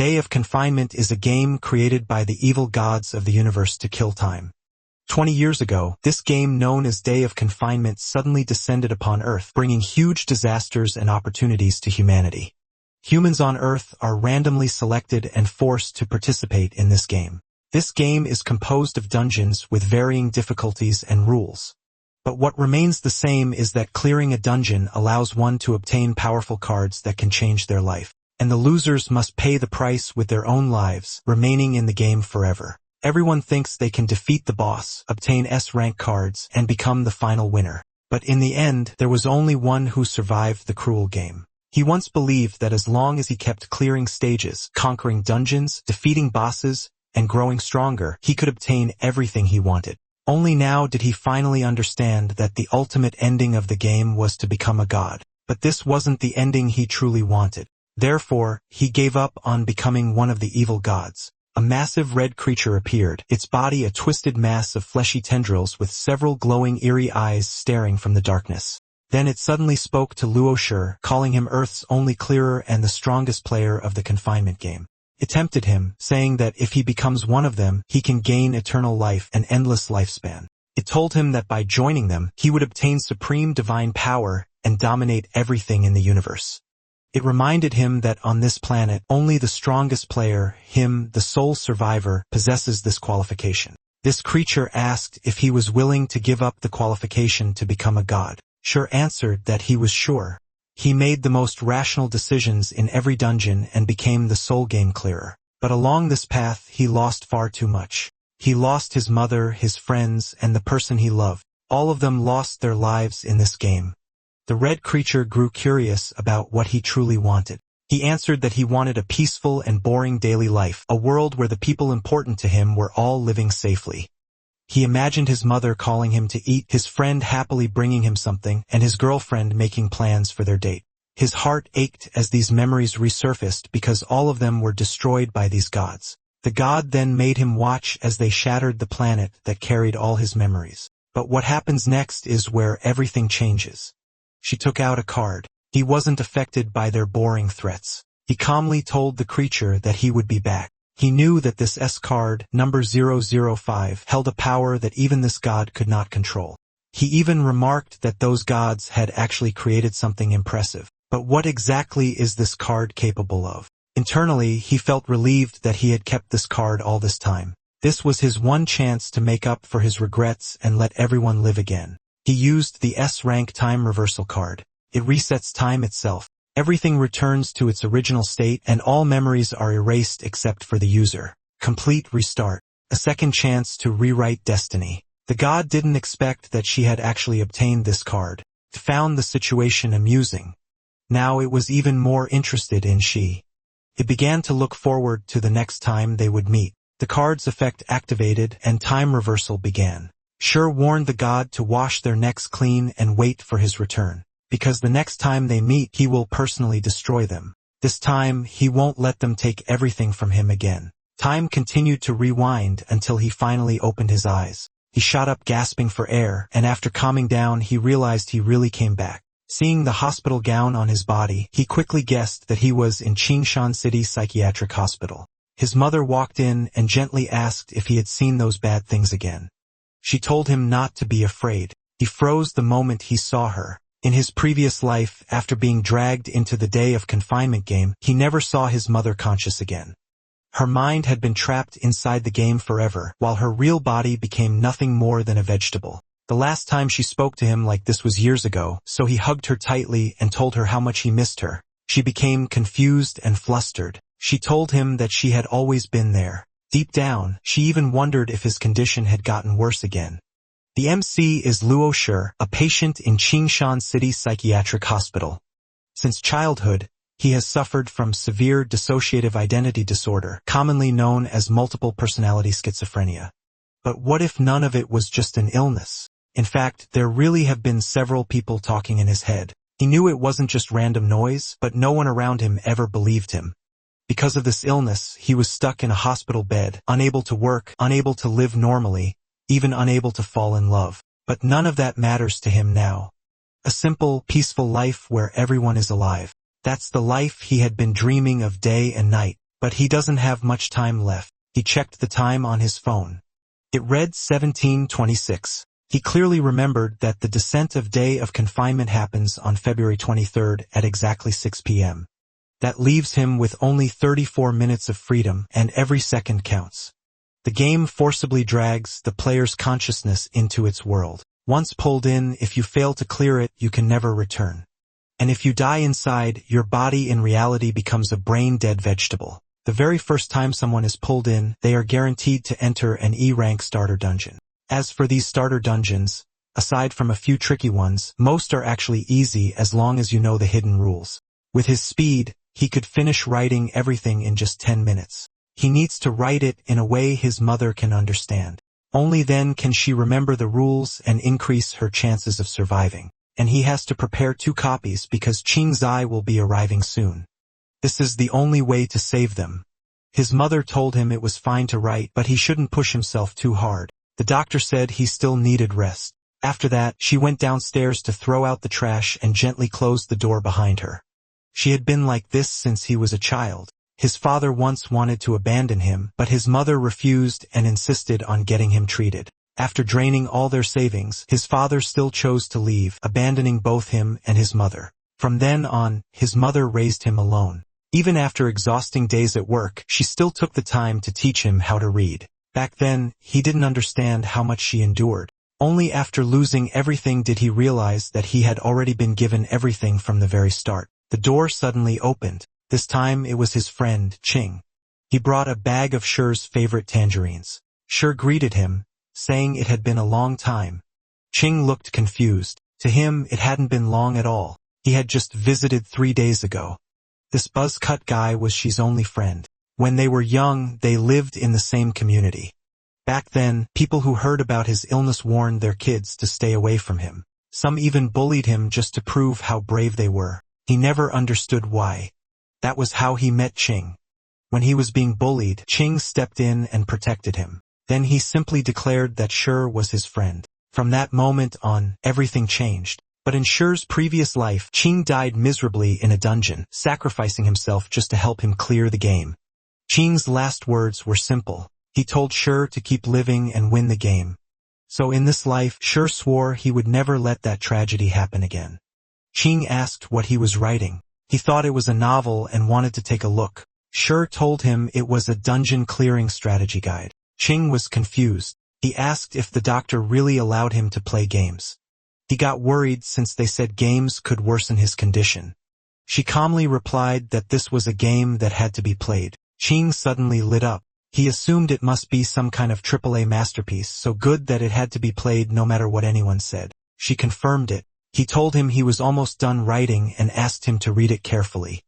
Day of Confinement is a game created by the evil gods of the universe to kill time. 20 years ago, this game known as Day of Confinement suddenly descended upon Earth, bringing huge disasters and opportunities to humanity. Humans on Earth are randomly selected and forced to participate in this game. This game is composed of dungeons with varying difficulties and rules. But what remains the same is that clearing a dungeon allows one to obtain powerful cards that can change their life, and the losers must pay the price with their own lives, remaining in the game forever. Everyone thinks they can defeat the boss, obtain S-rank cards, and become the final winner. But in the end, there was only one who survived the cruel game. He once believed that as long as he kept clearing stages, conquering dungeons, defeating bosses, and growing stronger, he could obtain everything he wanted. Only now did he finally understand that the ultimate ending of the game was to become a god. But this wasn't the ending he truly wanted. Therefore, he gave up on becoming one of the evil gods. A massive red creature appeared, its body a twisted mass of fleshy tendrils with several glowing eerie eyes staring from the darkness. Then it suddenly spoke to Luoshi, calling him Earth's only clearer and the strongest player of the confinement game. It tempted him, saying that if he becomes one of them, he can gain eternal life and endless lifespan. It told him that by joining them, he would obtain supreme divine power and dominate everything in the universe. It reminded him that on this planet, only the strongest player, him, the sole survivor, possesses this qualification. This creature asked if he was willing to give up the qualification to become a god. Sure answered that he was sure. He made the most rational decisions in every dungeon and became the sole game clearer. But along this path, he lost far too much. He lost his mother, his friends, and the person he loved. All of them lost their lives in this game. The red creature grew curious about what he truly wanted. He answered that he wanted a peaceful and boring daily life, a world where the people important to him were all living safely. He imagined his mother calling him to eat, his friend happily bringing him something, and his girlfriend making plans for their date. His heart ached as these memories resurfaced because all of them were destroyed by these gods. The god then made him watch as they shattered the planet that carried all his memories. But what happens next is where everything changes. She took out a card. He wasn't affected by their boring threats. He calmly told the creature that he would be back. He knew that this S card, number 005, held a power that even this god could not control. He even remarked that those gods had actually created something impressive. But what exactly is this card capable of? Internally, he felt relieved that he had kept this card all this time. This was his one chance to make up for his regrets and let everyone live again. He used the S-rank time reversal card. It resets time itself. Everything returns to its original state and all memories are erased except for the user. Complete restart. A second chance to rewrite destiny. The god didn't expect that she had actually obtained this card. He found the situation amusing. Now it was even more interested in she. It began to look forward to the next time they would meet. The card's effect activated and time reversal began. Sure warned the god to wash their necks clean and wait for his return. Because the next time they meet, he will personally destroy them. This time, he won't let them take everything from him again. Time continued to rewind until he finally opened his eyes. He shot up gasping for air, and after calming down, he realized he really came back. Seeing the hospital gown on his body, he quickly guessed that he was in Qingshan City Psychiatric Hospital. His mother walked in and gently asked if he had seen those bad things again. She told him not to be afraid. He froze the moment he saw her. In his previous life, after being dragged into the Day of Confinement game, he never saw his mother conscious again. Her mind had been trapped inside the game forever, while her real body became nothing more than a vegetable. The last time she spoke to him like this was years ago, so he hugged her tightly and told her how much he missed her. She became confused and flustered. She told him that she had always been there. Deep down, she even wondered if his condition had gotten worse again. The MC is Luoshi, a patient in Qingshan City Psychiatric Hospital. Since childhood, he has suffered from severe dissociative identity disorder, commonly known as multiple personality schizophrenia. But what if none of it was just an illness? In fact, there really have been several people talking in his head. He knew it wasn't just random noise, but no one around him ever believed him. Because of this illness, he was stuck in a hospital bed, unable to work, unable to live normally, even unable to fall in love. But none of that matters to him now. A simple, peaceful life where everyone is alive. That's the life he had been dreaming of day and night. But he doesn't have much time left. He checked the time on his phone. It read 17:26. He clearly remembered that the descent of Day of Confinement happens on February 23rd at exactly 6 p.m. That leaves him with only 34 minutes of freedom, and every second counts. The game forcibly drags the player's consciousness into its world. Once pulled in, if you fail to clear it, you can never return. And if you die inside, your body in reality becomes a brain-dead vegetable. The very first time someone is pulled in, they are guaranteed to enter an E-rank starter dungeon. As for these starter dungeons, aside from a few tricky ones, most are actually easy as long as you know the hidden rules. With his speed, he could finish writing everything in just 10 minutes. He needs to write it in a way his mother can understand. Only then can she remember the rules and increase her chances of surviving. And he has to prepare 2 copies because Qingzai will be arriving soon. This is the only way to save them. His mother told him it was fine to write, but he shouldn't push himself too hard. The doctor said he still needed rest. After that, she went downstairs to throw out the trash and gently closed the door behind her. She had been like this since he was a child. His father once wanted to abandon him, but his mother refused and insisted on getting him treated. After draining all their savings, his father still chose to leave, abandoning both him and his mother. From then on, his mother raised him alone. Even after exhausting days at work, she still took the time to teach him how to read. Back then, he didn't understand how much she endured. Only after losing everything did he realize that he had already been given everything from the very start. The door suddenly opened. This time it was his friend, Qing. He brought a bag of Shi's favorite tangerines. Shi greeted him, saying it had been a long time. Qing looked confused. To him, it hadn't been long at all. He had just visited 3 days ago. This buzz-cut guy was Shi's only friend. When they were young, they lived in the same community. Back then, people who heard about his illness warned their kids to stay away from him. Some even bullied him just to prove how brave they were. He never understood why. That was how he met Qing. When he was being bullied, Qing stepped in and protected him. Then he simply declared that Shi was his friend. From that moment on, everything changed. But in Shi's previous life, Qing died miserably in a dungeon, sacrificing himself just to help him clear the game. Qing's last words were simple. He told Shi to keep living and win the game. So in this life, Shi swore he would never let that tragedy happen again. Qing asked what he was writing. He thought it was a novel and wanted to take a look. Shi told him it was a dungeon clearing strategy guide. Qing was confused. He asked if the doctor really allowed him to play games. He got worried since they said games could worsen his condition. She calmly replied that this was a game that had to be played. Qing suddenly lit up. He assumed it must be some kind of AAA masterpiece, so good that it had to be played no matter what anyone said. She confirmed it. He told him he was almost done writing and asked him to read it carefully.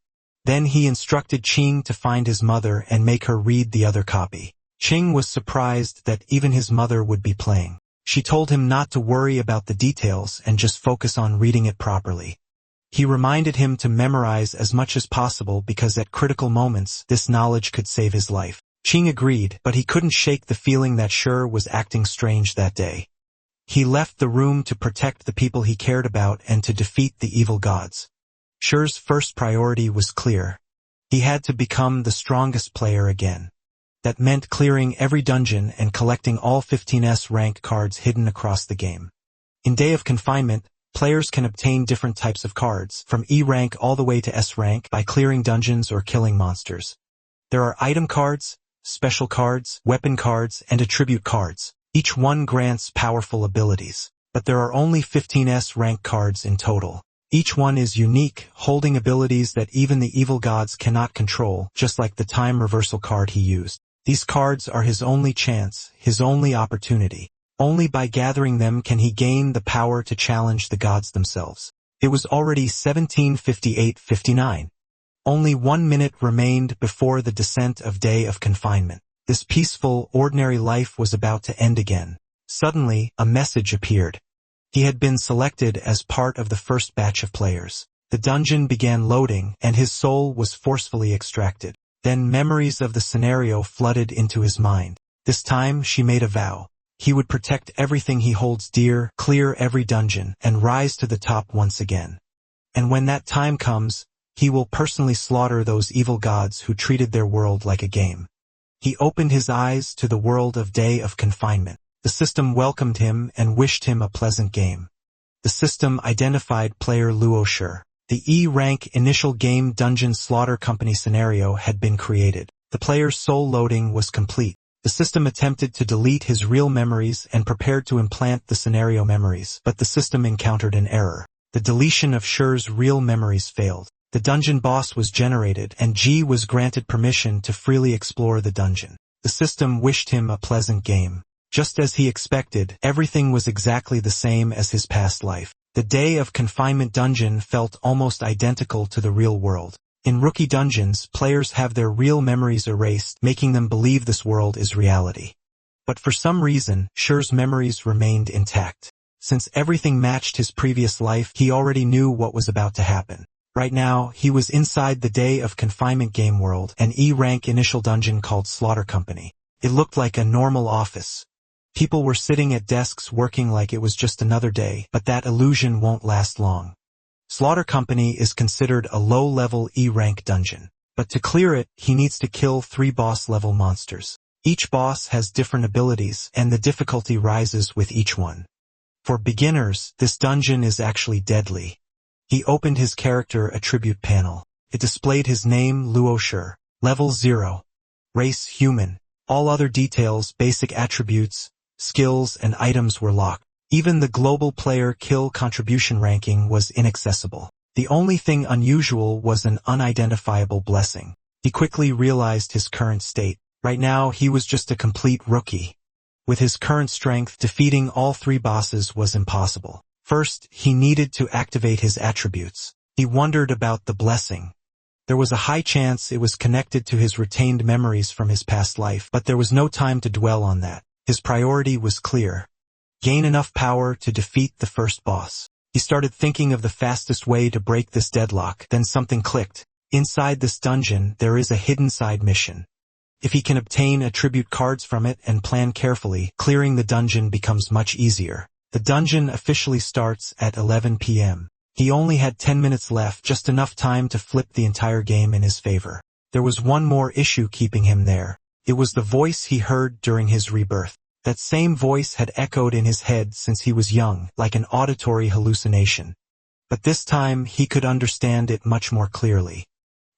Then he instructed Qing to find his mother and make her read the other copy. Qing was surprised that even his mother would be playing. She told him not to worry about the details and just focus on reading it properly. He reminded him to memorize as much as possible because at critical moments, this knowledge could save his life. Qing agreed, but he couldn't shake the feeling that Shi was acting strange that day. He left the room to protect the people he cared about and to defeat the evil gods. Shi's first priority was clear. He had to become the strongest player again. That meant clearing every dungeon and collecting all 15S rank cards hidden across the game. In Day of Confinement, players can obtain different types of cards, from E rank all the way to S rank, by clearing dungeons or killing monsters. There are item cards, special cards, weapon cards, and attribute cards. Each one grants powerful abilities, but there are only 15S rank cards in total. Each one is unique, holding abilities that even the evil gods cannot control, just like the time reversal card he used. These cards are his only chance, his only opportunity. Only by gathering them can he gain the power to challenge the gods themselves. It was already 17:58:59. Only 1 minute remained before the descent of Day of Confinement. This peaceful, ordinary life was about to end again. Suddenly, a message appeared. He had been selected as part of the first batch of players. The dungeon began loading, and his soul was forcefully extracted. Then memories of the scenario flooded into his mind. This time, she made a vow. He would protect everything he holds dear, clear every dungeon, and rise to the top once again. And when that time comes, He will personally slaughter those evil gods who treated their world like a game. He opened his eyes to the world of Day of Confinement. The system welcomed him and wished him a pleasant game. The system identified player Luoshi. The E-rank initial game Dungeon Slaughter Company scenario had been created. The player's soul loading was complete. The system attempted to delete his real memories and prepared to implant the scenario memories, but the system encountered an error. The deletion of Shi's real memories failed. The dungeon boss was generated, and G was granted permission to freely explore the dungeon. The system wished him a pleasant game. Just as he expected, everything was exactly the same as his past life. The Day of Confinement dungeon felt almost identical to the real world. In rookie dungeons, players have their real memories erased, making them believe this world is reality. But for some reason, Shi's memories remained intact. Since everything matched his previous life, he already knew what was about to happen. Right now, he was inside the Day of Confinement game world, an E-rank initial dungeon called Slaughter Company. It looked like a normal office. People were sitting at desks working like it was just another day, but that illusion won't last long. Slaughter Company is considered a low-level E-rank dungeon. But to clear it, he needs to kill 3 boss-level monsters. Each boss has different abilities, and the difficulty rises with each one. For beginners, this dungeon is actually deadly. He opened his character attribute panel. It displayed his name, Luoshi, level 0, race human. All other details, basic attributes, skills, and items were locked. Even the global player kill contribution ranking was inaccessible. The only thing unusual was an unidentifiable blessing. He quickly realized his current state. Right now, he was just a complete rookie. With his current strength, defeating all 3 bosses was impossible. First, he needed to activate his attributes. He wondered about the blessing. There was a high chance it was connected to his retained memories from his past life, but there was no time to dwell on that. His priority was clear. Gain enough power to defeat the first boss. He started thinking of the fastest way to break this deadlock, then something clicked. Inside this dungeon, there is a hidden side mission. If he can obtain attribute cards from it and plan carefully, clearing the dungeon becomes much easier. The dungeon officially starts at 11 p.m. He only had 10 minutes left, just enough time to flip the entire game in his favor. There was one more issue keeping him there. It was the voice he heard during his rebirth. That same voice had echoed in his head since he was young, like an auditory hallucination. But this time, he could understand it much more clearly.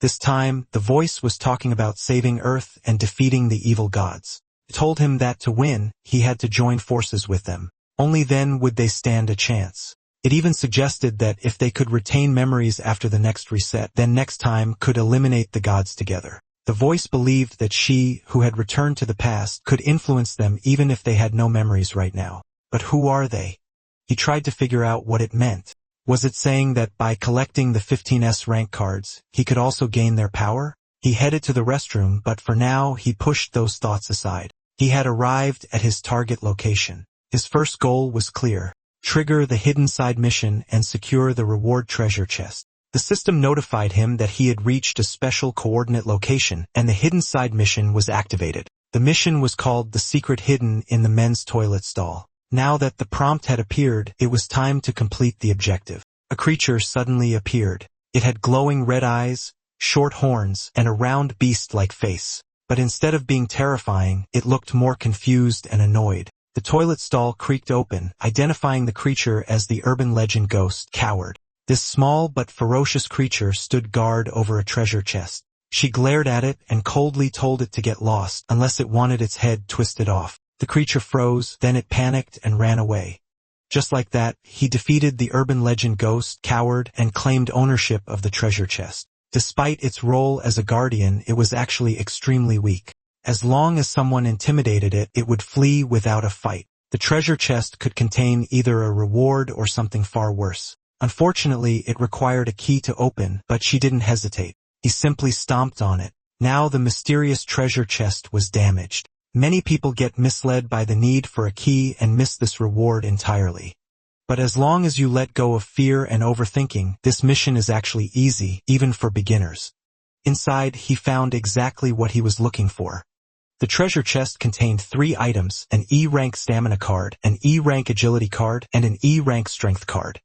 This time, the voice was talking about saving Earth and defeating the evil gods. It told him that to win, he had to join forces with them. Only then would they stand a chance. It even suggested that if they could retain memories after the next reset, then next time could eliminate the gods together. The voice believed that she, who had returned to the past, could influence them even if they had no memories right now. But who are they? He tried to figure out what it meant. Was it saying that by collecting the 15S rank cards, he could also gain their power? He headed to the restroom, but for now he pushed those thoughts aside. He had arrived at his target location. His first goal was clear. Trigger the hidden side mission and secure the reward treasure chest. The system notified him that he had reached a special coordinate location, and the hidden side mission was activated. The mission was called The Secret Hidden in the Men's Toilet Stall. Now that the prompt had appeared, it was time to complete the objective. A creature suddenly appeared. It had glowing red eyes, short horns, and a round beast-like face. But instead of being terrifying, it looked more confused and annoyed. The toilet stall creaked open, identifying the creature as the urban legend ghost, Coward. This small but ferocious creature stood guard over a treasure chest. She glared at it and coldly told it to get lost unless it wanted its head twisted off. The creature froze, then it panicked and ran away. Just like that, he defeated the urban legend ghost, Coward, and claimed ownership of the treasure chest. Despite its role as a guardian, it was actually extremely weak. As long as someone intimidated it, it would flee without a fight. The treasure chest could contain either a reward or something far worse. Unfortunately, it required a key to open, but she didn't hesitate. He simply stomped on it. Now the mysterious treasure chest was damaged. Many people get misled by the need for a key and miss this reward entirely. But as long as you let go of fear and overthinking, this mission is actually easy, even for beginners. Inside, he found exactly what he was looking for. The treasure chest contained 3 items, an E-rank stamina card, an E-rank agility card, and an E-rank strength card.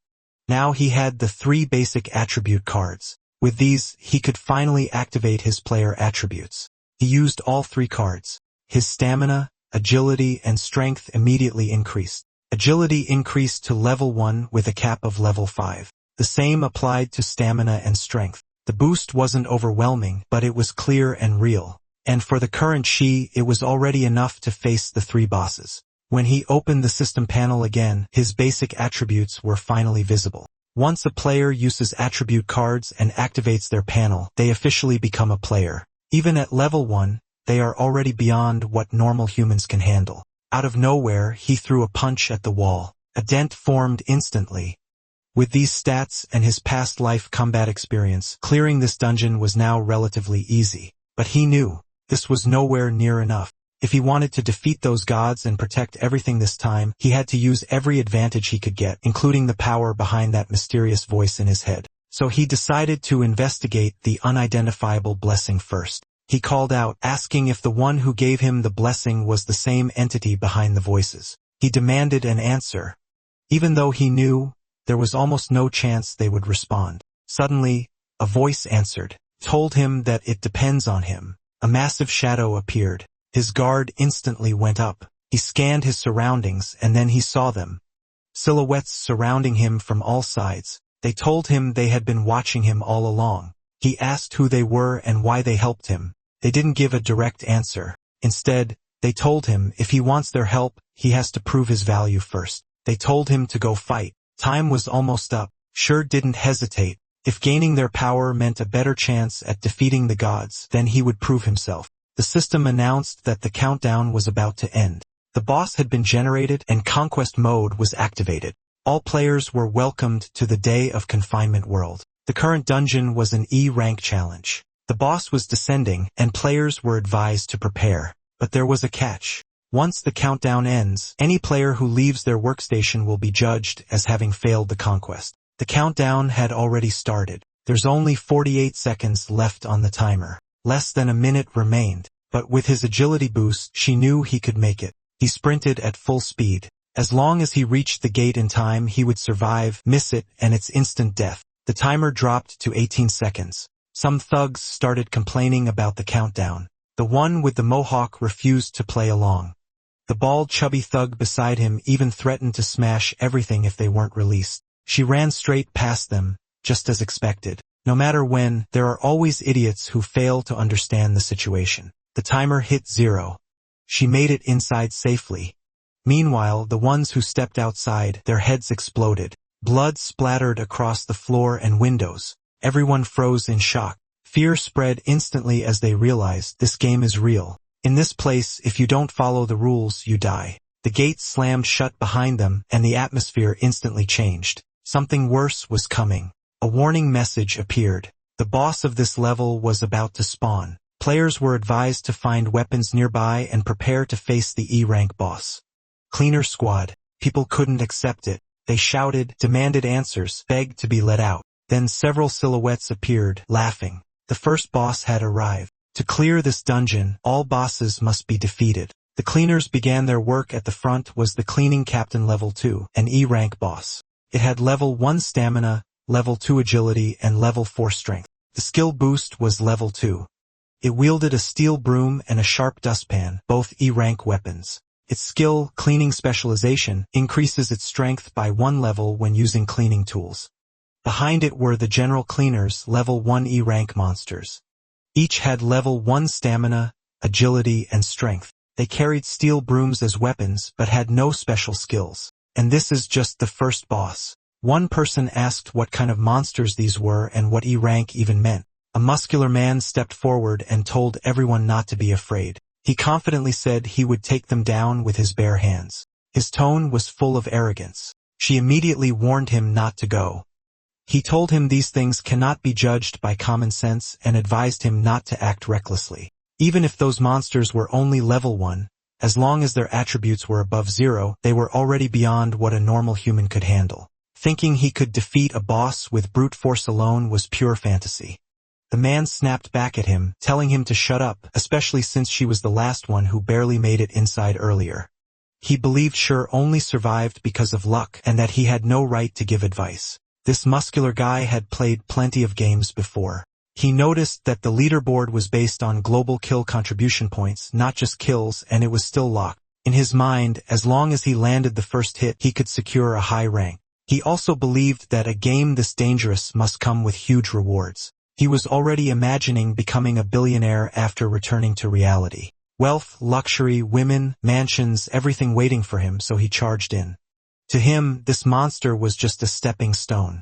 Now he had the 3 basic attribute cards. With these, he could finally activate his player attributes. He used all 3 cards. His stamina, agility, and strength immediately increased. Agility increased to level 1 with a cap of level 5. The same applied to stamina and strength. The boost wasn't overwhelming, but it was clear and real. And for the current Shi, it was already enough to face the 3 bosses. When he opened the system panel again, his basic attributes were finally visible. Once a player uses attribute cards and activates their panel, they officially become a player. Even at level 1, they are already beyond what normal humans can handle. Out of nowhere, he threw a punch at the wall. A dent formed instantly. With these stats and his past life combat experience, clearing this dungeon was now relatively easy. But he knew this was nowhere near enough. If he wanted to defeat those gods and protect everything this time, he had to use every advantage he could get, including the power behind that mysterious voice in his head. So he decided to investigate the unidentifiable blessing first. He called out, asking if the one who gave him the blessing was the same entity behind the voices. He demanded an answer. Even though he knew, there was almost no chance they would respond. Suddenly, a voice answered, told him that it depends on him. A massive shadow appeared. His guard instantly went up. He scanned his surroundings and then he saw them. Silhouettes surrounding him from all sides. They told him they had been watching him all along. He asked who they were and why they helped him. They didn't give a direct answer. Instead, they told him if he wants their help, he has to prove his value first. They told him to go fight. Time was almost up. Shur didn't hesitate. If gaining their power meant a better chance at defeating the gods, then he would prove himself. The system announced that the countdown was about to end. The boss had been generated and conquest mode was activated. All players were welcomed to the Day of Confinement world. The current dungeon was an E-rank challenge. The boss was descending and players were advised to prepare. But there was a catch. Once the countdown ends, any player who leaves their workstation will be judged as having failed the conquest. The countdown had already started. There's only 48 seconds left on the timer. Less than a minute remained, but with his agility boost, she knew he could make it. He sprinted at full speed. As long as he reached the gate in time, he would survive, miss it, and it's instant death. The timer dropped to 18 seconds. Some thugs started complaining about the countdown. The one with the mohawk refused to play along. The bald, chubby thug beside him even threatened to smash everything if they weren't released. She ran straight past them, just as expected. No matter when, there are always idiots who fail to understand the situation. The timer hit 0. She made it inside safely. Meanwhile, the ones who stepped outside, their heads exploded. Blood splattered across the floor and windows. Everyone froze in shock. Fear spread instantly as they realized this game is real. In this place, if you don't follow the rules, you die. The gates slammed shut behind them, and the atmosphere instantly changed. Something worse was coming. A warning message appeared. The boss of this level was about to spawn. Players were advised to find weapons nearby and prepare to face the E-rank boss. Cleaner squad. People couldn't accept it. They shouted, demanded answers, begged to be let out. Then several silhouettes appeared, laughing. The first boss had arrived. To clear this dungeon, all bosses must be defeated. The cleaners began their work. At the front was the cleaning captain level 2, an E-rank boss. It had level 1 stamina, level 2 agility, and level 4 strength. The skill boost was level 2. It wielded a steel broom and a sharp dustpan, both E-rank weapons. Its skill, cleaning specialization, increases its strength by 1 level when using cleaning tools. Behind it were the general cleaners, level 1 E-rank monsters. Each had level 1 stamina, agility, and strength. They carried steel brooms as weapons but had no special skills. And this is just the first boss. One person asked what kind of monsters these were and what E-rank even meant. A muscular man stepped forward and told everyone not to be afraid. He confidently said he would take them down with his bare hands. His tone was full of arrogance. She immediately warned him not to go. He told him these things cannot be judged by common sense and advised him not to act recklessly. Even if those monsters were only level 1, as long as their attributes were above 0, they were already beyond what a normal human could handle. Thinking he could defeat a boss with brute force alone was pure fantasy. The man snapped back at him, telling him to shut up, especially since she was the last one who barely made it inside earlier. He believed Shur only survived because of luck and that he had no right to give advice. This muscular guy had played plenty of games before. He noticed that the leaderboard was based on global kill contribution points, not just kills, and it was still locked. In his mind, as long as he landed the first hit, he could secure a high rank. He also believed that a game this dangerous must come with huge rewards. He was already imagining becoming a billionaire after returning to reality. Wealth, luxury, women, mansions, everything waiting for him, so he charged in. To him, this monster was just a stepping stone.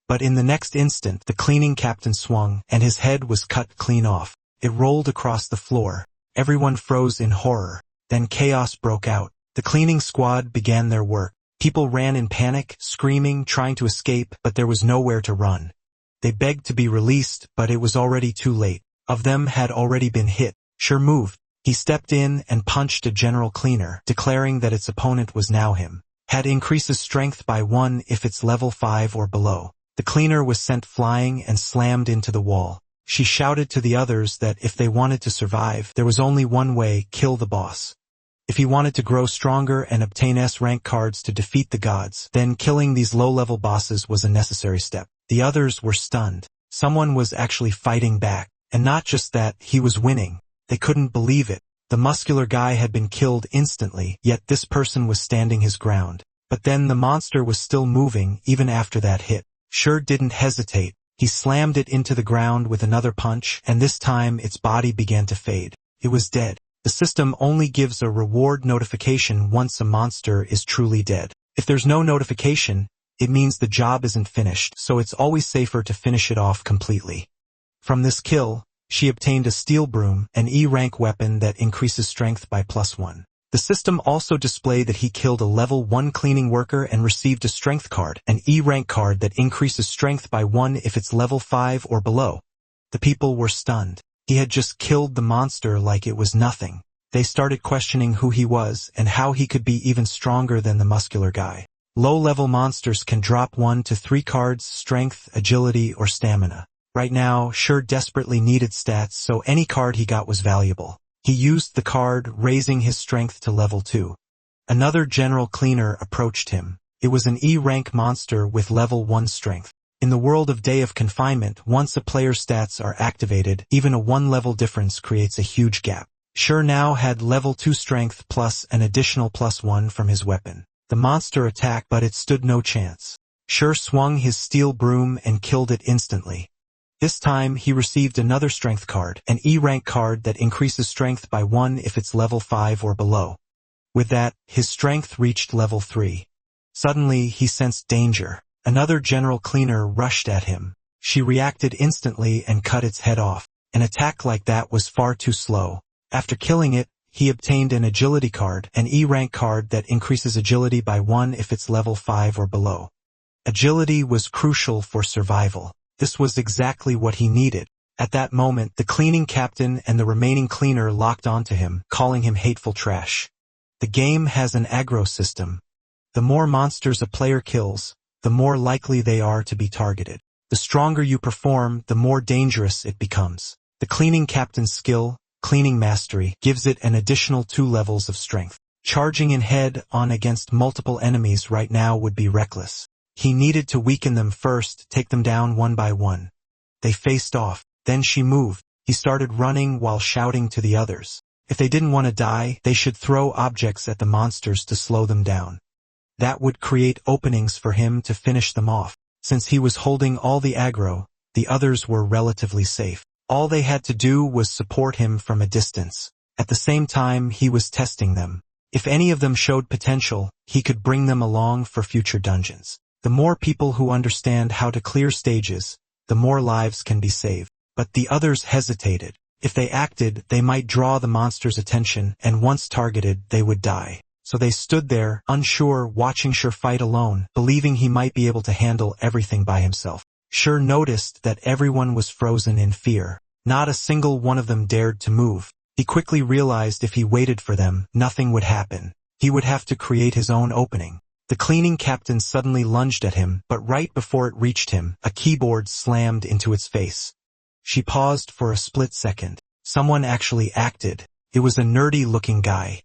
But in the next instant, the cleaning captain swung, and his head was cut clean off. It rolled across the floor. Everyone froze in horror. Then chaos broke out. The cleaning squad began their work. People ran in panic, screaming, trying to escape, but there was nowhere to run. They begged to be released, but it was already too late. Of them had already been hit. Sure moved. He stepped in and punched a general cleaner, declaring that its opponent was now him. Had increases strength by 1 if it's level 5 or below. The cleaner was sent flying and slammed into the wall. She shouted to the others that if they wanted to survive, there was only one way: kill the boss. If he wanted to grow stronger and obtain S-rank cards to defeat the gods, then killing these low-level bosses was a necessary step. The others were stunned. Someone was actually fighting back. And not just that, he was winning. They couldn't believe it. The muscular guy had been killed instantly, yet this person was standing his ground. But then the monster was still moving even after that hit. Sure didn't hesitate. He slammed it into the ground with another punch, and this time its body began to fade. It was dead. The system only gives a reward notification once a monster is truly dead. If there's no notification, it means the job isn't finished, so it's always safer to finish it off completely. From this kill, she obtained a steel broom, an E-rank weapon that increases strength by +1. The system also displayed that he killed a level 1 cleaning worker and received a strength card, an E-rank card that increases strength by 1 if it's level 5 or below. The people were stunned. He had just killed the monster like it was nothing. They started questioning who he was and how he could be even stronger than the muscular guy. Low-level monsters can drop 1 to 3 cards: strength, agility, or stamina. Right now, Sure desperately needed stats, so any card he got was valuable. He used the card, raising his strength to level 2. Another general cleaner approached him. It was an E-rank monster with level 1 strength. In the world of Day of Confinement, once a player's stats are activated, even a 1-level difference creates a huge gap. Sure now had level 2 strength plus an additional +1 from his weapon. The monster attacked, but it stood no chance. Sure swung his steel broom and killed it instantly. This time, he received another strength card, an E-rank card that increases strength by 1 if it's level 5 or below. With that, his strength reached level 3. Suddenly, he sensed danger. Another general cleaner rushed at him. She reacted instantly and cut its head off. An attack like that was far too slow. After killing it, he obtained an agility card, an E-rank card that increases agility by 1 if it's level 5 or below. Agility was crucial for survival. This was exactly what he needed. At that moment, the cleaning captain and the remaining cleaner locked onto him, calling him hateful trash. The game has an aggro system. The more monsters a player kills, the more likely they are to be targeted. The stronger you perform, the more dangerous it becomes. The cleaning captain's skill, Cleaning Mastery, gives it an additional 2 levels of strength. Charging in head-on against multiple enemies right now would be reckless. He needed to weaken them first, take them down one by one. They faced off. Then she moved. He started running while shouting to the others. If they didn't want to die, they should throw objects at the monsters to slow them down. That would create openings for him to finish them off. Since he was holding all the aggro, the others were relatively safe. All they had to do was support him from a distance. At the same time, he was testing them. If any of them showed potential, he could bring them along for future dungeons. The more people who understand how to clear stages, the more lives can be saved. But the others hesitated. If they acted, they might draw the monster's attention, and once targeted, they would die. So they stood there, unsure, watching Sure fight alone, believing he might be able to handle everything by himself. Sure noticed that everyone was frozen in fear. Not a single one of them dared to move. He quickly realized if he waited for them, nothing would happen. He would have to create his own opening. The cleaning captain suddenly lunged at him, but right before it reached him, a keyboard slammed into its face. She paused for a split second. Someone actually acted. It was a nerdy-looking guy.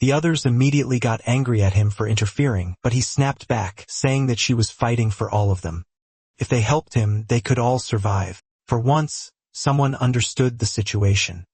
The others immediately got angry at him for interfering, but he snapped back, saying that she was fighting for all of them. If they helped him, they could all survive. For once, someone understood the situation.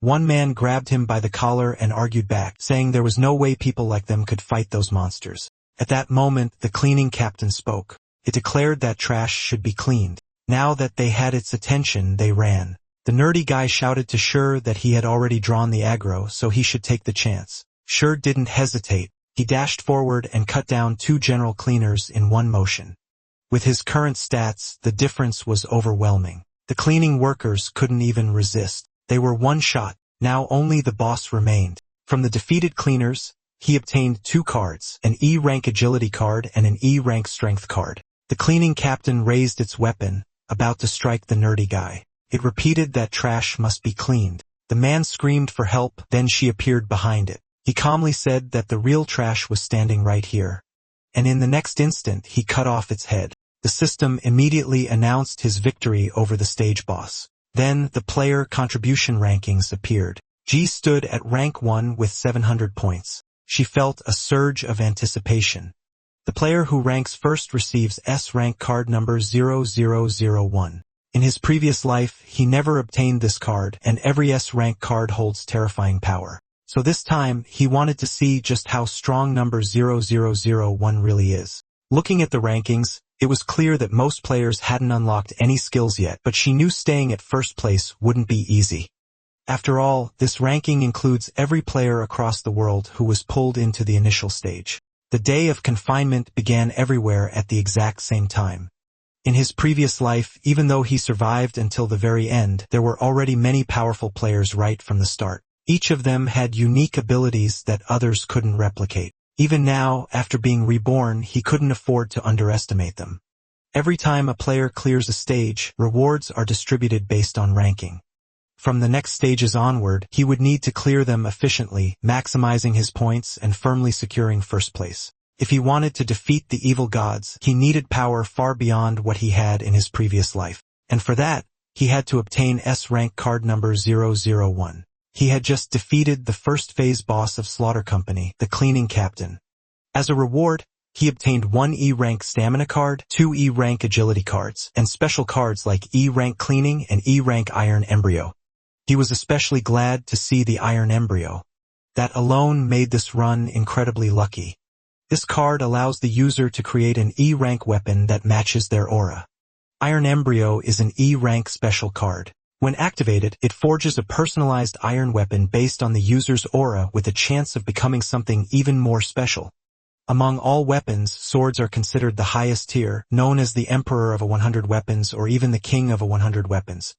One man grabbed him by the collar and argued back, saying there was no way people like them could fight those monsters. At that moment, the cleaning captain spoke. It declared that trash should be cleaned. Now that they had its attention, they ran. The nerdy guy shouted to Sure that he had already drawn the aggro, so he should take the chance. Sure didn't hesitate. He dashed forward and cut down 2 general cleaners in one motion. With his current stats, the difference was overwhelming. The cleaning workers couldn't even resist. They were one shot. Now only the boss remained. From the defeated cleaners, he obtained 2 cards, an E-rank agility card and an E-rank strength card. The cleaning captain raised its weapon, about to strike the nerdy guy. It repeated that trash must be cleaned. The man screamed for help, then she appeared behind it. He calmly said that the real trash was standing right here. And in the next instant, he cut off its head. The system immediately announced his victory over the stage boss. Then, the player contribution rankings appeared. G stood at rank 1 with 700 points. She felt a surge of anticipation. The player who ranks first receives S-rank card number 0001. In his previous life, he never obtained this card, and every S-rank card holds terrifying power. So this time, he wanted to see just how strong number 0001 really is. Looking at the rankings, it was clear that most players hadn't unlocked any skills yet, but she knew staying at first place wouldn't be easy. After all, this ranking includes every player across the world who was pulled into the initial stage. The day of confinement began everywhere at the exact same time. In his previous life, even though he survived until the very end, there were already many powerful players right from the start. Each of them had unique abilities that others couldn't replicate. Even now, after being reborn, he couldn't afford to underestimate them. Every time a player clears a stage, rewards are distributed based on ranking. From the next stages onward, he would need to clear them efficiently, maximizing his points and firmly securing first place. If he wanted to defeat the evil gods, he needed power far beyond what he had in his previous life. And for that, he had to obtain S-rank card number 001. He had just defeated the first phase boss of Slaughter Company, the cleaning captain. As a reward, he obtained 1 E-rank stamina card, 2 E-rank agility cards, and special cards like E-rank cleaning and E-rank iron embryo. He was especially glad to see the iron embryo. That alone made this run incredibly lucky. This card allows the user to create an E-rank weapon that matches their aura. Iron Embryo is an E-rank special card. When activated, it forges a personalized iron weapon based on the user's aura with a chance of becoming something even more special. Among all weapons, swords are considered the highest tier, known as the Emperor of a 100 weapons or even the King of a 100 weapons.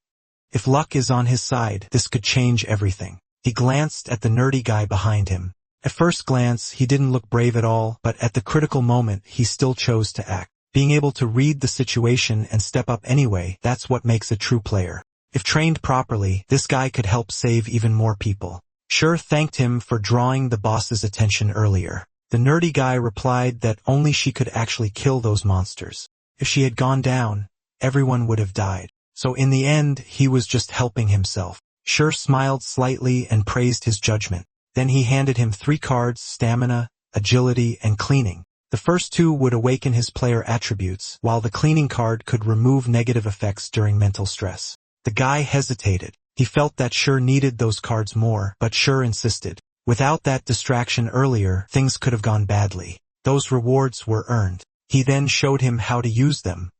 If luck is on his side, this could change everything. He glanced at the nerdy guy behind him. At first glance, he didn't look brave at all, but at the critical moment, he still chose to act. Being able to read the situation and step up anyway, that's what makes a true player. If trained properly, this guy could help save even more people. Sure thanked him for drawing the boss's attention earlier. The nerdy guy replied that only she could actually kill those monsters. If she had gone down, everyone would have died. So in the end, he was just helping himself. Sure smiled slightly and praised his judgment. Then he handed him 3 cards, stamina, agility, and cleaning. The first 2 would awaken his player attributes, while the cleaning card could remove negative effects during mental stress. The guy hesitated. He felt that Sure needed those cards more, but Sure insisted. Without that distraction earlier, things could have gone badly. Those rewards were earned. He then showed him how to use them.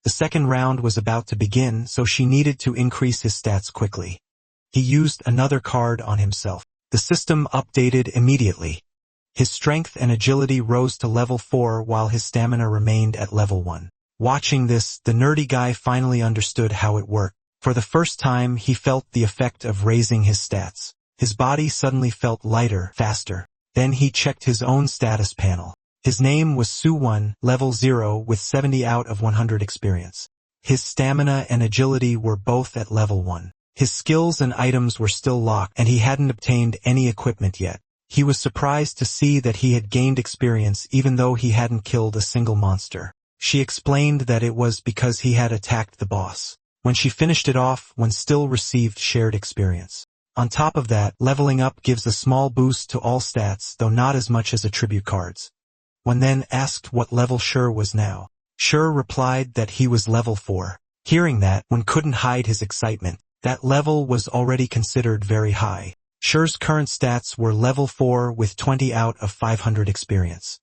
The second round was about to begin, so she needed to increase his stats quickly. He used another card on himself. The system updated immediately. His strength and agility rose to level 4 while his stamina remained at level 1. Watching this, the nerdy guy finally understood how it worked. For the first time, he felt the effect of raising his stats. His body suddenly felt lighter, faster. Then he checked his own status panel. His name was Su1, level 0 with 70 out of 100 experience. His stamina and agility were both at level 1. His skills and items were still locked, and he hadn't obtained any equipment yet. He was surprised to see that he had gained experience even though he hadn't killed a single monster. She explained that it was because he had attacked the boss. When she finished it off, one still received shared experience. On top of that, leveling up gives a small boost to all stats, though not as much as attribute cards. One then asked what level Sure was now. Sure replied that he was level 4. Hearing that, one couldn't hide his excitement. That level was already considered very high. Sure's current stats were level 4 with 20 out of 500 experience.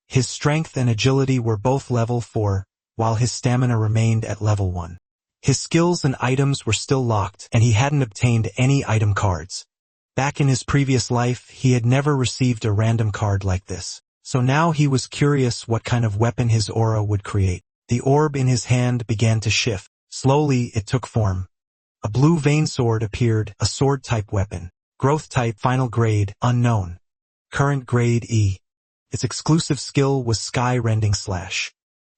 His strength and agility were both level 4, while his stamina remained at level 1. His skills and items were still locked, and he hadn't obtained any item cards. Back in his previous life, he had never received a random card like this. So now he was curious what kind of weapon his aura would create. The orb in his hand began to shift. Slowly, it took form. A blue vein sword appeared, a sword-type weapon. Growth type, final grade, unknown. Current grade E. Its exclusive skill was Sky-Rending Slash.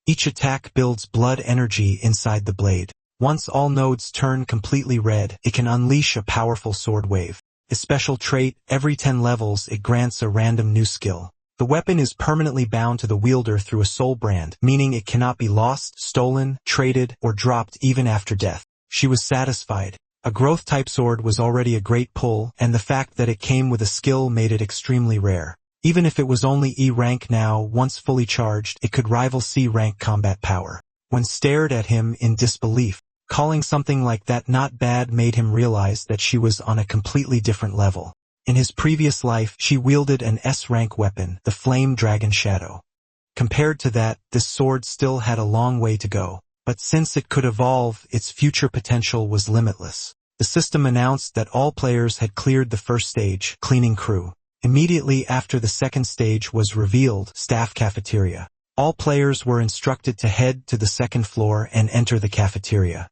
Each attack builds blood energy inside the blade. Once all nodes turn completely red, it can unleash a powerful sword wave. Its special trait, every 10 levels it grants a random new skill. The weapon is permanently bound to the wielder through a soul brand, meaning it cannot be lost, stolen, traded, or dropped even after death. She was satisfied. A growth-type sword was already a great pull, and the fact that it came with a skill made it extremely rare. Even if it was only E rank now, once fully charged, it could rival C rank combat power. When stared at him in disbelief, calling something like that not bad made him realize that she was on a completely different level. In his previous life, she wielded an S-rank weapon, the Flame Dragon Shadow. Compared to that, this sword still had a long way to go. But since it could evolve, its future potential was limitless. The system announced that all players had cleared the first stage, Cleaning Crew. Immediately after the second stage was revealed, Staff Cafeteria. All players were instructed to head to the second floor and enter the cafeteria.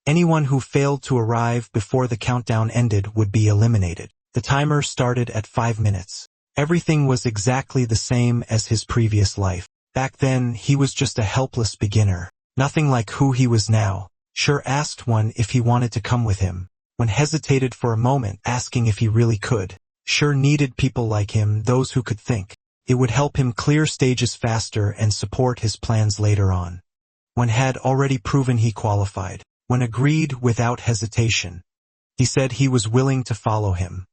Anyone who failed to arrive before the countdown ended would be eliminated. The timer started at 5 minutes. Everything was exactly the same as his previous life. Back then, he was just a helpless beginner. Nothing like who he was now. Sure asked one if he wanted to come with him. One hesitated for a moment, asking if he really could. Sure needed people like him, those who could think. It would help him clear stages faster and support his plans later on. One had already proven he qualified. One agreed without hesitation. He said he was willing to follow him.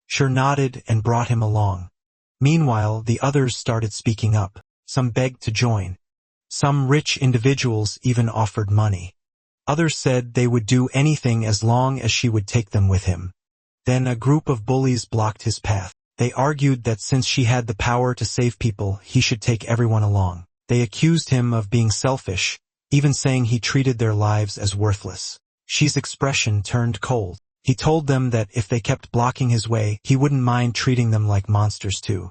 Sure nodded and brought him along. Meanwhile, the others started speaking up. Some begged to join. Some rich individuals even offered money. Others said they would do anything as long as she would take them with him. Then a group of bullies blocked his path. They argued that since she had the power to save people, he should take everyone along. They accused him of being selfish, even saying he treated their lives as worthless. She's expression turned cold. He told them that if they kept blocking his way, he wouldn't mind treating them like monsters too.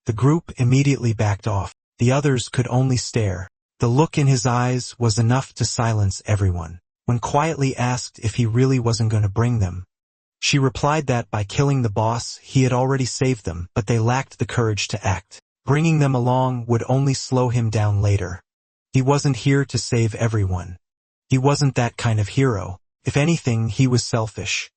The group immediately backed off. The others could only stare. The look in his eyes was enough to silence everyone. When quietly asked if he really wasn't going to bring them, she replied that by killing the boss, he had already saved them, but they lacked the courage to act. Bringing them along would only slow him down later. He wasn't here to save everyone. He wasn't that kind of hero. If anything, he was selfish.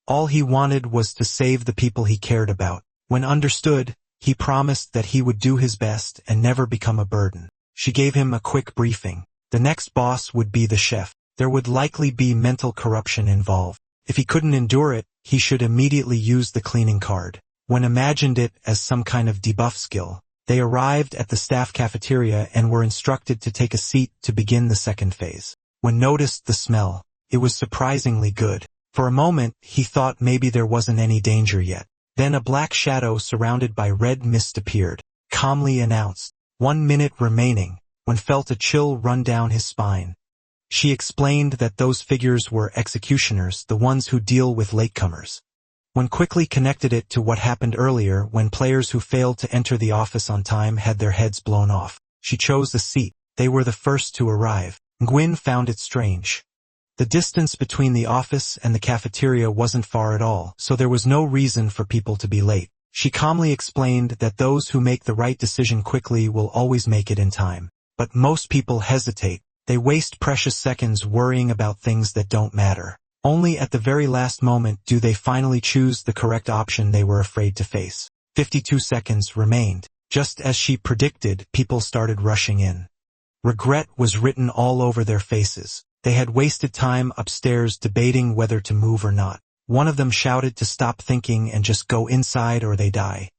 All he wanted was to save the people he cared about. When understood, he promised that he would do his best and never become a burden. She gave him a quick briefing. The next boss would be the chef. There would likely be mental corruption involved. If he couldn't endure it, he should immediately use the cleaning card. When imagined it as some kind of debuff skill, they arrived at the staff cafeteria and were instructed to take a seat to begin the second phase. When noticed the smell, it was surprisingly good. For a moment, he thought maybe there wasn't any danger yet. Then a black shadow surrounded by red mist appeared, calmly announced, 1 minute remaining. One felt a chill run down his spine. She explained that those figures were executioners, the ones who deal with latecomers. One quickly connected it to what happened earlier when players who failed to enter the office on time had their heads blown off. She chose a seat. They were the first to arrive. Gwyn found it strange. The distance between the office and the cafeteria wasn't far at all, so there was no reason for people to be late. She calmly explained that those who make the right decision quickly will always make it in time. But most people hesitate. They waste precious seconds worrying about things that don't matter. Only at the very last moment do they finally choose the correct option they were afraid to face. 52 seconds remained. Just as she predicted, people started rushing in. Regret was written all over their faces. They had wasted time upstairs debating whether to move or not. One of them shouted to stop thinking and just go inside or they die.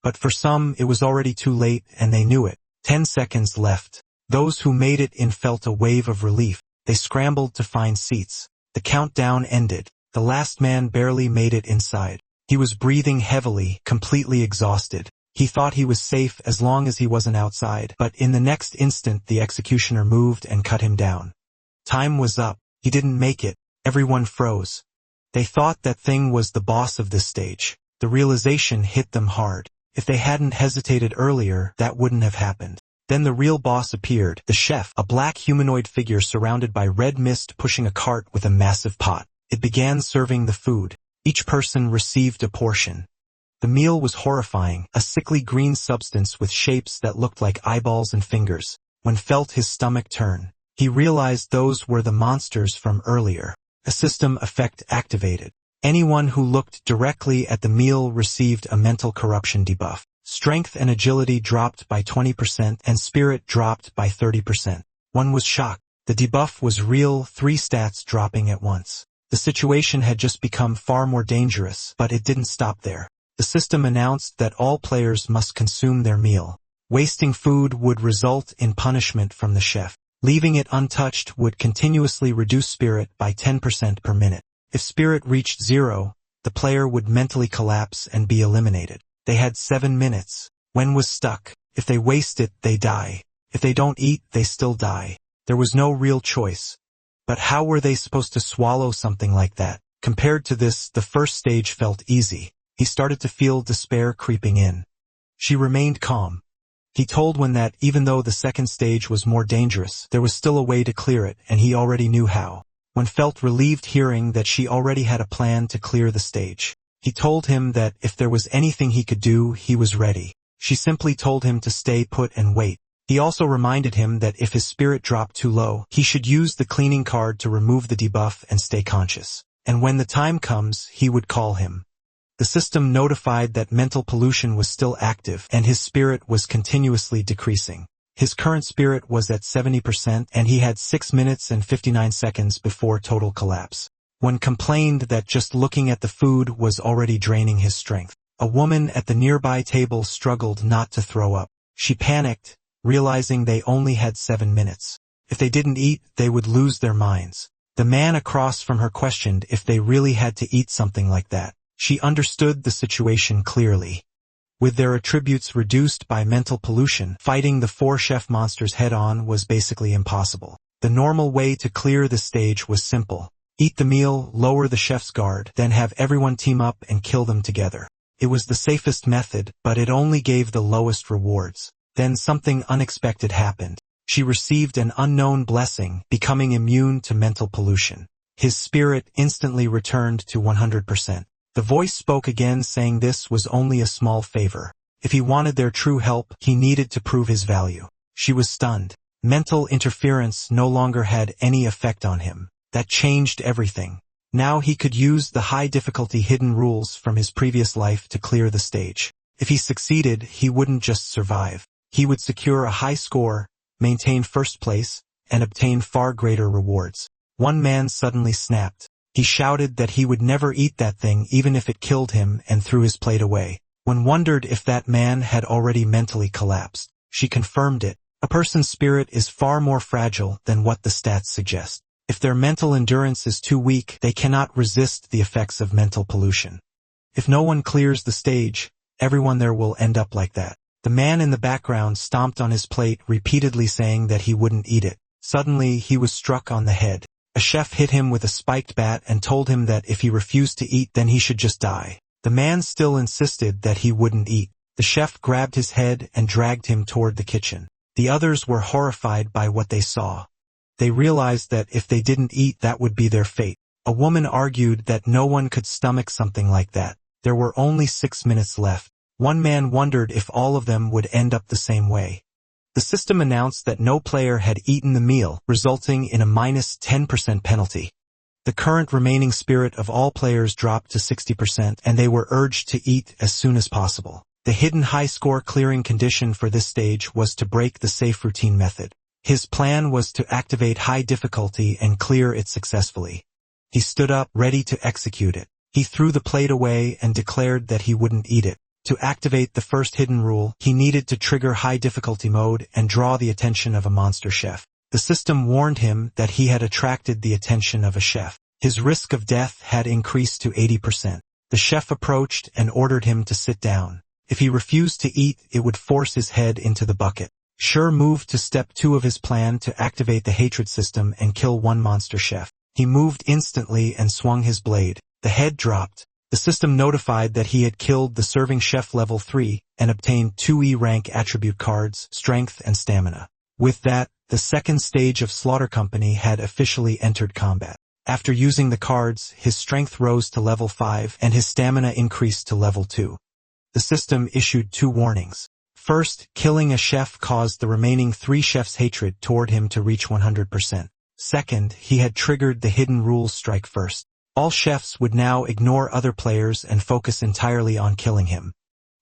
But for some, it was already too late and they knew it. 10 seconds left. Those who made it in felt a wave of relief. They scrambled to find seats. The countdown ended. The last man barely made it inside. He was breathing heavily, completely exhausted. He thought he was safe as long as he wasn't outside, but in the next instant the executioner moved and cut him down. Time was up. He didn't make it. Everyone froze. They thought that thing was the boss of this stage. The realization hit them hard. If they hadn't hesitated earlier, that wouldn't have happened. Then the real boss appeared, the chef, a black humanoid figure surrounded by red mist pushing a cart with a massive pot. It began serving the food. Each person received a portion. The meal was horrifying, a sickly green substance with shapes that looked like eyeballs and fingers. When felt his stomach turn, he realized those were the monsters from earlier. A system effect activated. Anyone who looked directly at the meal received a mental corruption debuff. Strength and agility dropped by 20% and spirit dropped by 30%. One was shocked. The debuff was real, 3 stats dropping at once. The situation had just become far more dangerous, but it didn't stop there. The system announced that all players must consume their meal. Wasting food would result in punishment from the chef. Leaving it untouched would continuously reduce spirit by 10% per minute. If spirit reached 0, the player would mentally collapse and be eliminated. They had 7 minutes. When was stuck. If they waste it, they die. If they don't eat, they still die. There was no real choice. But how were they supposed to swallow something like that? Compared to this, the first stage felt easy. He started to feel despair creeping in. She remained calm. He told Wen that even though the second stage was more dangerous, there was still a way to clear it, and he already knew how. Wen felt relieved hearing that she already had a plan to clear the stage. He told him that if there was anything he could do, he was ready. She simply told him to stay put and wait. He also reminded him that if his spirit dropped too low, he should use the cleaning card to remove the debuff and stay conscious. And when the time comes, he would call him. The system notified that mental pollution was still active and his spirit was continuously decreasing. His current spirit was at 70% and he had 6 minutes and 59 seconds before total collapse. Wen complained that just looking at the food was already draining his strength. A woman at the nearby table struggled not to throw up. She panicked, realizing they only had 7 minutes. If they didn't eat, they would lose their minds. The man across from her questioned if they really had to eat something like that. She understood the situation clearly. With their attributes reduced by mental pollution, fighting the 4 chef monsters head-on was basically impossible. The normal way to clear the stage was simple. Eat the meal, lower the chef's guard, then have everyone team up and kill them together. It was the safest method, but it only gave the lowest rewards. Then something unexpected happened. She received an unknown blessing, becoming immune to mental pollution. His spirit instantly returned to 100%. The voice spoke again saying this was only a small favor. If he wanted their true help, he needed to prove his value. She was stunned. Mental interference no longer had any effect on him. That changed everything. Now he could use the high-difficulty hidden rules from his previous life to clear the stage. If he succeeded, he wouldn't just survive. He would secure a high score, maintain first place, and obtain far greater rewards. One man suddenly snapped. He shouted that he would never eat that thing even if it killed him and threw his plate away. Wen wondered if that man had already mentally collapsed. She confirmed it. A person's spirit is far more fragile than what the stats suggest. If their mental endurance is too weak, they cannot resist the effects of mental pollution. If no one clears the stage, everyone there will end up like that. The man in the background stomped on his plate, repeatedly saying that he wouldn't eat it. Suddenly, he was struck on the head. A chef hit him with a spiked bat and told him that if he refused to eat, then he should just die. The man still insisted that he wouldn't eat. The chef grabbed his head and dragged him toward the kitchen. The others were horrified by what they saw. They realized that if they didn't eat, that would be their fate. A woman argued that no one could stomach something like that. There were only 6 minutes left. One man wondered if all of them would end up the same way. The system announced that no player had eaten the meal, resulting in a -10% penalty. The current remaining spirit of all players dropped to 60%, and they were urged to eat as soon as possible. The hidden high-score clearing condition for this stage was to break the safe routine method. His plan was to activate high difficulty and clear it successfully. He stood up, ready to execute it. He threw the plate away and declared that he wouldn't eat it. To activate the first hidden rule, he needed to trigger high difficulty mode and draw the attention of a monster chef. The system warned him that he had attracted the attention of a chef. His risk of death had increased to 80%. The chef approached and ordered him to sit down. If he refused to eat, it would force his head into the bucket. Shur moved to step 2 of his plan to activate the hatred system and kill one monster chef. He moved instantly and swung his blade. The head dropped. The system notified that he had killed the serving chef level 3 and obtained 2 E rank attribute cards, strength and stamina. With that, the second stage of Slaughter Company had officially entered combat. After using the cards, his strength rose to level 5 and his stamina increased to level 2. The system issued 2 warnings. First, killing a chef caused the remaining 3 chefs' hatred toward him to reach 100%. Second, he had triggered the hidden rule strike first. All chefs would now ignore other players and focus entirely on killing him.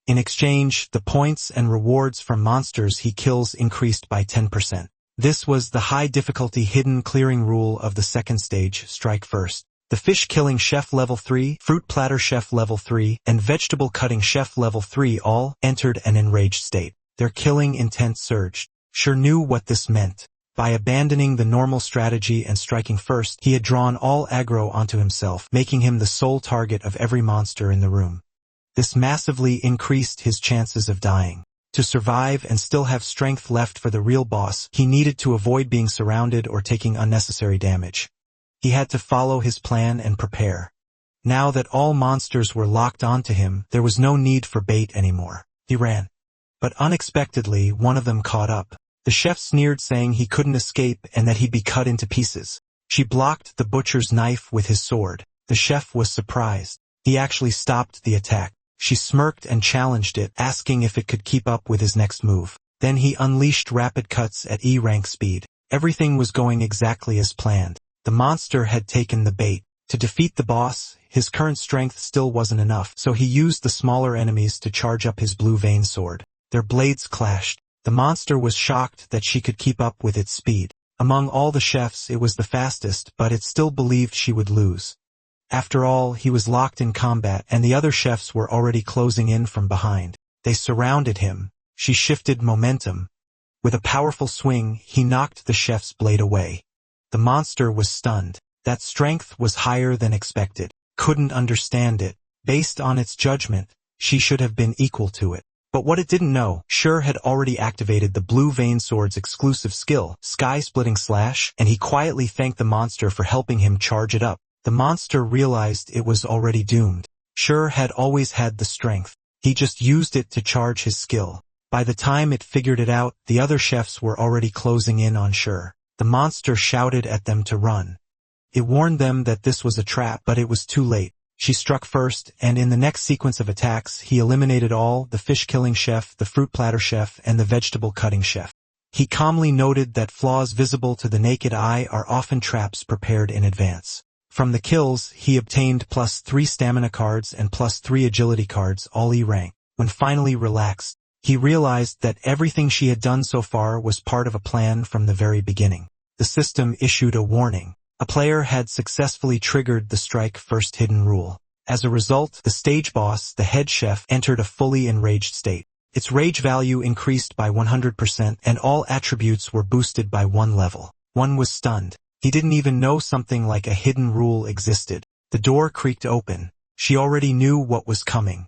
In exchange, the points and rewards from monsters he kills increased by 10%. This was the high difficulty hidden clearing rule of the second stage, strike first. The fish killing chef level 3, fruit platter chef level 3, and vegetable cutting chef level 3 all entered an enraged state. Their killing intent surged. Shur knew what this meant. By abandoning the normal strategy and striking first, he had drawn all aggro onto himself, making him the sole target of every monster in the room. This massively increased his chances of dying. To survive and still have strength left for the real boss, he needed to avoid being surrounded or taking unnecessary damage. He had to follow his plan and prepare. Now that all monsters were locked onto him, there was no need for bait anymore. He ran. But unexpectedly, one of them caught up. The chef sneered, saying he couldn't escape and that he'd be cut into pieces. She blocked the butcher's knife with his sword. The chef was surprised. He actually stopped the attack. She smirked and challenged it, asking if it could keep up with his next move. Then he unleashed rapid cuts at E rank speed. Everything was going exactly as planned. The monster had taken the bait. To defeat the boss, his current strength still wasn't enough, so he used the smaller enemies to charge up his blue vein sword. Their blades clashed. The monster was shocked that she could keep up with its speed. Among all the chefs, it was the fastest, but it still believed she would lose. After all, he was locked in combat, and the other chefs were already closing in from behind. They surrounded him. She shifted momentum. With a powerful swing, he knocked the chef's blade away. The monster was stunned. That strength was higher than expected. Couldn't understand it. Based on its judgment, she should have been equal to it. But what it didn't know, Shur had already activated the Blue Vein Sword's exclusive skill, Sky-Splitting Slash, and he quietly thanked the monster for helping him charge it up. The monster realized it was already doomed. Shur had always had the strength. He just used it to charge his skill. By the time it figured it out, the other chefs were already closing in on Shur. The monster shouted at them to run. It warned them that this was a trap, but it was too late. She struck first, and in the next sequence of attacks, he eliminated all, the fish-killing chef, the fruit platter chef, and the vegetable-cutting chef. He calmly noted that flaws visible to the naked eye are often traps prepared in advance. From the kills, he obtained +3 stamina cards and +3 agility cards, all E rank. When finally relaxed, he realized that everything she had done so far was part of a plan from the very beginning. The system issued a warning. A player had successfully triggered the strike first hidden rule. As a result, the stage boss, the head chef, entered a fully enraged state. Its rage value increased by 100% and all attributes were boosted by 1 level. One was stunned. He didn't even know something like a hidden rule existed. The door creaked open. She already knew what was coming.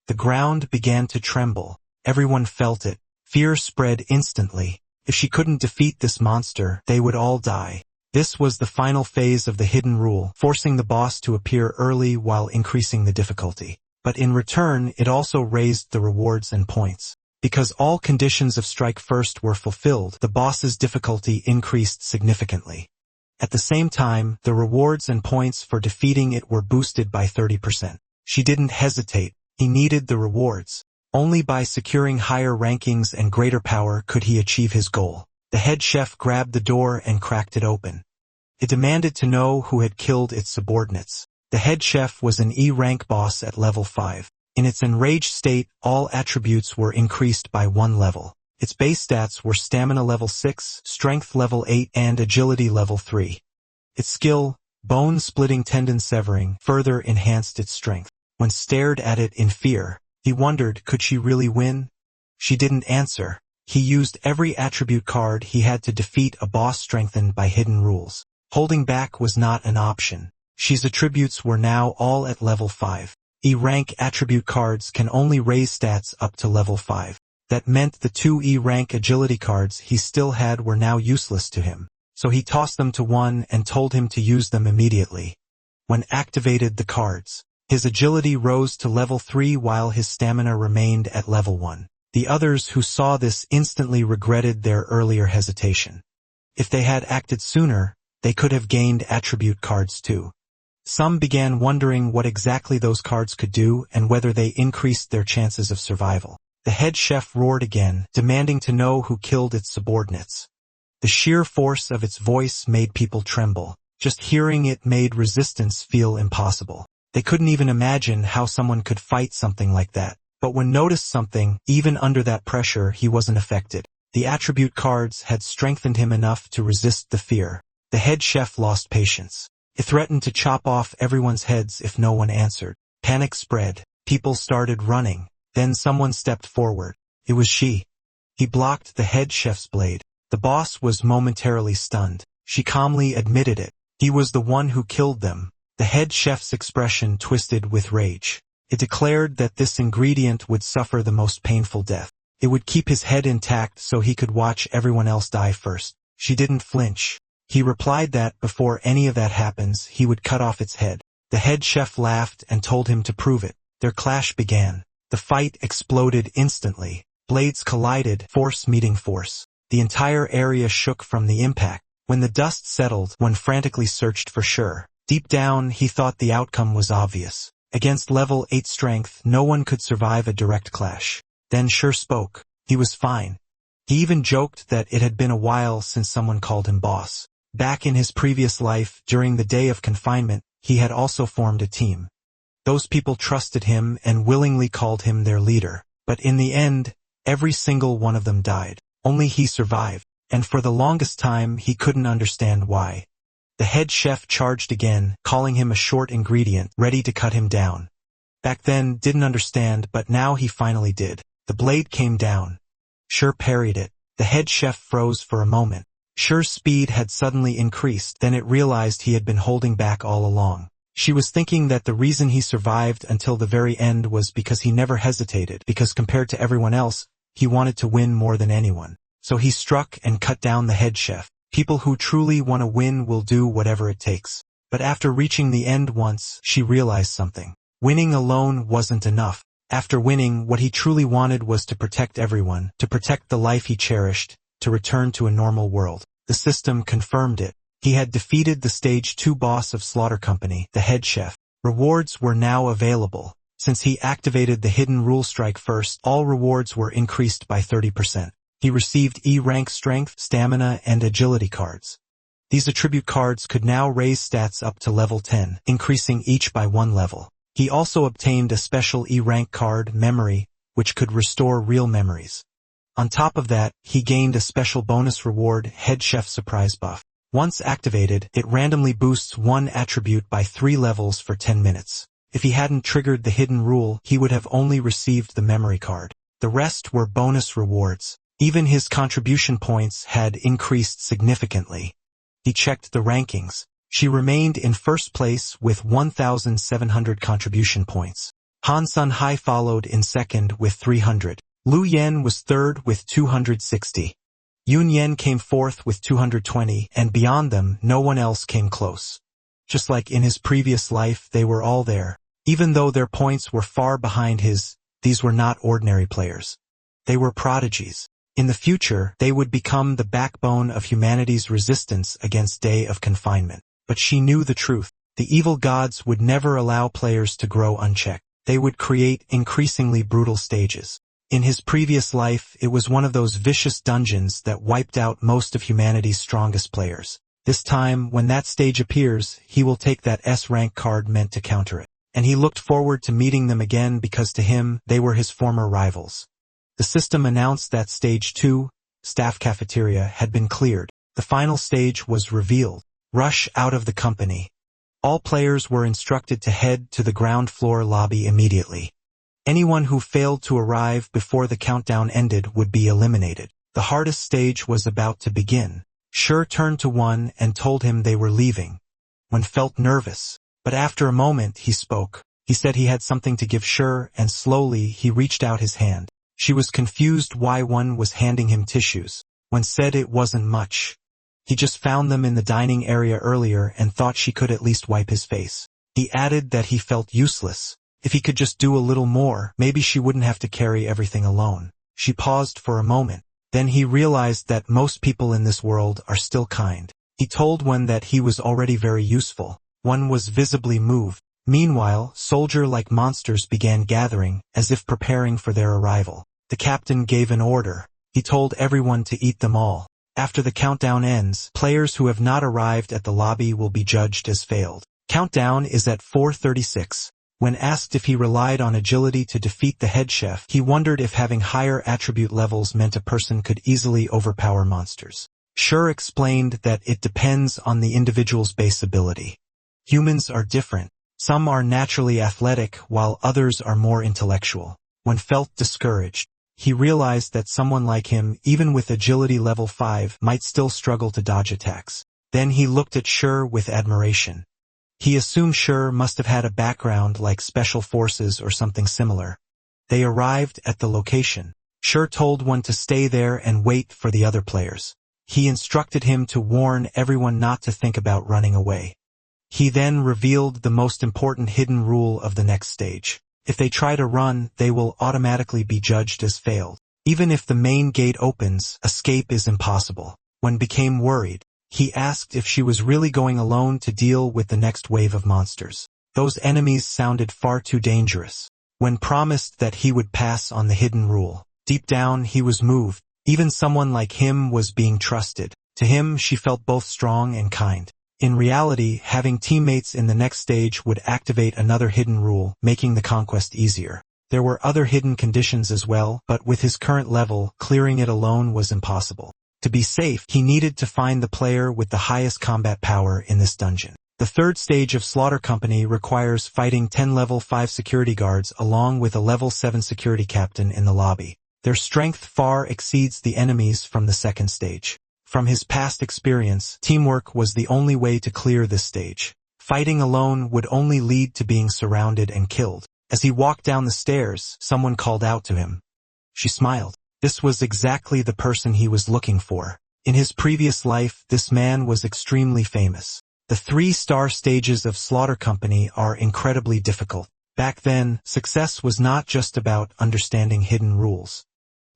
The ground began to tremble. Everyone felt it. Fear spread instantly. If she couldn't defeat this monster, they would all die. This was the final phase of the hidden rule, forcing the boss to appear early while increasing the difficulty. But in return, it also raised the rewards and points. Because all conditions of strike first were fulfilled, the boss's difficulty increased significantly. At the same time, the rewards and points for defeating it were boosted by 30%. She didn't hesitate. He needed the rewards. Only by securing higher rankings and greater power could he achieve his goal. The head chef grabbed the door and cracked it open. It demanded to know who had killed its subordinates. The head chef was an E-rank boss at level 5. In its enraged state, all attributes were increased by 1 level. Its base stats were stamina level 6, strength level 8, and agility level 3. Its skill, bone-splitting tendon severing, further enhanced its strength. When stared at it in fear, He wondered, could she really win? She didn't answer. He used every attribute card he had to defeat a boss strengthened by hidden rules. Holding back was not an option. She's attributes were now all at level 5. E-rank attribute cards can only raise stats up to level 5. That meant the 2 E-rank agility cards he still had were now useless to him. So he tossed them to one and told him to use them immediately. When activated the cards, his agility rose to level 3 while his stamina remained at level 1. The others who saw this instantly regretted their earlier hesitation. If they had acted sooner, they could have gained attribute cards too. Some began wondering what exactly those cards could do and whether they increased their chances of survival. The head chef roared again, demanding to know who killed its subordinates. The sheer force of its voice made people tremble. Just hearing it made resistance feel impossible. They couldn't even imagine how someone could fight something like that. But when noticed something, even under that pressure, he wasn't affected. The attribute cards had strengthened him enough to resist the fear. The head chef lost patience. It threatened to chop off everyone's heads if no one answered. Panic spread. People started running. Then someone stepped forward. It was she. He blocked the head chef's blade. The boss was momentarily stunned. She calmly admitted it. He was the one who killed them. The head chef's expression twisted with rage. It declared that this ingredient would suffer the most painful death. It would keep his head intact so he could watch everyone else die first. She didn't flinch. He replied that before any of that happens, he would cut off its head. The head chef laughed and told him to prove it. Their clash began. The fight exploded instantly. Blades collided, force meeting force. The entire area shook from the impact. When the dust settled, one frantically searched for Sure. Deep down, he thought the outcome was obvious. Against level 8 strength, no one could survive a direct clash. Then Sure spoke. He was fine. He even joked that it had been a while since someone called him boss. Back in his previous life, during the day of confinement, he had also formed a team. Those people trusted him and willingly called him their leader. But in the end, every single one of them died. Only he survived. And for the longest time, he couldn't understand why. The head chef charged again, calling him a short ingredient, ready to cut him down. Back then, didn't understand, but now he finally did. The blade came down. Sure parried it. The head chef froze for a moment. Sure's speed had suddenly increased, then it realized he had been holding back all along. She was thinking that the reason he survived until the very end was because he never hesitated, because compared to everyone else, he wanted to win more than anyone. So he struck and cut down the head chef. People who truly want to win will do whatever it takes. But after reaching the end once, she realized something. Winning alone wasn't enough. After winning, what he truly wanted was to protect everyone, to protect the life he cherished, to return to a normal world. The system confirmed it. He had defeated the Stage 2 boss of Slaughter Company, the head chef. Rewards were now available. Since he activated the hidden rule strike first, all rewards were increased by 30%. He received E-rank strength, stamina, and agility cards. These attribute cards could now raise stats up to level 10, increasing each by 1 level. He also obtained a special E-rank card, Memory, which could restore real memories. On top of that, he gained a special bonus reward, Head Chef Surprise Buff. Once activated, it randomly boosts one attribute by 3 levels for 10 minutes. If he hadn't triggered the hidden rule, he would have only received the memory card. The rest were bonus rewards. Even his contribution points had increased significantly. He checked the rankings. She remained in first place with 1,700 contribution points. Han Sun-hai followed in second with 300. Lu Yen was third with 260. Yun Yen came fourth with 220, and beyond them, no one else came close. Just like in his previous life, they were all there. Even though their points were far behind his, these were not ordinary players. They were prodigies. In the future, they would become the backbone of humanity's resistance against day of confinement. But she knew the truth. The evil gods would never allow players to grow unchecked. They would create increasingly brutal stages. In his previous life, it was one of those vicious dungeons that wiped out most of humanity's strongest players. This time, when that stage appears, he will take that S-rank card meant to counter it. And he looked forward to meeting them again because to him, they were his former rivals. The system announced that Stage 2, Staff Cafeteria, had been cleared. The final stage was revealed. Rush out of the company. All players were instructed to head to the ground floor lobby immediately. Anyone who failed to arrive before the countdown ended would be eliminated. The hardest stage was about to begin. Sure turned to one and told him they were leaving. One felt nervous, but after a moment he spoke. He said he had something to give Sure, and slowly he reached out his hand. She was confused why one was handing him tissues. One said it wasn't much. He just found them in the dining area earlier and thought she could at least wipe his face. He added that he felt useless. If he could just do a little more, maybe she wouldn't have to carry everything alone. She paused for a moment. Then he realized that most people in this world are still kind. He told one that he was already very useful. One was visibly moved. Meanwhile, soldier-like monsters began gathering, as if preparing for their arrival. The captain gave an order. He told everyone to eat them all. After the countdown ends, players who have not arrived at the lobby will be judged as failed. Countdown is at 4:36. When asked if he relied on agility to defeat the head chef, he wondered if having higher attribute levels meant a person could easily overpower monsters. Sure explained that it depends on the individual's base ability. Humans are different. Some are naturally athletic, while others are more intellectual. When felt discouraged, he realized that someone like him, even with agility level 5, might still struggle to dodge attacks. Then he looked at Sure with admiration. He assumed Sure must have had a background like special forces or something similar. They arrived at the location. Sure told one to stay there and wait for the other players. He instructed him to warn everyone not to think about running away. He then revealed the most important hidden rule of the next stage. If they try to run, they will automatically be judged as failed. Even if the main gate opens, escape is impossible. One became worried. He asked if she was really going alone to deal with the next wave of monsters. Those enemies sounded far too dangerous. When promised that he would pass on the hidden rule, deep down he was moved. Even someone like him was being trusted. To him she felt both strong and kind. In reality, having teammates in the next stage would activate another hidden rule, making the conquest easier. There were other hidden conditions as well, but with his current level, clearing it alone was impossible. To be safe, he needed to find the player with the highest combat power in this dungeon. The third stage of Slaughter Company requires fighting 10 level 5 security guards along with a level 7 security captain in the lobby. Their strength far exceeds the enemies from the second stage. From his past experience, teamwork was the only way to clear this stage. Fighting alone would only lead to being surrounded and killed. As he walked down the stairs, someone called out to him. She smiled. This was exactly the person he was looking for. In his previous life, this man was extremely famous. The 3-star stages of Slaughter Company are incredibly difficult. Back then, success was not just about understanding hidden rules.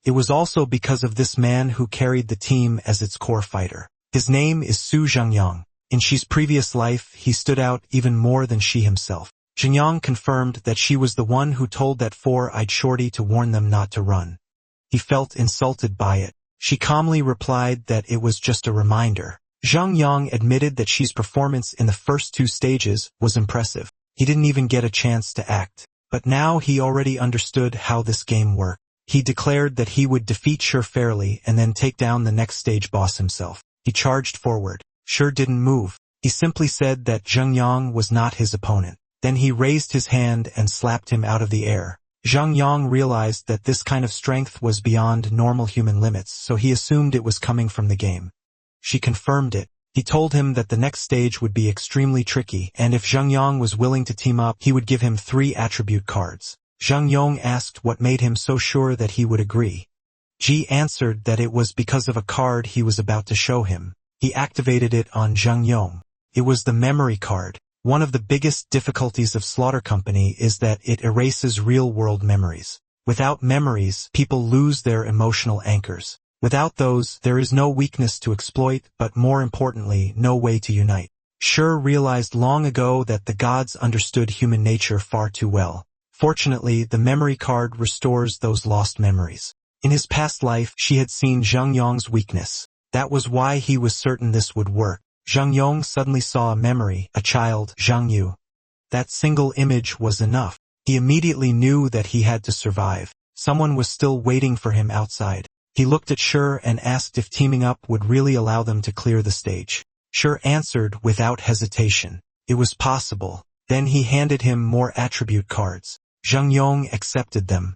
It was also because of this man who carried the team as its core fighter. His name is Su Zhengyang. In Xi's previous life, he stood out even more than Xi himself. Zhengyang confirmed that she was the one who told that 4-eyed shorty to warn them not to run. He felt insulted by it. She calmly replied that it was just a reminder. Zhang Yang admitted that Xi's performance in the first 2 stages was impressive. He didn't even get a chance to act. But now he already understood how this game worked. He declared that he would defeat Sure fairly and then take down the next stage boss himself. He charged forward. Sure didn't move. He simply said that Zhang Yang was not his opponent. Then he raised his hand and slapped him out of the air. Zhang Yang realized that this kind of strength was beyond normal human limits, so he assumed it was coming from the game. She confirmed it. He told him that the next stage would be extremely tricky, and if Zhang Yang was willing to team up, he would give him 3 attribute cards. Zhang Yang asked what made him so sure that he would agree. Ji answered that it was because of a card he was about to show him. He activated it on Zhang Yang. It was the memory card. One of the biggest difficulties of Slaughter Company is that it erases real-world memories. Without memories, people lose their emotional anchors. Without those, there is no weakness to exploit, but more importantly, no way to unite. Sure realized long ago that the gods understood human nature far too well. Fortunately, the memory card restores those lost memories. In his past life, she had seen Zhang Yong's weakness. That was why he was certain this would work. Zhang Yong suddenly saw a memory, a child, Zhang Yu. That single image was enough. He immediately knew that he had to survive. Someone was still waiting for him outside. He looked at Sure and asked if teaming up would really allow them to clear the stage. Sure answered without hesitation. It was possible. Then he handed him more attribute cards. Zheng Yong accepted them.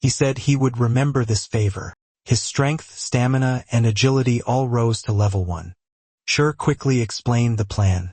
He said he would remember this favor. His strength, stamina, and agility all rose to level 1. Shi quickly explained the plan.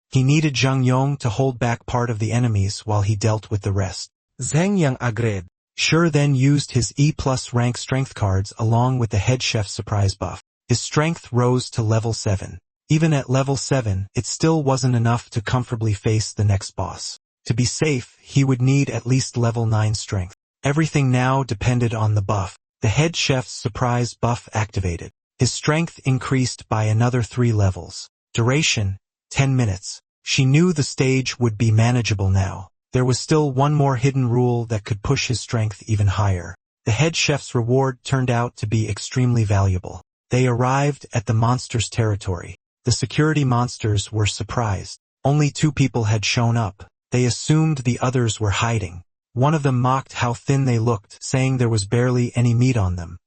He needed Zheng Yong to hold back part of the enemies while he dealt with the rest. Zheng Yang agreed. Shi then used his E+ rank strength cards along with the head chef's surprise buff. His strength rose to level 7. Even at level 7, it still wasn't enough to comfortably face the next boss. To be safe, he would need at least level 9 strength. Everything now depended on the buff. The head chef's surprise buff activated. His strength increased by another 3 levels. Duration, 10 minutes. She knew the stage would be manageable now. There was still one more hidden rule that could push his strength even higher. The head chef's reward turned out to be extremely valuable. They arrived at the monster's territory. The security monsters were surprised. Only 2 people had shown up. They assumed the others were hiding. One of them mocked how thin they looked, saying there was barely any meat on them.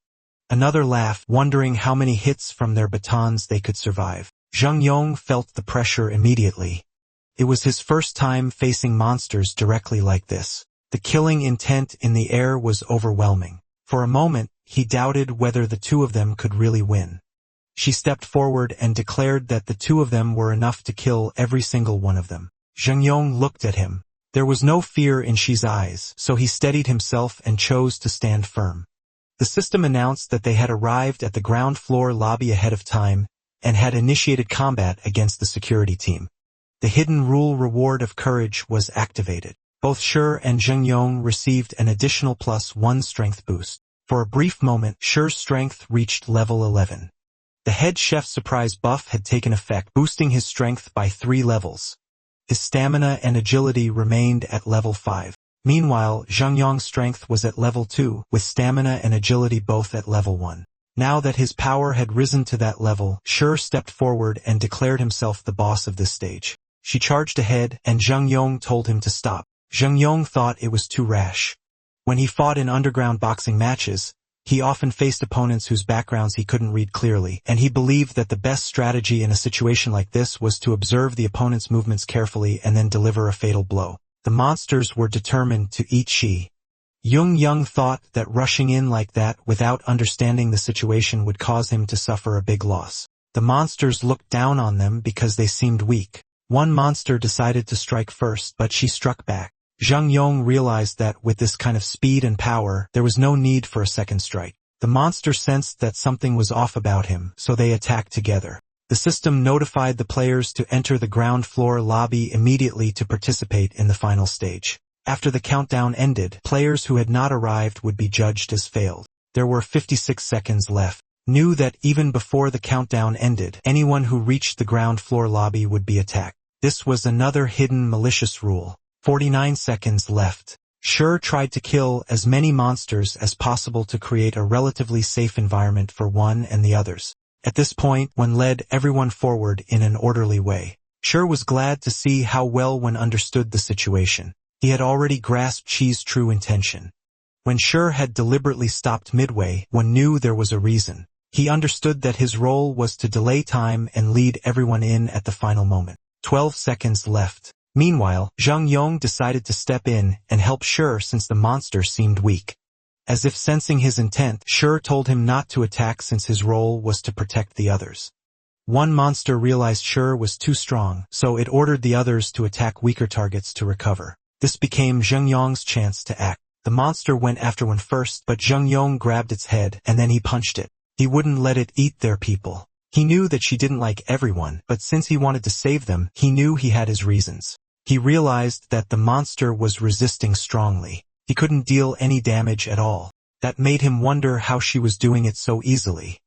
Another laughed, wondering how many hits from their batons they could survive. Zheng Yong felt the pressure immediately. It was his first time facing monsters directly like this. The killing intent in the air was overwhelming. For a moment, he doubted whether the 2 of them could really win. She stepped forward and declared that the 2 of them were enough to kill every single one of them. Zheng Yong looked at him. There was no fear in Shi's eyes, so he steadied himself and chose to stand firm. The system announced that they had arrived at the ground floor lobby ahead of time and had initiated combat against the security team. The hidden rule reward of courage was activated. Both Shi and Zheng Yong received an additional +1 strength boost. For a brief moment, Shi's strength reached level 11. The head chef's surprise buff had taken effect, boosting his strength by 3 levels. His stamina and agility remained at level 5. Meanwhile, Zheng Yong's strength was at level 2, with stamina and agility both at level 1. Now that his power had risen to that level, Shi stepped forward and declared himself the boss of this stage. She charged ahead, and Zheng Yong told him to stop. Zheng Yong thought it was too rash. When he fought in underground boxing matches, he often faced opponents whose backgrounds he couldn't read clearly, and he believed that the best strategy in a situation like this was to observe the opponent's movements carefully and then deliver a fatal blow. The monsters were determined to eat Shi. Young thought that rushing in like that without understanding the situation would cause him to suffer a big loss. The monsters looked down on them because they seemed weak. One monster decided to strike first, but she struck back. Zheng Yong realized that with this kind of speed and power, there was no need for a second strike. The monster sensed that something was off about him, so they attacked together. The system notified the players to enter the ground floor lobby immediately to participate in the final stage. After the countdown ended, players who had not arrived would be judged as failed. There were 56 seconds left. Knew that even before the countdown ended, anyone who reached the ground floor lobby would be attacked. This was another hidden malicious rule. 49 seconds left. Shi tried to kill as many monsters as possible to create a relatively safe environment for one and the others. At this point, one led everyone forward in an orderly way. Shi was glad to see how well one understood the situation. He had already grasped Shi's true intention. When Shi had deliberately stopped midway, one knew there was a reason. He understood that his role was to delay time and lead everyone in at the final moment. 12 seconds left. Meanwhile, Zheng Yong decided to step in and help Shi since the monster seemed weak. As if sensing his intent, Shi told him not to attack since his role was to protect the others. One monster realized Shi was too strong, so it ordered the others to attack weaker targets to recover. This became Zheng Yong's chance to act. The monster went after one first, but Zheng Yong grabbed its head and then he punched it. He wouldn't let it eat their people. He knew that she didn't like everyone, but since he wanted to save them, he knew he had his reasons. He realized that the monster was resisting strongly. He couldn't deal any damage at all. That made him wonder how she was doing it so easily.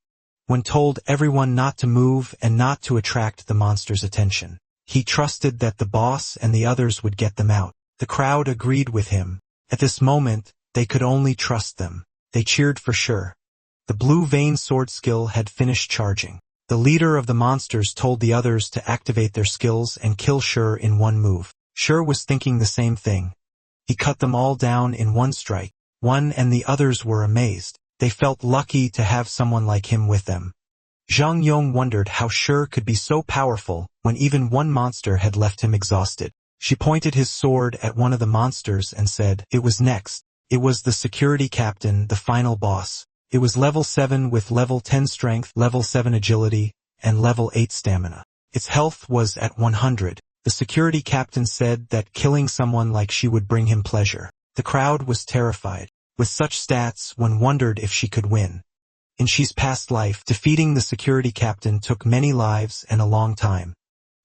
When told everyone not to move and not to attract the monster's attention, he trusted that the boss and the others would get them out. The crowd agreed with him. At this moment, they could only trust them. They cheered for Shi. The blue vein sword skill had finished charging. The leader of the monsters told the others to activate their skills and kill Shi in one move. Shi was thinking the same thing. He cut them all down in one strike. One and the others were amazed. They felt lucky to have someone like him with them. Zheng Yong wondered how Shi could be so powerful when even one monster had left him exhausted. She pointed his sword at one of the monsters and said, "It was next." It was the security captain, the final boss. It was level 7 with level 10 strength, level 7 agility, and level 8 stamina. Its health was at 100. The security captain said that killing someone like she would bring him pleasure. The crowd was terrified. With such stats, one wondered if she could win. In Shi's past life, defeating the security captain took many lives and a long time.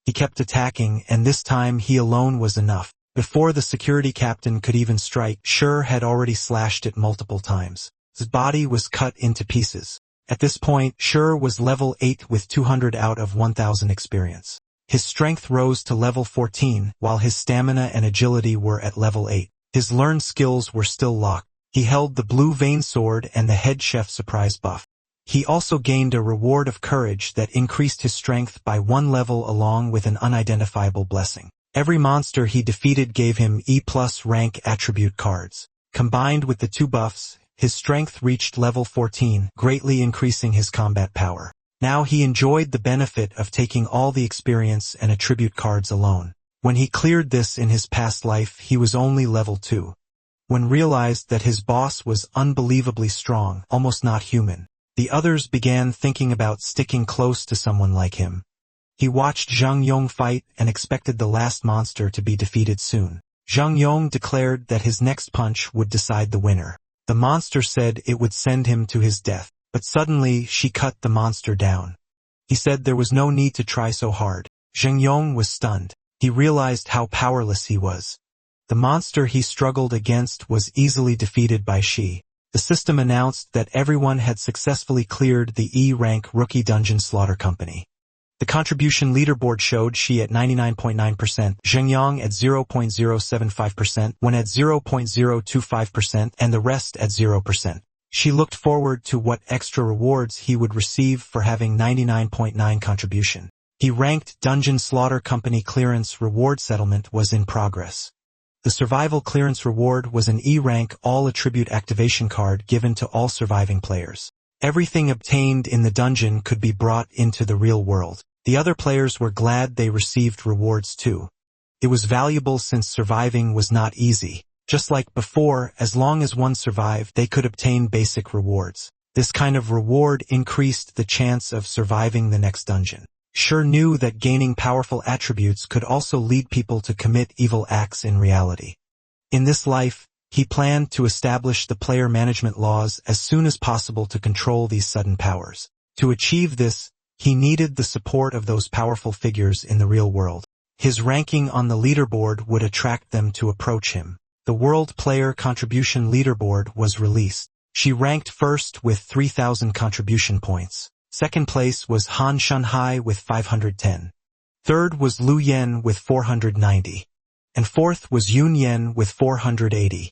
He kept attacking, and this time he alone was enough. Before the security captain could even strike, Shi had already slashed it multiple times. His body was cut into pieces. At this point, Shi was level 8 with 200 out of 1000 experience. His strength rose to level 14, while his stamina and agility were at level 8. His learned skills were still locked. He held the blue vein sword and the head chef surprise buff. He also gained a reward of courage that increased his strength by 1 level along with an unidentifiable blessing. Every monster he defeated gave him E+ rank attribute cards. Combined with the 2 buffs, his strength reached level 14, greatly increasing his combat power. Now he enjoyed the benefit of taking all the experience and attribute cards alone. When he cleared this in his past life, he was only level 2. When realized that his boss was unbelievably strong, almost not human, the others began thinking about sticking close to someone like him. He watched Zhang Yong fight and expected the last monster to be defeated soon. Zhang Yong declared that his next punch would decide the winner. The monster said it would send him to his death, but suddenly she cut the monster down. He said there was no need to try so hard. Zhang Yong was stunned. He realized how powerless he was. The monster he struggled against was easily defeated by Shi. The system announced that everyone had successfully cleared the E-rank Rookie Dungeon Slaughter Company. The contribution leaderboard showed Shi at 99.9%, Zheng Yang at 0.075%, Wen at 0.025%, and the rest at 0%. Shi looked forward to what extra rewards he would receive for having 99.9 contribution. He ranked Dungeon Slaughter Company clearance reward settlement was in progress. The survival clearance reward was an E-rank all-attribute activation card given to all surviving players. Everything obtained in the dungeon could be brought into the real world. The other players were glad they received rewards too. It was valuable since surviving was not easy. Just like before, as long as one survived, they could obtain basic rewards. This kind of reward increased the chance of surviving the next dungeon. Shi knew that gaining powerful attributes could also lead people to commit evil acts in reality. In this life, he planned to establish the player management laws as soon as possible to control these sudden powers. To achieve this, he needed the support of those powerful figures in the real world. His ranking on the leaderboard would attract them to approach him. The World Player Contribution Leaderboard was released. She ranked first with 3,000 contribution points. Second place was Han Shunhai with 510. Third was Lu Yen with 490. And fourth was Yun Yen with 480.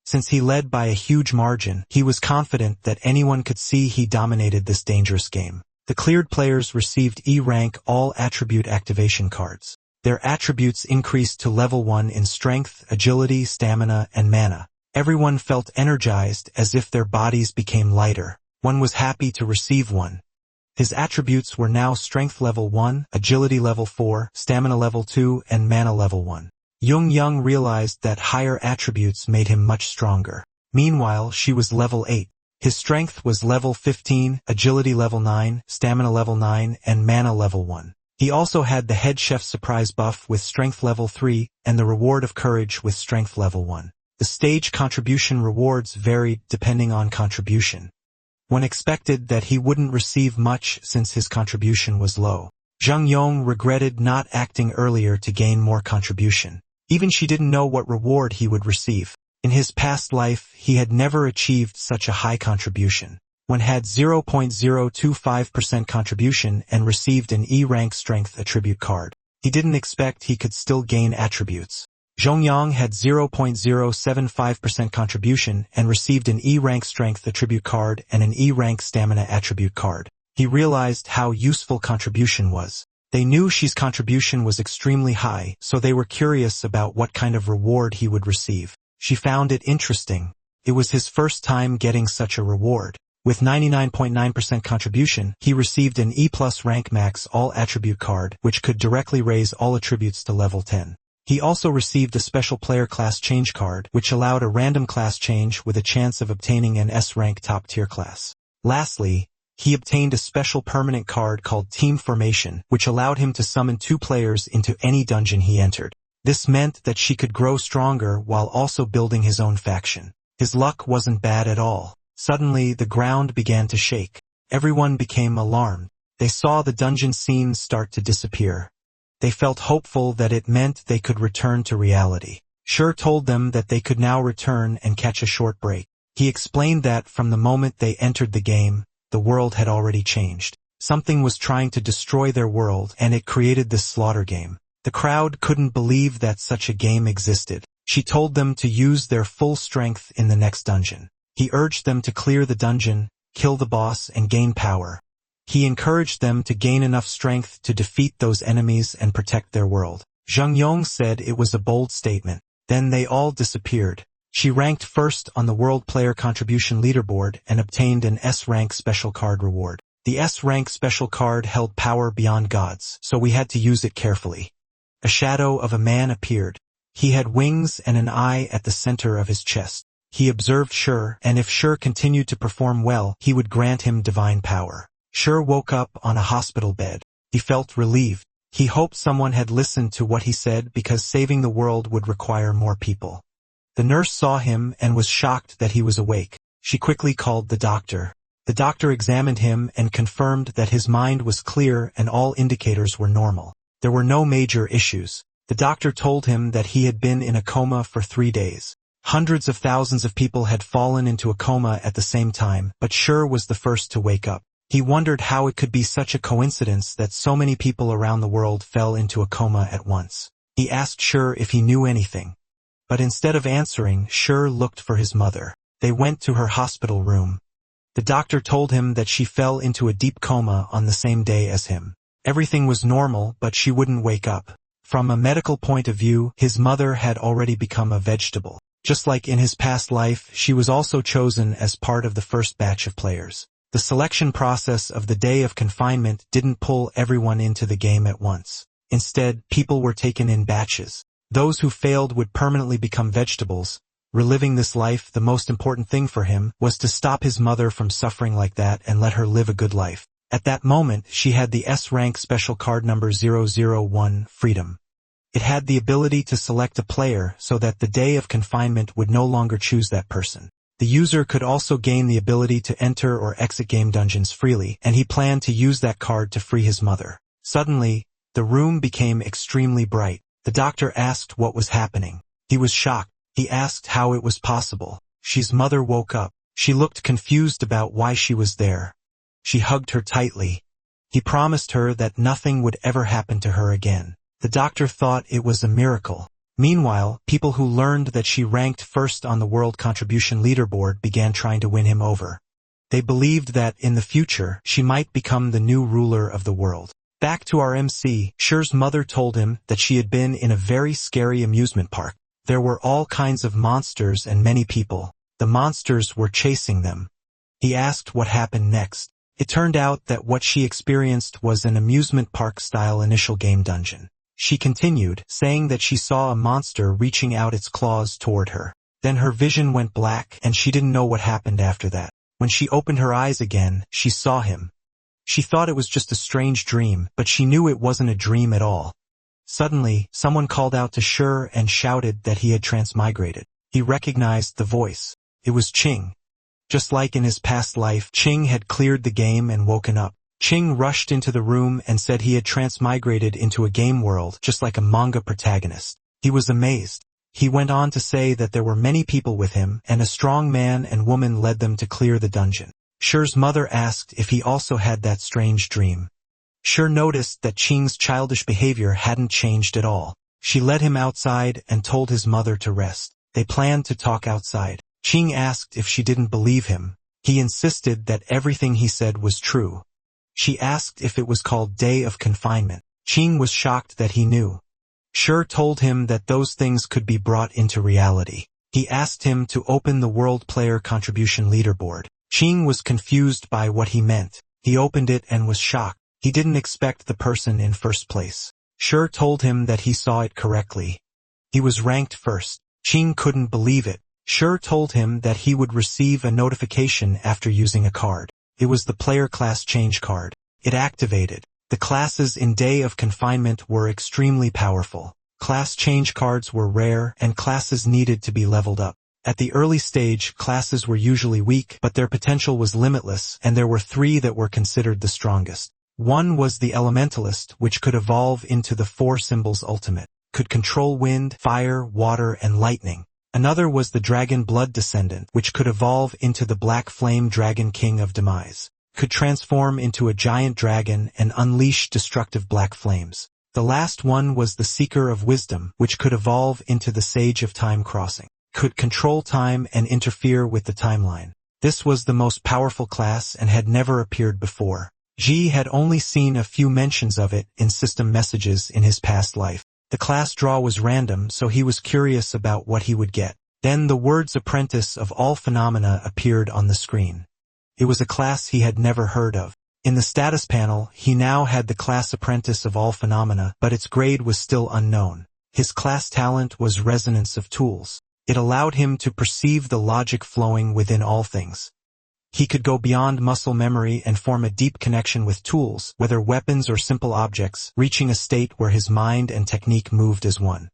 Since he led by a huge margin, he was confident that anyone could see he dominated this dangerous game. The cleared players received E-rank all attribute activation cards. Their attributes increased to level 1 in strength, agility, stamina, and mana. Everyone felt energized as if their bodies became lighter. One was happy to receive one. His attributes were now strength level 1, agility level 4, stamina level 2, and mana level 1. Jung Young realized that higher attributes made him much stronger. Meanwhile, she was level 8. His strength was level 15, agility level 9, stamina level 9, and mana level 1. He also had the head chef surprise buff with strength level 3, and the reward of courage with strength level 1. The stage contribution rewards varied depending on contribution. One expected that he wouldn't receive much since his contribution was low. Zhang Yong regretted not acting earlier to gain more contribution. Even she didn't know what reward he would receive. In his past life, he had never achieved such a high contribution. One had 0.025% contribution and received an E-rank strength attribute card. He didn't expect he could still gain attributes. Zhongyang had 0.075% contribution and received an E-rank strength attribute card and an E-rank stamina attribute card. He realized how useful contribution was. They knew Shi's contribution was extremely high, so they were curious about what kind of reward he would receive. She found it interesting. It was his first time getting such a reward. With 99.9% contribution, he received an E+ rank max all attribute card, which could directly raise all attributes to level 10. He also received a special player class change card, which allowed a random class change with a chance of obtaining an S-rank top-tier class. Lastly, he obtained a special permanent card called Team Formation, which allowed him to summon 2 players into any dungeon he entered. This meant that she could grow stronger while also building his own faction. His luck wasn't bad at all. Suddenly, the ground began to shake. Everyone became alarmed. They saw the dungeon scenes start to disappear. They felt hopeful that it meant they could return to reality. Shur told them that they could now return and catch a short break. He explained that from the moment they entered the game, the world had already changed. Something was trying to destroy their world, and it created this slaughter game. The crowd couldn't believe that such a game existed. She told them to use their full strength in the next dungeon. He urged them to clear the dungeon, kill the boss, and gain power. He encouraged them to gain enough strength to defeat those enemies and protect their world. Zhang Yong said it was a bold statement. Then they all disappeared. She ranked first on the World Player Contribution Leaderboard and obtained an S-rank special card reward. The S-rank special card held power beyond gods, so we had to use it carefully. A shadow of a man appeared. He had wings and an eye at the center of his chest. He observed Shur, and if Shur continued to perform well, he would grant him divine power. Shur woke up on a hospital bed. He felt relieved. He hoped someone had listened to what he said because saving the world would require more people. The nurse saw him and was shocked that he was awake. She quickly called the doctor. The doctor examined him and confirmed that his mind was clear and all indicators were normal. There were no major issues. The doctor told him that he had been in a coma for 3 days. Hundreds of thousands of people had fallen into a coma at the same time, but Shur was the first to wake up. He wondered how it could be such a coincidence that so many people around the world fell into a coma at once. He asked Shur if he knew anything. But instead of answering, Shur looked for his mother. They went to her hospital room. The doctor told him that she fell into a deep coma on the same day as him. Everything was normal, but she wouldn't wake up. From a medical point of view, his mother had already become a vegetable. Just like in his past life, she was also chosen as part of the first batch of players. The selection process of the day of confinement didn't pull everyone into the game at once. Instead, people were taken in batches. Those who failed would permanently become vegetables. Reliving this life, the most important thing for him was to stop his mother from suffering like that and let her live a good life. At that moment, she had the S-rank special card number 001, Freedom. It had the ability to select a player so that the day of confinement would no longer choose that person. The user could also gain the ability to enter or exit game dungeons freely, and he planned to use that card to free his mother. Suddenly, the room became extremely bright. The doctor asked what was happening. He was shocked. He asked how it was possible. She's mother woke up. She looked confused about why she was there. She hugged her tightly. He promised her that nothing would ever happen to her again. The doctor thought it was a miracle. Meanwhile, people who learned that she ranked first on the World Contribution Leaderboard began trying to win him over. They believed that, in the future, she might become the new ruler of the world. Back to our MC, Shur's mother told him that she had been in a very scary amusement park. There were all kinds of monsters and many people. The monsters were chasing them. He asked what happened next. It turned out that what she experienced was an amusement park-style initial game dungeon. She continued, saying that she saw a monster reaching out its claws toward her. Then her vision went black, and she didn't know what happened after that. When she opened her eyes again, she saw him. She thought it was just a strange dream, but she knew it wasn't a dream at all. Suddenly, someone called out to Shur and shouted that he had transmigrated. He recognized the voice. It was Ching. Just like in his past life, Ching had cleared the game and woken up. Ching rushed into the room and said he had transmigrated into a game world, just like a manga protagonist. He was amazed. He went on to say that there were many people with him, and a strong man and woman led them to clear the dungeon. Shur's mother asked if he also had that strange dream. Shur noticed that Ching's childish behavior hadn't changed at all. She led him outside and told his mother to rest. They planned to talk outside. Ching asked if she didn't believe him. He insisted that everything he said was true. She asked if it was called Day of Confinement. Ching was shocked that he knew. Shur told him that those things could be brought into reality. He asked him to open the World Player Contribution Leaderboard. Ching was confused by what he meant. He opened it and was shocked. He didn't expect the person in first place. Shur told him that he saw it correctly. He was ranked first. Ching couldn't believe it. Shi told him that he would receive a notification after using a card. It was the player class change card. It activated. The classes in Day of Confinement were extremely powerful. Class change cards were rare and classes needed to be leveled up. At the early stage, classes were usually weak, but their potential was limitless, and there were 3 that were considered the strongest. One was the Elementalist, which could evolve into the 4 symbols ultimate, could control wind, fire, water, and lightning. Another was the Dragon Blood Descendant, which could evolve into the Black Flame Dragon King of Demise, could transform into a giant dragon and unleash destructive black flames. The last one was the Seeker of Wisdom, which could evolve into the Sage of Time Crossing, could control time and interfere with the timeline. This was the most powerful class and had never appeared before. Ji had only seen a few mentions of it in system messages in his past life. The class draw was random, so he was curious about what he would get. Then the words Apprentice of All Phenomena appeared on the screen. It was a class he had never heard of. In the status panel, he now had the class Apprentice of All Phenomena, but its grade was still unknown. His class talent was Resonance of Tools. It allowed him to perceive the logic flowing within all things. He could go beyond muscle memory and form a deep connection with tools, whether weapons or simple objects, reaching a state where his mind and technique moved as one.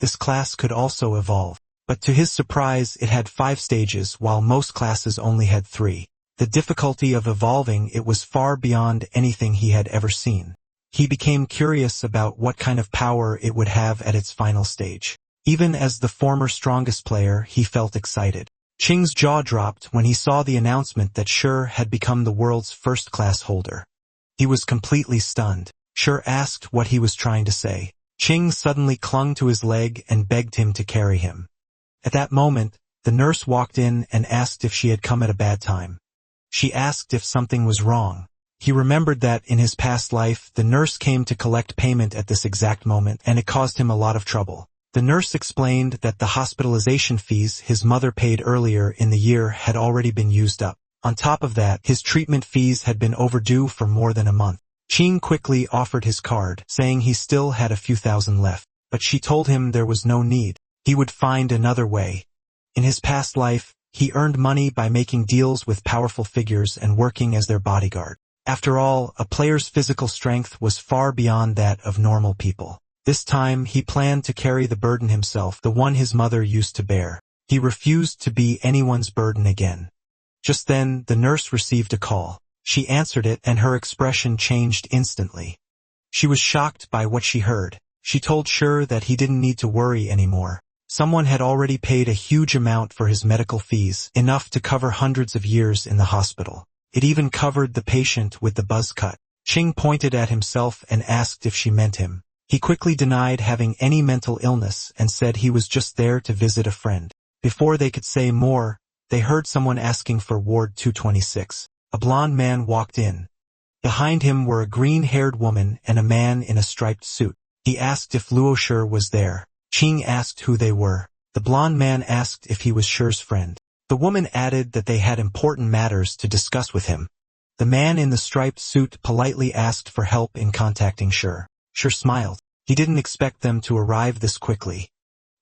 This class could also evolve. But to his surprise, it had 5 stages, while most classes only had 3. The difficulty of evolving it was far beyond anything he had ever seen. He became curious about what kind of power it would have at its final stage. Even as the former strongest player, he felt excited. Ching's jaw dropped when he saw the announcement that Shi had become the world's first class holder. He was completely stunned. Shi asked what he was trying to say. Ching suddenly clung to his leg and begged him to carry him. At that moment, the nurse walked in and asked if she had come at a bad time. She asked if something was wrong. He remembered that, in his past life, the nurse came to collect payment at this exact moment, and it caused him a lot of trouble. The nurse explained that the hospitalization fees his mother paid earlier in the year had already been used up. On top of that, his treatment fees had been overdue for more than a month. Ching quickly offered his card, saying he still had a few thousand left, but she told him there was no need. He would find another way. In his past life, he earned money by making deals with powerful figures and working as their bodyguard. After all, a player's physical strength was far beyond that of normal people. This time, he planned to carry the burden himself, the one his mother used to bear. He refused to be anyone's burden again. Just then, the nurse received a call. She answered it, and her expression changed instantly. She was shocked by what she heard. She told Shi that he didn't need to worry anymore. Someone had already paid a huge amount for his medical fees, enough to cover hundreds of years in the hospital. It even covered the patient with the buzz cut. Ching pointed at himself and asked if she meant him. He quickly denied having any mental illness and said he was just there to visit a friend. Before they could say more, they heard someone asking for Ward 226. A blond man walked in. Behind him were a green-haired woman and a man in a striped suit. He asked if Luo Shi was there. Ching asked who they were. The blond man asked if he was Shi's friend. The woman added that they had important matters to discuss with him. The man in the striped suit politely asked for help in contacting Shi. Shi smiled. He didn't expect them to arrive this quickly.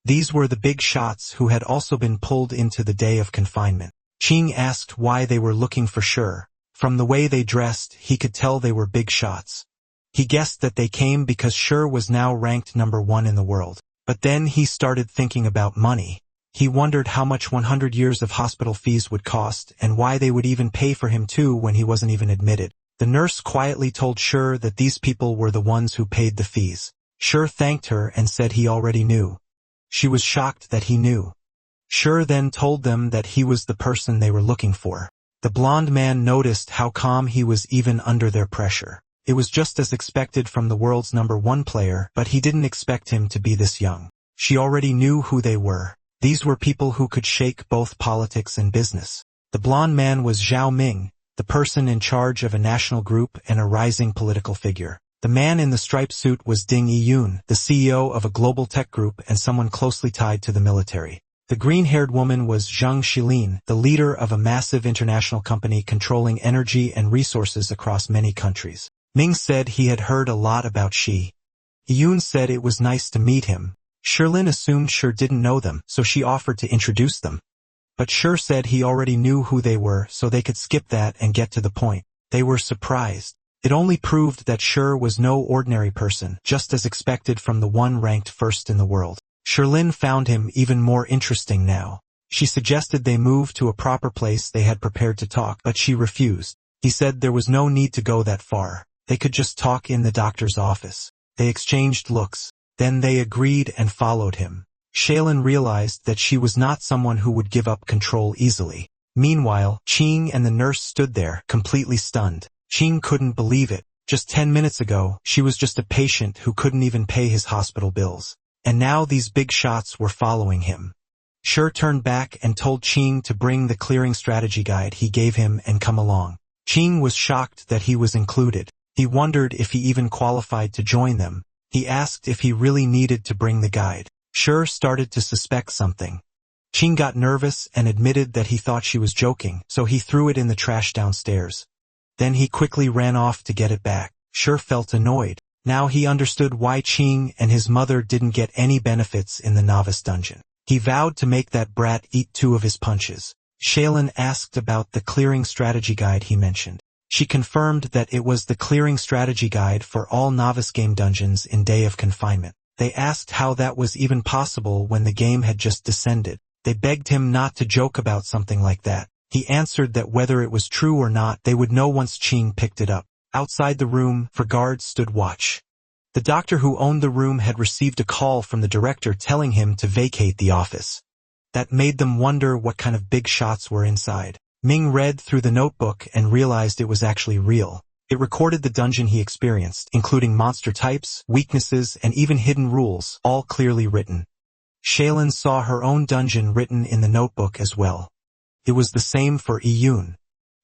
These were the big shots who had also been pulled into the Day of Confinement. Ching asked why they were looking for Shi. From the way they dressed, he could tell they were big shots. He guessed that they came because Shi was now ranked #1 in the world. But then he started thinking about money. He wondered how much 100 years of hospital fees would cost and why they would even pay for him too when he wasn't even admitted. The nurse quietly told Shi that these people were the ones who paid the fees. Shi thanked her and said he already knew. She was shocked that he knew. Shi then told them that he was the person they were looking for. The blond man noticed how calm he was even under their pressure. It was just as expected from the world's #1 player, but he didn't expect him to be this young. She already knew who they were. These were people who could shake both politics and business. The blond man was Zhao Ming, the person in charge of a national group and a rising political figure. The man in the striped suit was Ding Yiyun, the CEO of a global tech group and someone closely tied to the military. The green-haired woman was Zhang Xilin, the leader of a massive international company controlling energy and resources across many countries. Ming said he had heard a lot about Xi. Yiyun said it was nice to meet him. Sherlin assumed Sher didn't know them, so she offered to introduce them. But Sher said he already knew who they were, so they could skip that and get to the point. They were surprised. It only proved that Sher was no ordinary person, just as expected from the one ranked first in the world. Sherlin found him even more interesting now. She suggested they move to a proper place they had prepared to talk, but she refused. He said there was no need to go that far. They could just talk in the doctor's office. They exchanged looks. Then they agreed and followed him. Shaylin realized that she was not someone who would give up control easily. Meanwhile, Ching and the nurse stood there, completely stunned. Ching couldn't believe it. Just 10 minutes ago, she was just a patient who couldn't even pay his hospital bills. And now these big shots were following him. Sher turned back and told Ching to bring the clearing strategy guide he gave him and come along. Ching was shocked that he was included. He wondered if he even qualified to join them. He asked if he really needed to bring the guide. Sher started to suspect something. Ching got nervous and admitted that he thought she was joking, so he threw it in the trash downstairs. Then he quickly ran off to get it back. Sher felt annoyed. Now he understood why Ching and his mother didn't get any benefits in the novice dungeon. He vowed to make that brat eat 2 of his punches. Shaylin asked about the clearing strategy guide he mentioned. She confirmed that it was the clearing strategy guide for all novice game dungeons in Day of Confinement. They asked how that was even possible when the game had just descended. They begged him not to joke about something like that. He answered that whether it was true or not, they would know once Ching picked it up. Outside the room, 4 guards stood watch. The doctor who owned the room had received a call from the director telling him to vacate the office. That made them wonder what kind of big shots were inside. Ming read through the notebook and realized it was actually real. It recorded the dungeon he experienced, including monster types, weaknesses, and even hidden rules, all clearly written. Shaylin saw her own dungeon written in the notebook as well. It was the same for Iyun.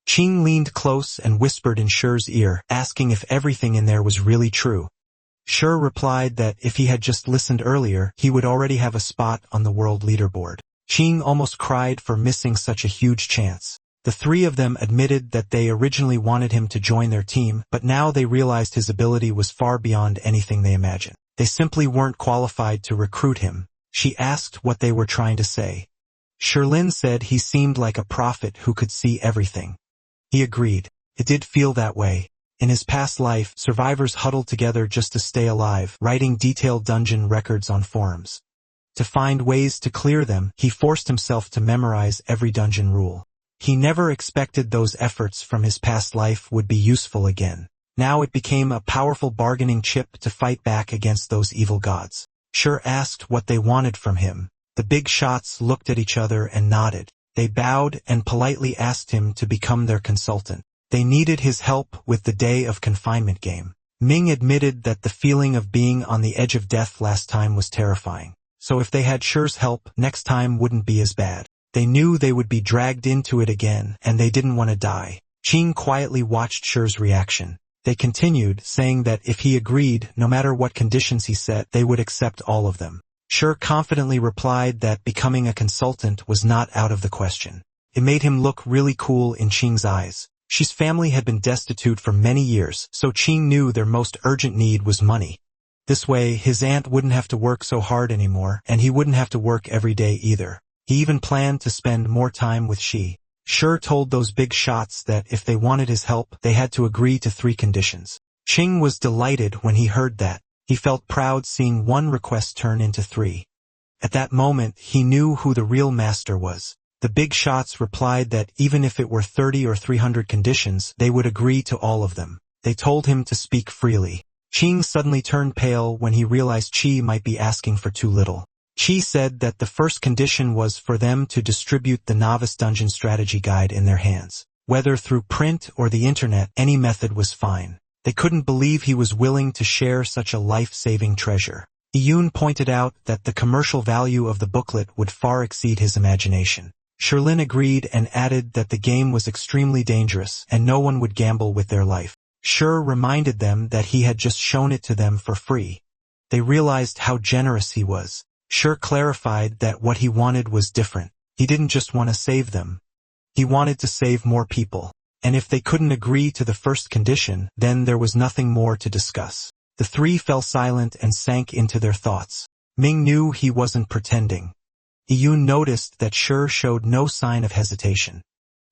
Ching leaned close and whispered in Sher's ear, asking if everything in there was really true. Sher replied that if he had just listened earlier, he would already have a spot on the world leaderboard. Ching almost cried for missing such a huge chance. The 3 of them admitted that they originally wanted him to join their team, but now they realized his ability was far beyond anything they imagined. They simply weren't qualified to recruit him. She asked what they were trying to say. Sherlin said he seemed like a prophet who could see everything. He agreed. It did feel that way. In his past life, survivors huddled together just to stay alive, writing detailed dungeon records on forums. To find ways to clear them, he forced himself to memorize every dungeon rule. He never expected those efforts from his past life would be useful again. Now it became a powerful bargaining chip to fight back against those evil gods. Sher asked what they wanted from him. The big shots looked at each other and nodded. They bowed and politely asked him to become their consultant. They needed his help with the Day of Confinement game. Ming admitted that the feeling of being on the edge of death last time was terrifying. So if they had Sher's help, next time wouldn't be as bad. They knew they would be dragged into it again, and they didn't want to die. Ching quietly watched Sher's reaction. They continued, saying that if he agreed, no matter what conditions he set, they would accept all of them. Sher confidently replied that becoming a consultant was not out of the question. It made him look really cool in Ching's eyes. She's family had been destitute for many years, so Ching knew their most urgent need was money. This way, his aunt wouldn't have to work so hard anymore, and he wouldn't have to work every day either. He even planned to spend more time with she. Sher told those big shots that if they wanted his help, they had to agree to 3 conditions. Ching was delighted when he heard that. He felt proud seeing 1 request turn into 3. At that moment, he knew who the real master was. The big shots replied that even if it were 30 or 300 conditions, they would agree to all of them. They told him to speak freely. Ching suddenly turned pale when he realized Chi might be asking for too little. Chi said that the first condition was for them to distribute the Novice Dungeon Strategy Guide in their hands. Whether through print or the internet, any method was fine. They couldn't believe he was willing to share such a life-saving treasure. Iyun pointed out that the commercial value of the booklet would far exceed his imagination. Sherlin agreed and added that the game was extremely dangerous and no one would gamble with their life. Sher reminded them that he had just shown it to them for free. They realized how generous he was. Sher clarified that what he wanted was different. He didn't just want to save them. He wanted to save more people. And if they couldn't agree to the first condition, then there was nothing more to discuss. The 3 fell silent and sank into their thoughts. Ming knew he wasn't pretending. Iyun noticed that Shi showed no sign of hesitation.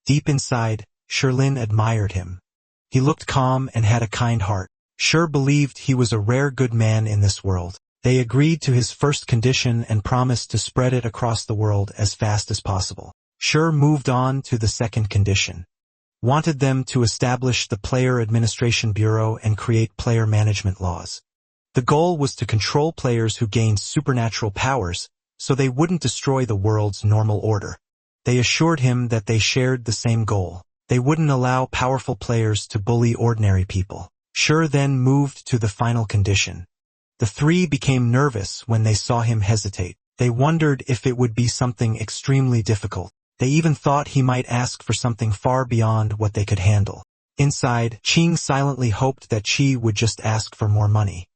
Deep inside, Shilin admired him. He looked calm and had a kind heart. Shi believed he was a rare good man in this world. They agreed to his first condition and promised to spread it across the world as fast as possible. Shi moved on to the second condition. Wanted them to establish the Player Administration Bureau and create player management laws. The goal was to control players who gained supernatural powers, so they wouldn't destroy the world's normal order. They assured him that they shared the same goal. They wouldn't allow powerful players to bully ordinary people. Shi then moved to the final condition. The three became nervous when they saw him hesitate. They wondered if it would be something extremely difficult. They even thought he might ask for something far beyond what they could handle. Inside, Qing silently hoped that Qi would just ask for more money.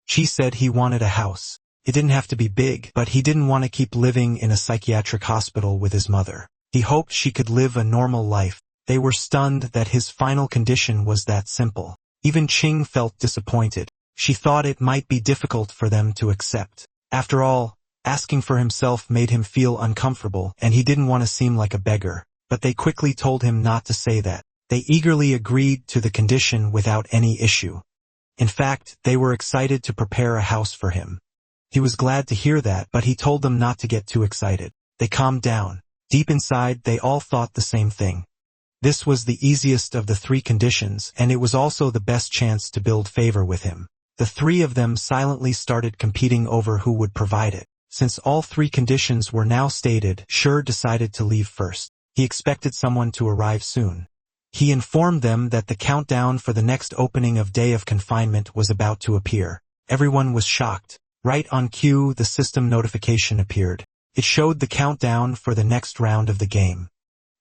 Qi said he wanted a house. It didn't have to be big, but he didn't want to keep living in a psychiatric hospital with his mother. He hoped she could live a normal life. They were stunned that his final condition was that simple. Even Qing felt disappointed. She thought it might be difficult for them to accept. After all, asking for himself made him feel uncomfortable, and he didn't want to seem like a beggar. But they quickly told him not to say that. They eagerly agreed to the condition without any issue. In fact, they were excited to prepare a house for him. He was glad to hear that, but he told them not to get too excited. They calmed down. Deep inside, they all thought the same thing. This was the easiest of the three conditions, and it was also the best chance to build favor with him. The three of them silently started competing over who would provide it. Since all three conditions were now stated, Shi decided to leave first. He expected someone to arrive soon. He informed them that the countdown for the next opening of Day of Confinement was about to appear. Everyone was shocked. Right on cue, the system notification appeared. It showed the countdown for the next round of the game.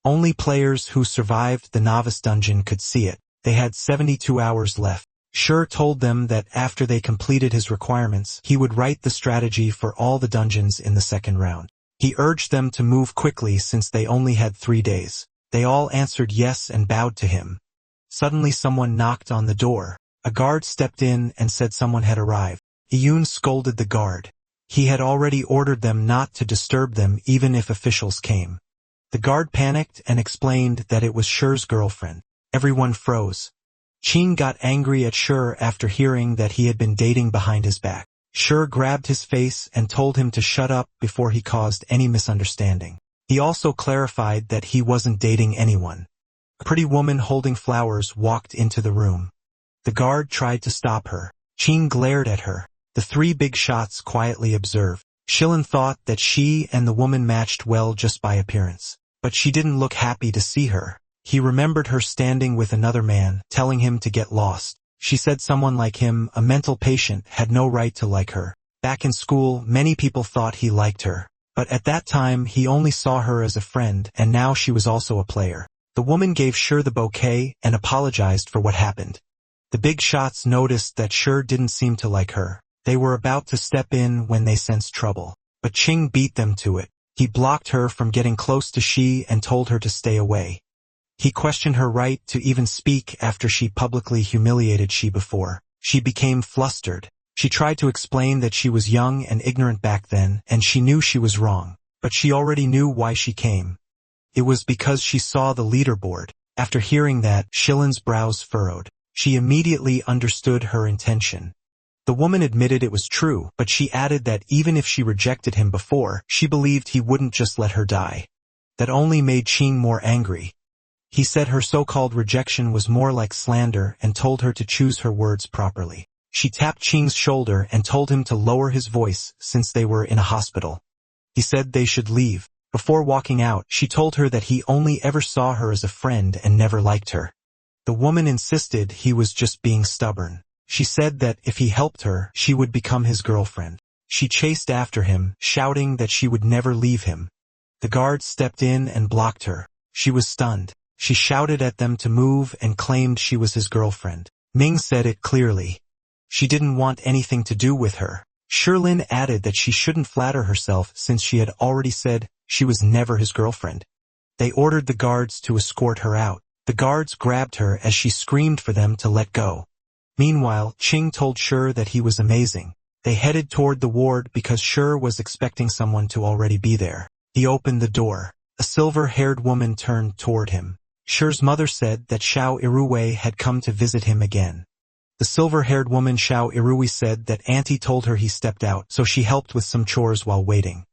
Only players who survived the novice dungeon could see it. They had 72 hours left. Shi told them that after they completed his requirements, he would write the strategy for all the dungeons in the second round. He urged them to move quickly since they only had 3 days. They all answered yes and bowed to him. Suddenly someone knocked on the door. A guard stepped in and said someone had arrived. Iyun scolded the guard. He had already ordered them not to disturb them even if officials came. The guard panicked and explained that it was Shi's girlfriend. Everyone froze. Qing got angry at Shi after hearing that he had been dating behind his back. Shi grabbed his face and told him to shut up before he caused any misunderstanding. He also clarified that he wasn't dating anyone. A pretty woman holding flowers walked into the room. The guard tried to stop her. Qing glared at her. The three big shots quietly observed. Shilin thought that she and the woman matched well just by appearance. But she didn't look happy to see her. He remembered her standing with another man, telling him to get lost. She said someone like him, a mental patient, had no right to like her. Back in school, many people thought he liked her. But at that time, he only saw her as a friend, and now she was also a player. The woman gave Shi the bouquet and apologized for what happened. The big shots noticed that Shi didn't seem to like her. They were about to step in when they sensed trouble. But Qing beat them to it. He blocked her from getting close to Shi and told her to stay away. He questioned her right to even speak after she publicly humiliated Shi before. She became flustered. She tried to explain that she was young and ignorant back then, and she knew she was wrong. But she already knew why she came. It was because she saw the leaderboard. After hearing that, Shilin's brows furrowed. She immediately understood her intention. The woman admitted it was true, but she added that even if she rejected him before, she believed he wouldn't just let her die. That only made Qing more angry. He said her so-called rejection was more like slander and told her to choose her words properly. She tapped Qing's shoulder and told him to lower his voice since they were in a hospital. He said they should leave. Before walking out, she told her that he only ever saw her as a friend and never liked her. The woman insisted he was just being stubborn. She said that if he helped her, she would become his girlfriend. She chased after him, shouting that she would never leave him. The guard stepped in and blocked her. She was stunned. She shouted at them to move and claimed she was his girlfriend. Ming said it clearly. She didn't want anything to do with her. Shilin added that she shouldn't flatter herself since she had already said she was never his girlfriend. They ordered the guards to escort her out. The guards grabbed her as she screamed for them to let go. Meanwhile, Qing told Shi that he was amazing. They headed toward the ward because Shur was expecting someone to already be there. He opened the door. A silver-haired woman turned toward him. Shur's mother said that Xiao Irui had come to visit him again. The silver-haired woman Xiao Irui said that Auntie told her he stepped out, so she helped with some chores while waiting.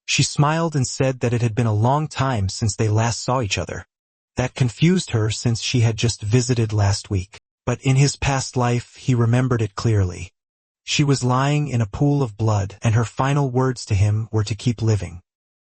She smiled and said that it had been a long time since they last saw each other. That confused her since she had just visited last week. But in his past life he remembered it clearly. She was lying in a pool of blood, and her final words to him were to keep living.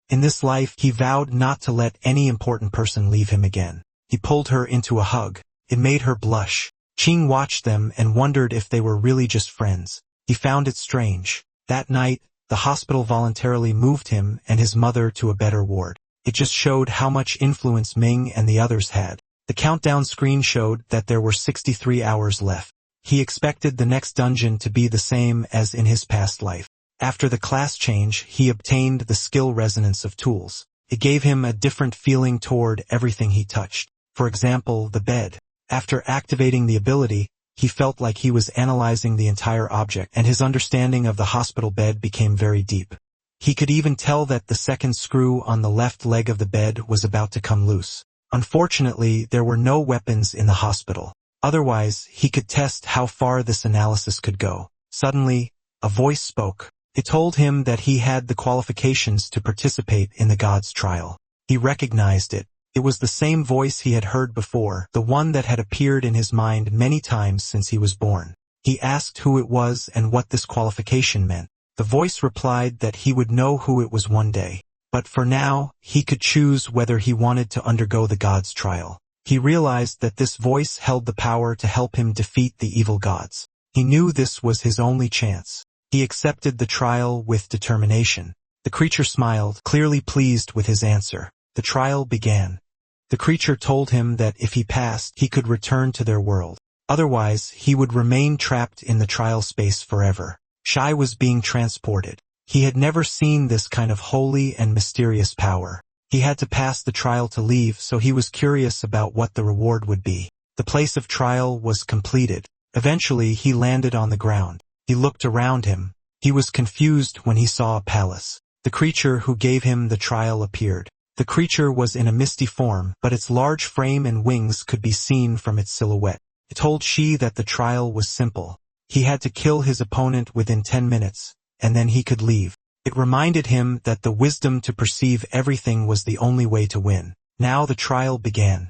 In this life he vowed not to let any important person leave him again. He pulled her into a hug. It made her blush. Qing watched them and wondered if they were really just friends. He found it strange. That night, the hospital voluntarily moved him and his mother to a better ward. It just showed how much influence Ming and the others had. The countdown screen showed that there were 63 hours left. He expected the next dungeon to be the same as in his past life. After the class change, he obtained the skill resonance of tools. It gave him a different feeling toward everything he touched. For example, the bed. After activating the ability, he felt like he was analyzing the entire object, and his understanding of the hospital bed became very deep. He could even tell that the second screw on the left leg of the bed was about to come loose. Unfortunately, there were no weapons in the hospital. Otherwise, he could test how far this analysis could go. Suddenly, a voice spoke. It told him that he had the qualifications to participate in the God's trial. He recognized it. It was the same voice he had heard before, the one that had appeared in his mind many times since he was born. He asked who it was and what this qualification meant. The voice replied that he would know who it was one day. But for now, he could choose whether he wanted to undergo the God's trial. He realized that this voice held the power to help him defeat the evil gods. He knew this was his only chance. He accepted the trial with determination. The creature smiled, clearly pleased with his answer. The trial began. The creature told him that if he passed, he could return to their world. Otherwise, he would remain trapped in the trial space forever. Shai was being transported. He had never seen this kind of holy and mysterious power. He had to pass the trial to leave, so he was curious about what the reward would be. The place of trial was completed. Eventually, he landed on the ground. He looked around him. He was confused when he saw a palace. The creature who gave him the trial appeared. The creature was in a misty form, but its large frame and wings could be seen from its silhouette. It told Shi that the trial was simple. He had to kill his opponent within 10 minutes, and then he could leave. It reminded him that the wisdom to perceive everything was the only way to win. Now the trial began.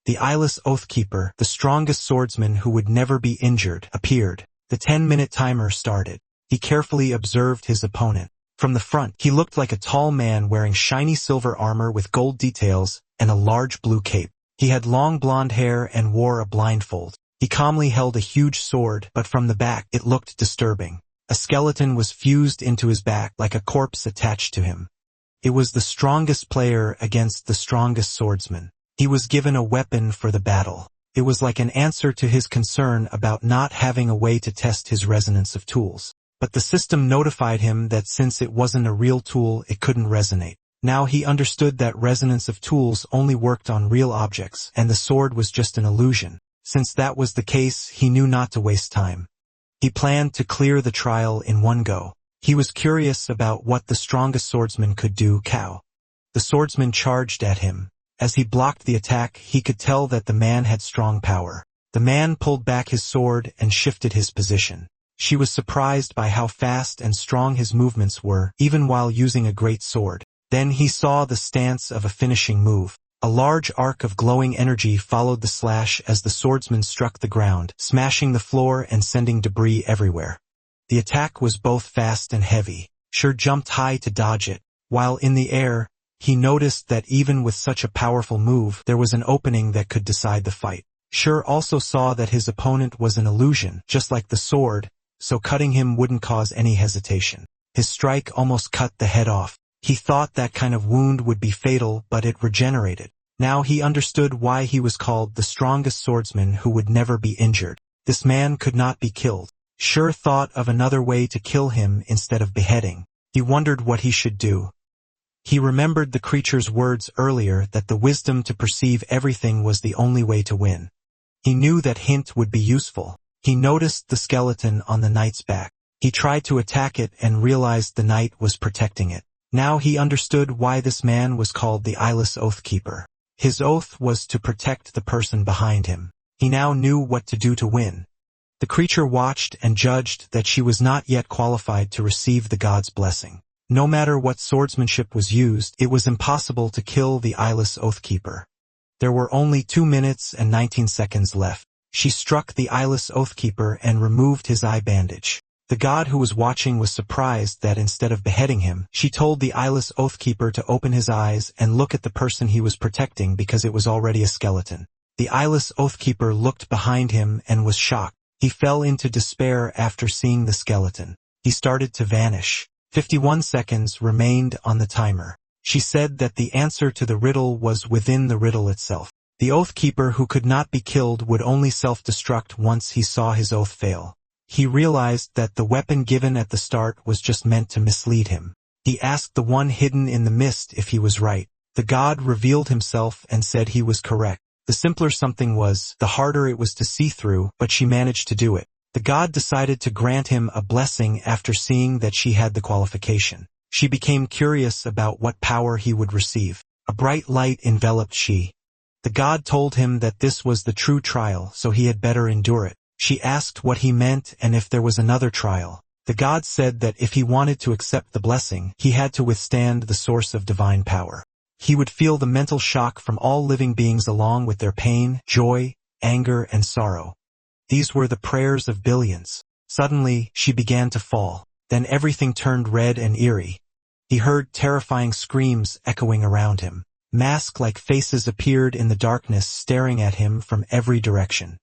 The eyeless Oathkeeper, the strongest swordsman who would never be injured, appeared. The 10-minute timer started. He carefully observed his opponent. From the front, he looked like a tall man wearing shiny silver armor with gold details and a large blue cape. He had long blonde hair and wore a blindfold. He calmly held a huge sword, but from the back, it looked disturbing. A skeleton was fused into his back like a corpse attached to him. It was the strongest player against the strongest swordsman. He was given a weapon for the battle. It was like an answer to his concern about not having a way to test his resonance of tools. But the system notified him that since it wasn't a real tool, it couldn't resonate. Now he understood that resonance of tools only worked on real objects, and the sword was just an illusion. Since that was the case, he knew not to waste time. He planned to clear the trial in one go. He was curious about what the strongest swordsman could do. Cow. The swordsman charged at him. As he blocked the attack, he could tell that the man had strong power. The man pulled back his sword and shifted his position. She was surprised by how fast and strong his movements were, even while using a great sword. Then he saw the stance of a finishing move. A large arc of glowing energy followed the slash as the swordsman struck the ground, smashing the floor and sending debris everywhere. The attack was both fast and heavy. Shur jumped high to dodge it. While in the air, he noticed that even with such a powerful move, there was an opening that could decide the fight. Shur also saw that his opponent was an illusion, just like the sword, so cutting him wouldn't cause any hesitation. His strike almost cut the head off. He thought that kind of wound would be fatal, but it regenerated. Now he understood why he was called the strongest swordsman who would never be injured. This man could not be killed. Shur thought of another way to kill him instead of beheading. He wondered what he should do. He remembered the creature's words earlier that the wisdom to perceive everything was the only way to win. He knew that hint would be useful. He noticed the skeleton on the knight's back. He tried to attack it and realized the night was protecting it. Now he understood why this man was called the Eyeless Oathkeeper. His oath was to protect the person behind him. He now knew what to do to win. The creature watched and judged that she was not yet qualified to receive the god's blessing. No matter what swordsmanship was used, it was impossible to kill the Eyeless Oathkeeper. There were only 2 minutes and 19 seconds left. She struck the Eyeless Oathkeeper and removed his eye bandage. The god who was watching was surprised that instead of beheading him, she told the Eyeless Oathkeeper to open his eyes and look at the person he was protecting because it was already a skeleton. The Eyeless Oathkeeper looked behind him and was shocked. He fell into despair after seeing the skeleton. He started to vanish. 51 seconds remained on the timer. She said that the answer to the riddle was within the riddle itself. The Oathkeeper who could not be killed would only self-destruct once he saw his oath fail. He realized that the weapon given at the start was just meant to mislead him. He asked the one hidden in the mist if he was right. The god revealed himself and said he was correct. The simpler something was, the harder it was to see through, but she managed to do it. The god decided to grant him a blessing after seeing that she had the qualification. She became curious about what power he would receive. A bright light enveloped she. The god told him that this was the true trial, so he had better endure it. She asked what he meant and if there was another trial. The god said that if he wanted to accept the blessing, he had to withstand the source of divine power. He would feel the mental shock from all living beings along with their pain, joy, anger, and sorrow. These were the prayers of billions. Suddenly, she began to fall. Then everything turned red and eerie. He heard terrifying screams echoing around him. Mask-like faces appeared in the darkness, staring at him from every direction.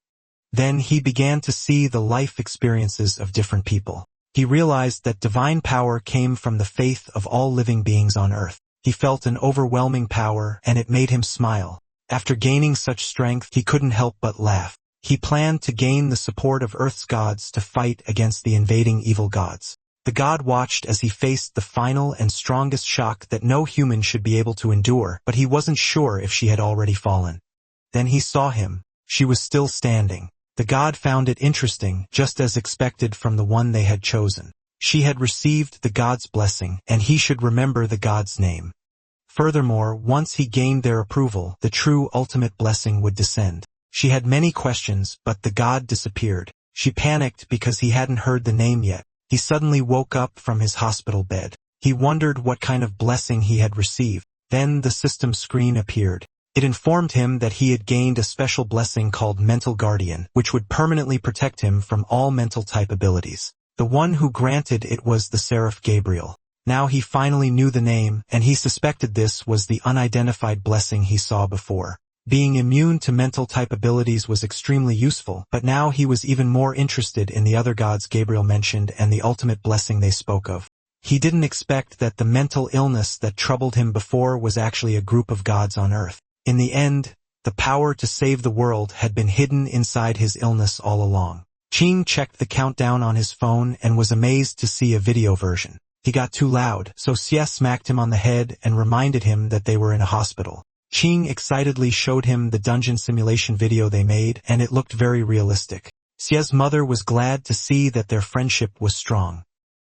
Then he began to see the life experiences of different people. He realized that divine power came from the faith of all living beings on earth. He felt an overwhelming power, and it made him smile. After gaining such strength, he couldn't help but laugh. He planned to gain the support of Earth's gods to fight against the invading evil gods. The god watched as he faced the final and strongest shock that no human should be able to endure, but he wasn't sure if she had already fallen. Then he saw him. She was still standing. The god found it interesting, just as expected from the one they had chosen. She had received the god's blessing, and he should remember the god's name. Furthermore, once he gained their approval, the true ultimate blessing would descend. She had many questions, but the god disappeared. She panicked because he hadn't heard the name yet. He suddenly woke up from his hospital bed. He wondered what kind of blessing he had received. Then the system screen appeared. It informed him that he had gained a special blessing called Mental Guardian, which would permanently protect him from all mental type abilities. The one who granted it was the Seraph Gabriel. Now he finally knew the name, and he suspected this was the unidentified blessing he saw before. Being immune to mental type abilities was extremely useful, but now he was even more interested in the other gods Gabriel mentioned and the ultimate blessing they spoke of. He didn't expect that the mental illness that troubled him before was actually a group of gods on earth. In the end, the power to save the world had been hidden inside his illness all along. Ching checked the countdown on his phone and was amazed to see a video version. He got too loud, so Xie smacked him on the head and reminded him that they were in a hospital. Ching excitedly showed him the dungeon simulation video they made, and it looked very realistic. Xie's mother was glad to see that their friendship was strong.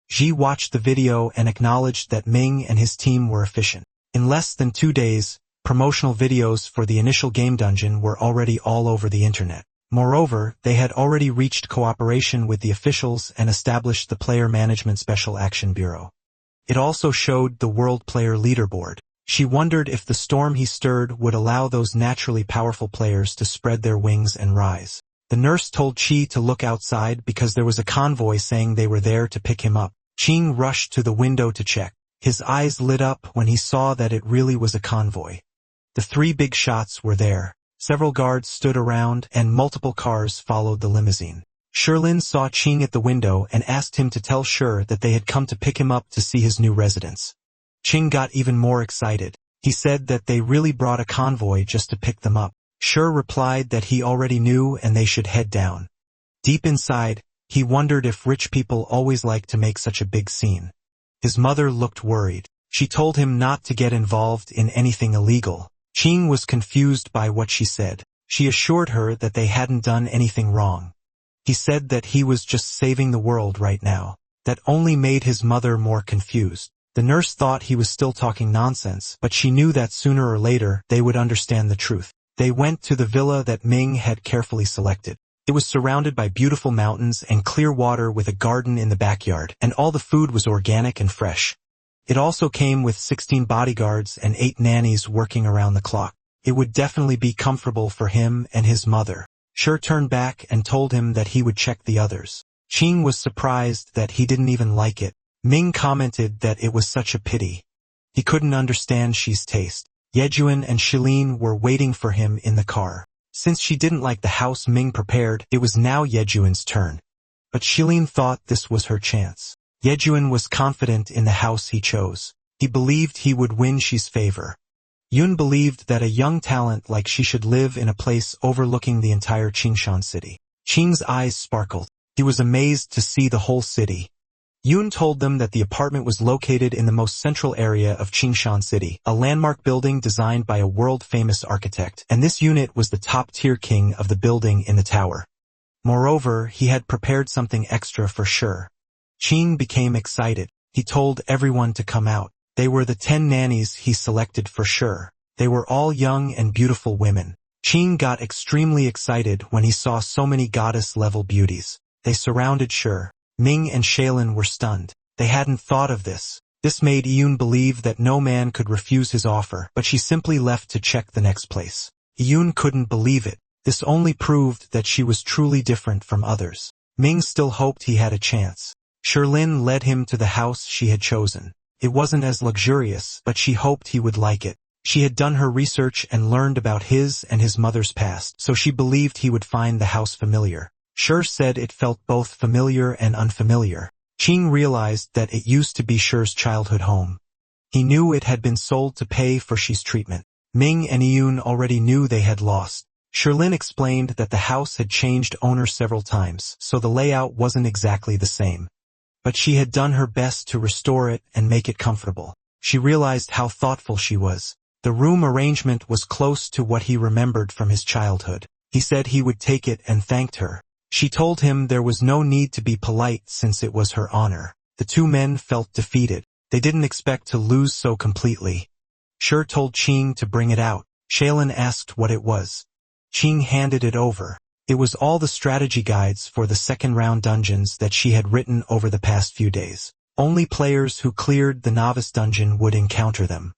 Ji watched the video and acknowledged that Ming and his team were efficient. In less than 2 days, promotional videos for the initial game dungeon were already all over the internet. Moreover, they had already reached cooperation with the officials and established the Player Management Special Action Bureau. It also showed the World Player Leaderboard. She wondered if the storm he stirred would allow those naturally powerful players to spread their wings and rise. The nurse told Chi to look outside because there was a convoy saying they were there to pick him up. Ching rushed to the window to check. His eyes lit up when he saw that it really was a convoy. The 3 big shots were there. Several guards stood around, and multiple cars followed the limousine. Sherlin saw Ching at the window and asked him to tell Sher that they had come to pick him up to see his new residence. Ching got even more excited. He said that they really brought a convoy just to pick them up. Sher replied that he already knew and they should head down. Deep inside, he wondered if rich people always like to make such a big scene. His mother looked worried. She told him not to get involved in anything illegal. Ching was confused by what she said. She assured her that they hadn't done anything wrong. He said that he was just saving the world right now. That only made his mother more confused. The nurse thought he was still talking nonsense, but she knew that sooner or later they would understand the truth. They went to the villa that Ming had carefully selected. It was surrounded by beautiful mountains and clear water with a garden in the backyard, and all the food was organic and fresh. It also came with 16 bodyguards and 8 nannies working around the clock. It would definitely be comfortable for him and his mother. Shi turned back and told him that he would check the others. Qing was surprised that he didn't even like it. Ming commented that it was such a pity. He couldn't understand Shi's taste. Yejuan and Shilin were waiting for him in the car. Since she didn't like the house Ming prepared, it was now Yejuan's turn. But Shilin thought this was her chance. Yejuan was confident in the house he chose. He believed he would win Shi's favor. Yun believed that a young talent like she should live in a place overlooking the entire Qingshan city. Qing's eyes sparkled. He was amazed to see the whole city. Yun told them that the apartment was located in the most central area of Qingshan City, a landmark building designed by a world-famous architect, and this unit was the top-tier king of the building in the tower. Moreover, he had prepared something extra for sure. Qing became excited. He told everyone to come out. They were the 10 nannies he selected for sure. They were all young and beautiful women. Qing got extremely excited when he saw so many goddess-level beauties. They surrounded Shi. Ming and Shailin were stunned. They hadn't thought of this. This made Yun believe that no man could refuse his offer, but she simply left to check the next place. Yun couldn't believe it. This only proved that she was truly different from others. Ming still hoped he had a chance. Shilin led him to the house she had chosen. It wasn't as luxurious, but she hoped he would like it. She had done her research and learned about his and his mother's past, so she believed he would find the house familiar. Shi said it felt both familiar and unfamiliar. Qing realized that it used to be Shi's childhood home. He knew it had been sold to pay for Shi's treatment. Ming and Yun already knew they had lost. Shilin explained that the house had changed owner several times, so the layout wasn't exactly the same. But she had done her best to restore it and make it comfortable. She realized how thoughtful she was. The room arrangement was close to what he remembered from his childhood. He said he would take it and thanked her. She told him there was no need to be polite since it was her honor. The 2 men felt defeated. They didn't expect to lose so completely. Shi told Qing to bring it out. Shailin asked what it was. Qing handed it over. It was all the strategy guides for the second round dungeons that she had written over the past few days. Only players who cleared the novice dungeon would encounter them.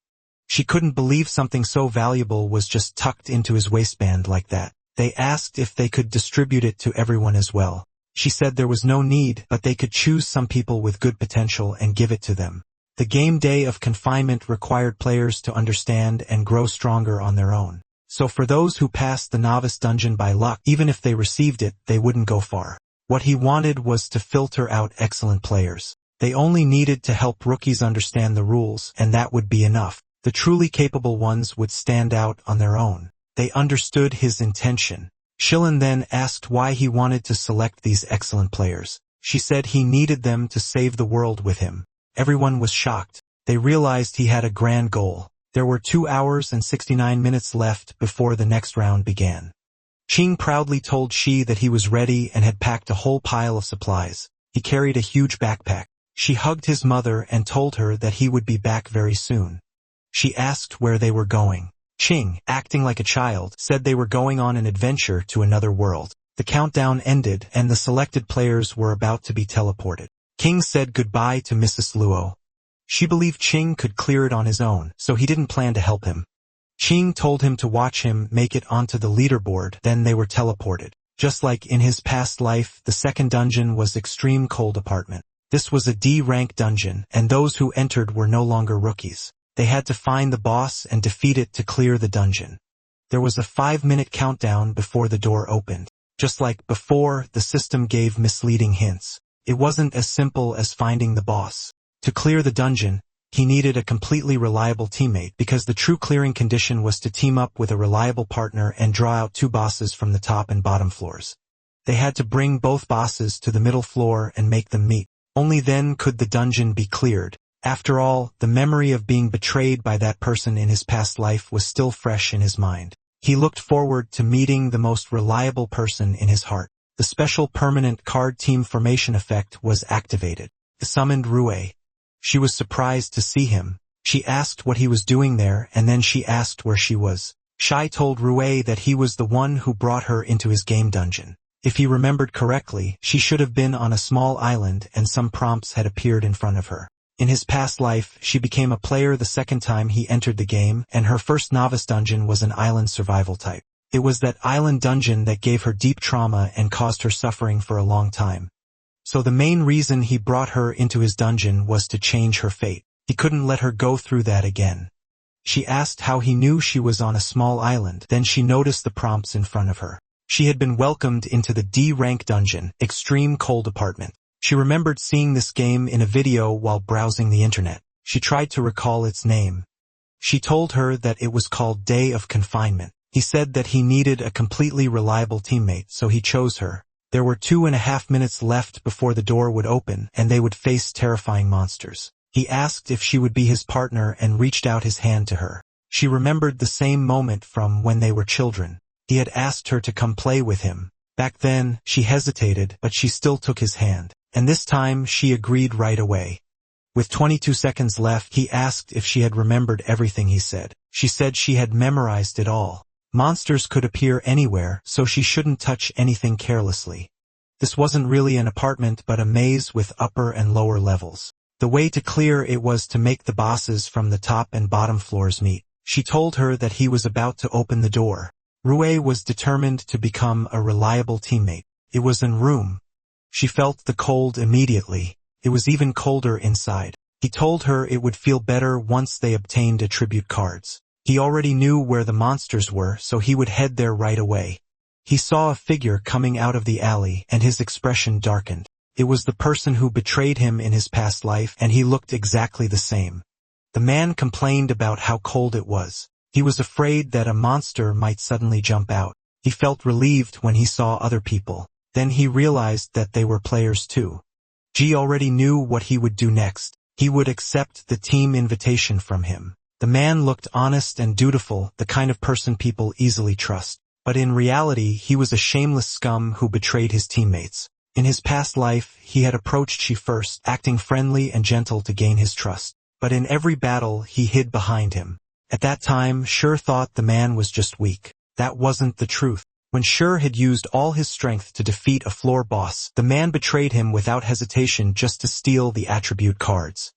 She couldn't believe something so valuable was just tucked into his waistband like that. They asked if they could distribute it to everyone as well. She said there was no need, but they could choose some people with good potential and give it to them. The game day of confinement required players to understand and grow stronger on their own. So for those who passed the novice dungeon by luck, even if they received it, they wouldn't go far. What he wanted was to filter out excellent players. They only needed to help rookies understand the rules, and that would be enough. The truly capable ones would stand out on their own. They understood his intention. Shilin then asked why he wanted to select these excellent players. She said he needed them to save the world with him. Everyone was shocked. They realized he had a grand goal. There were 2 hours and 69 minutes left before the next round began. Qing proudly told Shi that he was ready and had packed a whole pile of supplies. He carried a huge backpack. She hugged his mother and told her that he would be back very soon. She asked where they were going. Qing, acting like a child, said they were going on an adventure to another world. The countdown ended and the selected players were about to be teleported. King said goodbye to Mrs. Luo. She believed Qing could clear it on his own, so he didn't plan to help him. Qing told him to watch him make it onto the leaderboard, then they were teleported. Just like in his past life, the second dungeon was Extreme Cold Apartment. This was a D-rank dungeon, and those who entered were no longer rookies. They had to find the boss and defeat it to clear the dungeon. There was a 5-minute countdown before the door opened. Just like before, the system gave misleading hints. It wasn't as simple as finding the boss. To clear the dungeon, he needed a completely reliable teammate because the true clearing condition was to team up with a reliable partner and draw out 2 bosses from the top and bottom floors. They had to bring both bosses to the middle floor and make them meet. Only then could the dungeon be cleared. After all, the memory of being betrayed by that person in his past life was still fresh in his mind. He looked forward to meeting the most reliable person in his heart. The special permanent card team formation effect was activated. summoned Rue. She was surprised to see him. She asked what he was doing there, and then she asked where she was. Shai told Rue that he was the one who brought her into his game dungeon. If he remembered correctly, she should have been on a small island and some prompts had appeared in front of her. In his past life, she became a player the second time he entered the game, and her first novice dungeon was an island survival type. It was that island dungeon that gave her deep trauma and caused her suffering for a long time. So the main reason he brought her into his dungeon was to change her fate. He couldn't let her go through that again. She asked how he knew she was on a small island, then she noticed the prompts in front of her. She had been welcomed into the D-rank dungeon, Extreme Cold Apartment. She remembered seeing this game in a video while browsing the internet. She tried to recall its name. She told her that it was called Day of Confinement. He said that he needed a completely reliable teammate, so he chose her. There were 2.5 minutes left before the door would open, and they would face terrifying monsters. He asked if she would be his partner and reached out his hand to her. She remembered the same moment from when they were children. He had asked her to come play with him. Back then, she hesitated, but she still took his hand. And this time, she agreed right away. With 22 seconds left, he asked if she had remembered everything he said. She said she had memorized it all. Monsters could appear anywhere, so she shouldn't touch anything carelessly. This wasn't really an apartment but a maze with upper and lower levels. The way to clear it was to make the bosses from the top and bottom floors meet. She told her that he was about to open the door. Rue was determined to become a reliable teammate. It was in room. She felt the cold immediately. It was even colder inside. He told her it would feel better once they obtained attribute cards. He already knew where the monsters were, so he would head there right away. He saw a figure coming out of the alley, and his expression darkened. It was the person who betrayed him in his past life, and he looked exactly the same. The man complained about how cold it was. He was afraid that a monster might suddenly jump out. He felt relieved when he saw other people. Then he realized that they were players too. G already knew what he would do next. He would accept the team invitation from him. The man looked honest and dutiful, the kind of person people easily trust. But in reality, he was a shameless scum who betrayed his teammates. In his past life, he had approached Shi first, acting friendly and gentle to gain his trust. But in every battle, he hid behind him. At that time, Shur thought the man was just weak. That wasn't the truth. When Shur had used all his strength to defeat a floor boss, the man betrayed him without hesitation just to steal the attribute cards.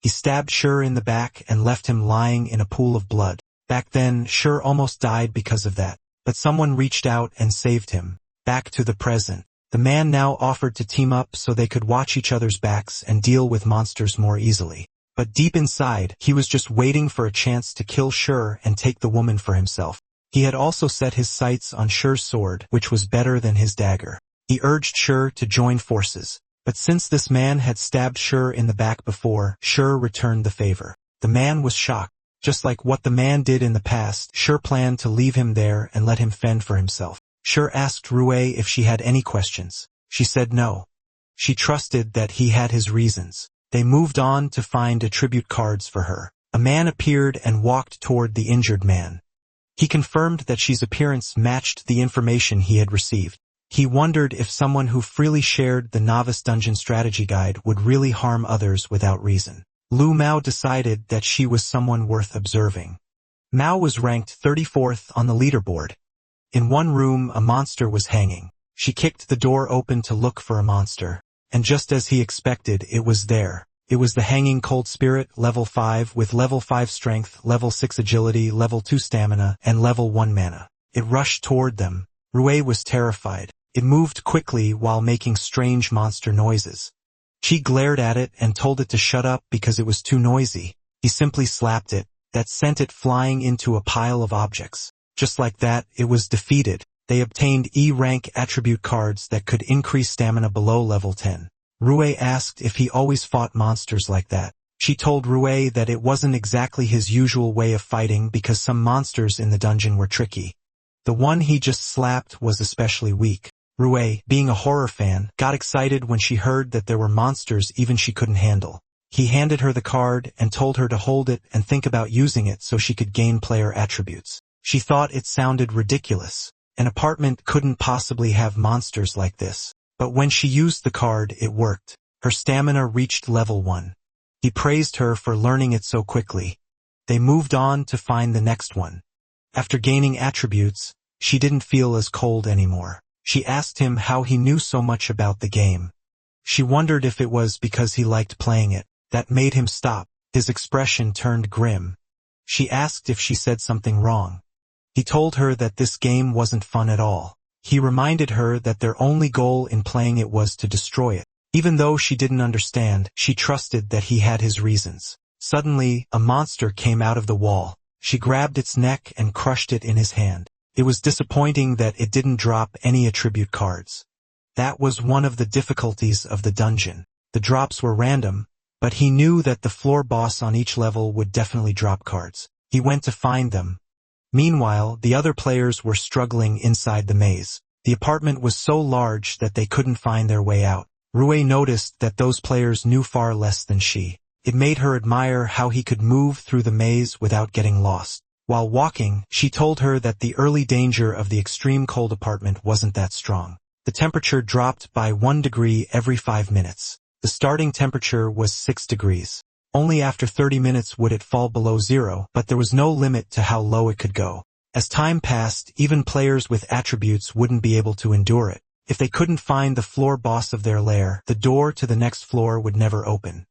He stabbed Shur in the back and left him lying in a pool of blood. Back then, Shur almost died because of that. But someone reached out and saved him. Back to the present. The man now offered to team up so they could watch each other's backs and deal with monsters more easily. But deep inside, he was just waiting for a chance to kill Shur and take the woman for himself. He had also set his sights on Shur's sword, which was better than his dagger. He urged Shur to join forces. But since this man had stabbed Shur in the back before, Shur returned the favor. The man was shocked. Just like what the man did in the past, Shur planned to leave him there and let him fend for himself. Shur asked Rue if she had any questions. She said no. She trusted that he had his reasons. They moved on to find attribute cards for her. A man appeared and walked toward the injured man. He confirmed that Shi's appearance matched the information he had received. He wondered if someone who freely shared the Novice Dungeon Strategy Guide would really harm others without reason. Lu Mao decided that she was someone worth observing. Mao was ranked 34th on the leaderboard. In one room, a monster was hanging. She kicked the door open to look for a monster. And just as he expected, it was there. It was the hanging cold spirit, level 5, with level 5 strength, level 6 agility, level 2 stamina, and level 1 mana. It rushed toward them. Rue was terrified. It moved quickly while making strange monster noises. She glared at it and told it to shut up because it was too noisy. He simply slapped it. That sent it flying into a pile of objects. Just like that, it was defeated. They obtained E-rank attribute cards that could increase stamina below level 10. Rue asked if he always fought monsters like that. She told Rue that it wasn't exactly his usual way of fighting because some monsters in the dungeon were tricky. The one he just slapped was especially weak. Rue, being a horror fan, got excited when she heard that there were monsters even she couldn't handle. He handed her the card and told her to hold it and think about using it so she could gain player attributes. She thought it sounded ridiculous. An apartment couldn't possibly have monsters like this. But when she used the card, it worked. Her stamina reached level 1. He praised her for learning it so quickly. They moved on to find the next one. After gaining attributes, she didn't feel as cold anymore. She asked him how he knew so much about the game. She wondered if it was because he liked playing it that made him stop. His expression turned grim. She asked if she said something wrong. He told her that this game wasn't fun at all. He reminded her that their only goal in playing it was to destroy it. Even though she didn't understand, she trusted that he had his reasons. Suddenly, a monster came out of the wall. She grabbed its neck and crushed it in his hand. It was disappointing that it didn't drop any attribute cards. That was one of the difficulties of the dungeon. The drops were random, but he knew that the floor boss on each level would definitely drop cards. He went to find them. Meanwhile, the other players were struggling inside the maze. The apartment was so large that they couldn't find their way out. Rue noticed that those players knew far less than she. It made her admire how he could move through the maze without getting lost. While walking, she told her that the early danger of the extreme cold apartment wasn't that strong. The temperature dropped by 1 degree every 5 minutes. The starting temperature was 6 degrees. Only after 30 minutes would it fall below 0, but there was no limit to how low it could go. As time passed, even players with attributes wouldn't be able to endure it. If they couldn't find the floor boss of their lair, the door to the next floor would never open.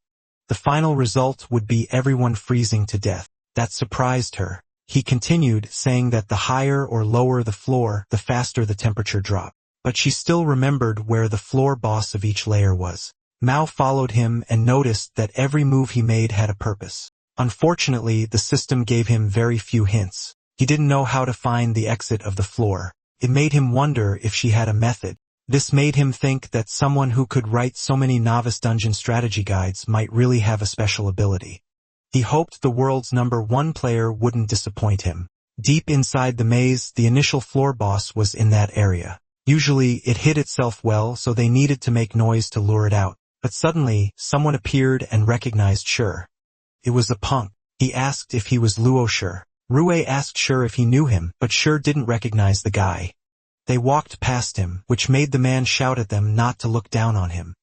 The final result would be everyone freezing to death. That surprised her. He continued, saying that the higher or lower the floor, the faster the temperature dropped. But she still remembered where the floor boss of each layer was. Mao followed him and noticed that every move he made had a purpose. Unfortunately, the system gave him very few hints. He didn't know how to find the exit of the floor. It made him wonder if she had a method. This made him think that someone who could write so many novice dungeon strategy guides might really have a special ability. He hoped the world's #1 player wouldn't disappoint him. Deep inside the maze, the initial floor boss was in that area. Usually, it hid itself well, so they needed to make noise to lure it out. But suddenly, someone appeared and recognized Sure. It was a punk. He asked if he was Luo Sure. Rue asked Sure if he knew him, but Sure didn't recognize the guy. They walked past him, which made the man shout at them not to look down on him.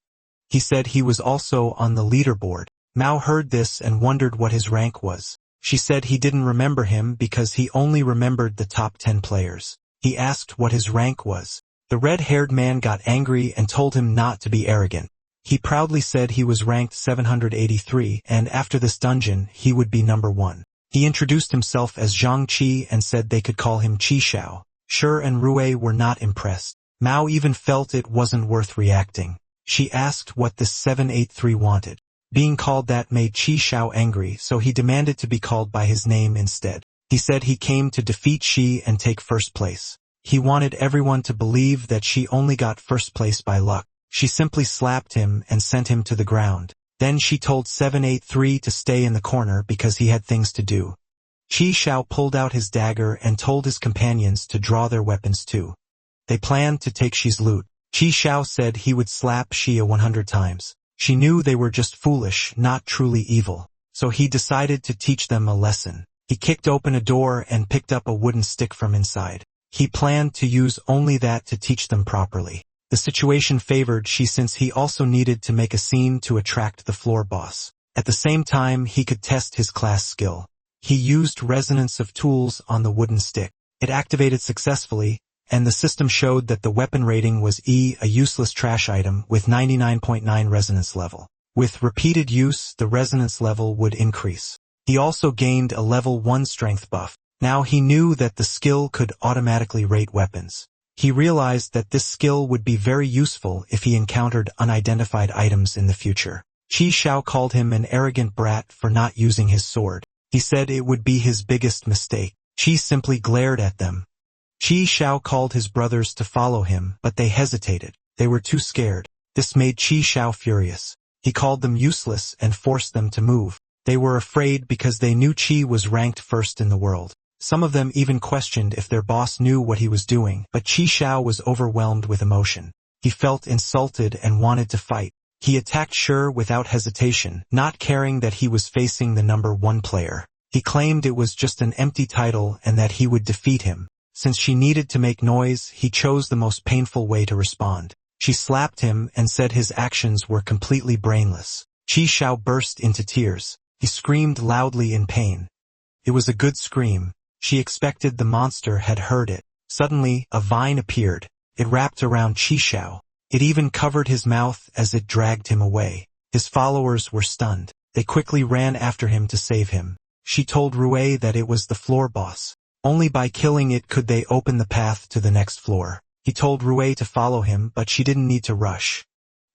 He said he was also on the leaderboard. Mao heard this and wondered what his rank was. She said he didn't remember him because he only remembered the top 10 players. He asked what his rank was. The red-haired man got angry and told him not to be arrogant. He proudly said he was ranked 783, and after this dungeon, he would be #1. He introduced himself as Zhang Qi and said they could call him Qi Xiao. Sure and Rue were not impressed. Mao even felt it wasn't worth reacting. She asked what this 783 wanted. Being called that made Qi Xiao angry, so he demanded to be called by his name instead. He said he came to defeat Qi and take first place. He wanted everyone to believe that she only got first place by luck. She simply slapped him and sent him to the ground. Then she told 783 to stay in the corner because he had things to do. Qi Xiao pulled out his dagger and told his companions to draw their weapons too. They planned to take Xi's loot. Qi Xiao said he would slap Xi 100 times. She knew they were just foolish, not truly evil. So he decided to teach them a lesson. He kicked open a door and picked up a wooden stick from inside. He planned to use only that to teach them properly. The situation favored Xi since he also needed to make a scene to attract the floor boss. At the same time, he could test his class skill. He used resonance of tools on the wooden stick. It activated successfully, and the system showed that the weapon rating was E, a useless trash item with 99.9 resonance level. With repeated use, the resonance level would increase. He also gained a level 1 strength buff. Now he knew that the skill could automatically rate weapons. He realized that this skill would be very useful if he encountered unidentified items in the future. Qi Xiao called him an arrogant brat for not using his sword. He said it would be his biggest mistake. Qi simply glared at them. Qi Xiao called his brothers to follow him, but they hesitated. They were too scared. This made Qi Xiao furious. He called them useless and forced them to move. They were afraid because they knew Qi was ranked first in the world. Some of them even questioned if their boss knew what he was doing, but Qi Xiao was overwhelmed with emotion. He felt insulted and wanted to fight. He attacked Sure without hesitation, not caring that he was facing the #1 player. He claimed it was just an empty title and that he would defeat him. Since she needed to make noise, he chose the most painful way to respond. She slapped him and said his actions were completely brainless. Qi Xiao burst into tears. He screamed loudly in pain. It was a good scream. She expected the monster had heard it. Suddenly, a vine appeared. It wrapped around Qi Xiao. It even covered his mouth as it dragged him away. His followers were stunned. They quickly ran after him to save him. She told Rui that it was the floor boss. Only by killing it could they open the path to the next floor. He told Rui to follow him, but she didn't need to rush.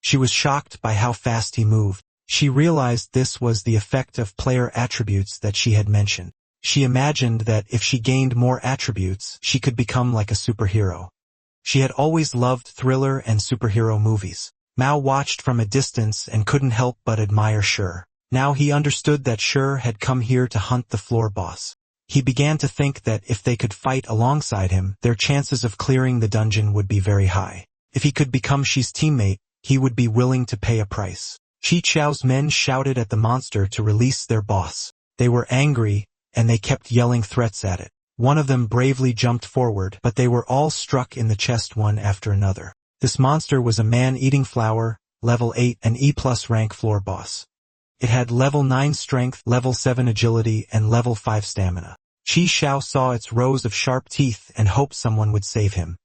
She was shocked by how fast he moved. She realized this was the effect of player attributes that she had mentioned. She imagined that if she gained more attributes, she could become like a superhero. She had always loved thriller and superhero movies. Mao watched from a distance and couldn't help but admire Shi. Now he understood that Shi had come here to hunt the floor boss. He began to think that if they could fight alongside him, their chances of clearing the dungeon would be very high. If he could become Shi's teammate, he would be willing to pay a price. Qi Xiao's men shouted at the monster to release their boss. They were angry, and they kept yelling threats at it. One of them bravely jumped forward, but they were all struck in the chest one after another. This monster was a man-eating flower, level 8 and E+ rank floor boss. It had level 9 strength, level 7 agility, and level 5 stamina. Qi Xiao saw its rows of sharp teeth and hoped someone would save him.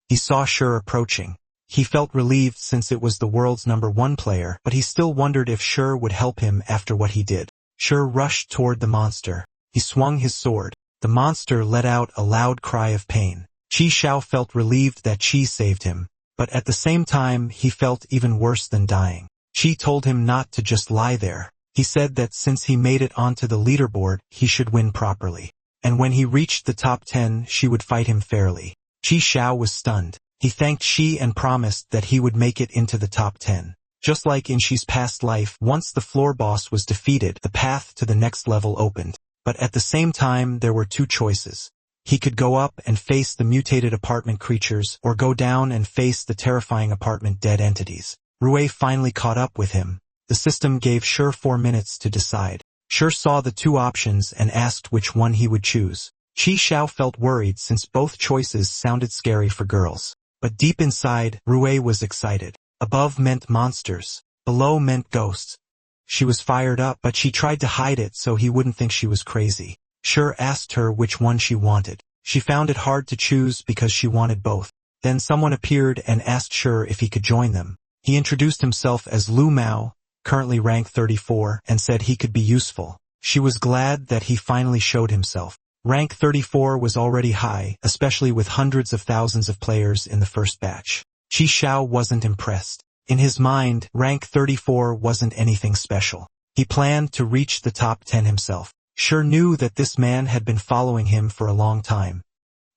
He saw Shi approaching. He felt relieved since it was the world's #1 player, but he still wondered if Shi would help him after what he did. Shi rushed toward the monster. He swung his sword. The monster let out a loud cry of pain. Qi Xiao felt relieved that Qi saved him, but at the same time he felt even worse than dying. Qi told him not to just lie there. He said that since he made it onto the leaderboard, he should win properly. And when he reached the top 10, she would fight him fairly. Qi Xiao was stunned. He thanked Qi and promised that he would make it into the top 10. Just like in Qi's past life, once the floor boss was defeated, the path to the next level opened. But at the same time, there were two choices. He could go up and face the mutated apartment creatures, or go down and face the terrifying apartment dead entities. Rui finally caught up with him. The system gave Shi 4 minutes to decide. Shi saw the two options and asked which one he would choose. Qi Xiao felt worried since both choices sounded scary for girls. But deep inside, Rui was excited. Above meant monsters. Below meant ghosts. She was fired up, but she tried to hide it so he wouldn't think she was crazy. Shi asked her which one she wanted. She found it hard to choose because she wanted both. Then someone appeared and asked Shi if he could join them. He introduced himself as Lu Mao, currently rank 34, and said he could be useful. She was glad that he finally showed himself. Rank 34 was already high, especially with hundreds of thousands of players in the first batch. Qi Xiao wasn't impressed. In his mind, rank 34 wasn't anything special. He planned to reach the top 10 himself. Shi knew that this man had been following him for a long time.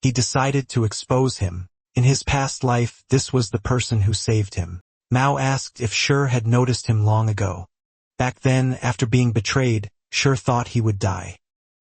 He decided to expose him. In his past life, this was the person who saved him. Mao asked if Shi had noticed him long ago. Back then, after being betrayed, Shi thought he would die.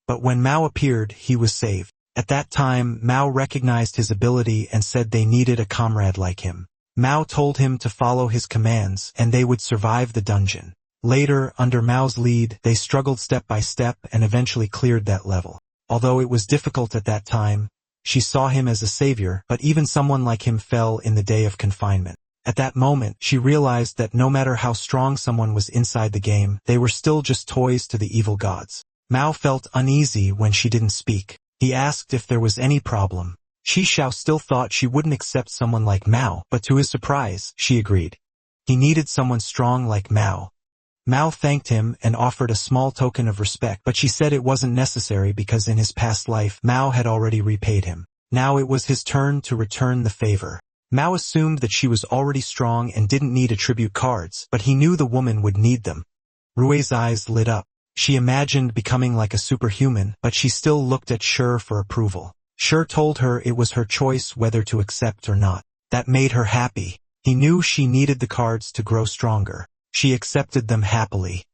But when Mao appeared, he was saved. At that time, Mao recognized his ability and said they needed a comrade like him. Mao told him to follow his commands, and they would survive the dungeon. Later, under Mao's lead, they struggled step by step and eventually cleared that level. Although it was difficult at that time, she saw him as a savior, but even someone like him fell in the day of confinement. At that moment, she realized that no matter how strong someone was inside the game, they were still just toys to the evil gods. Mao felt uneasy when she didn't speak. He asked if there was any problem. Qi Xiao still thought she wouldn't accept someone like Mao, but to his surprise, she agreed. He needed someone strong like Mao. Mao thanked him and offered a small token of respect, but she said it wasn't necessary because in his past life, Mao had already repaid him. Now it was his turn to return the favor. Mao assumed that she was already strong and didn't need attribute cards, but he knew the woman would need them. Rui's eyes lit up. She imagined becoming like a superhuman, but she still looked at Shi for approval. Shi told her it was her choice whether to accept or not. That made her happy. He knew she needed the cards to grow stronger. She accepted them happily.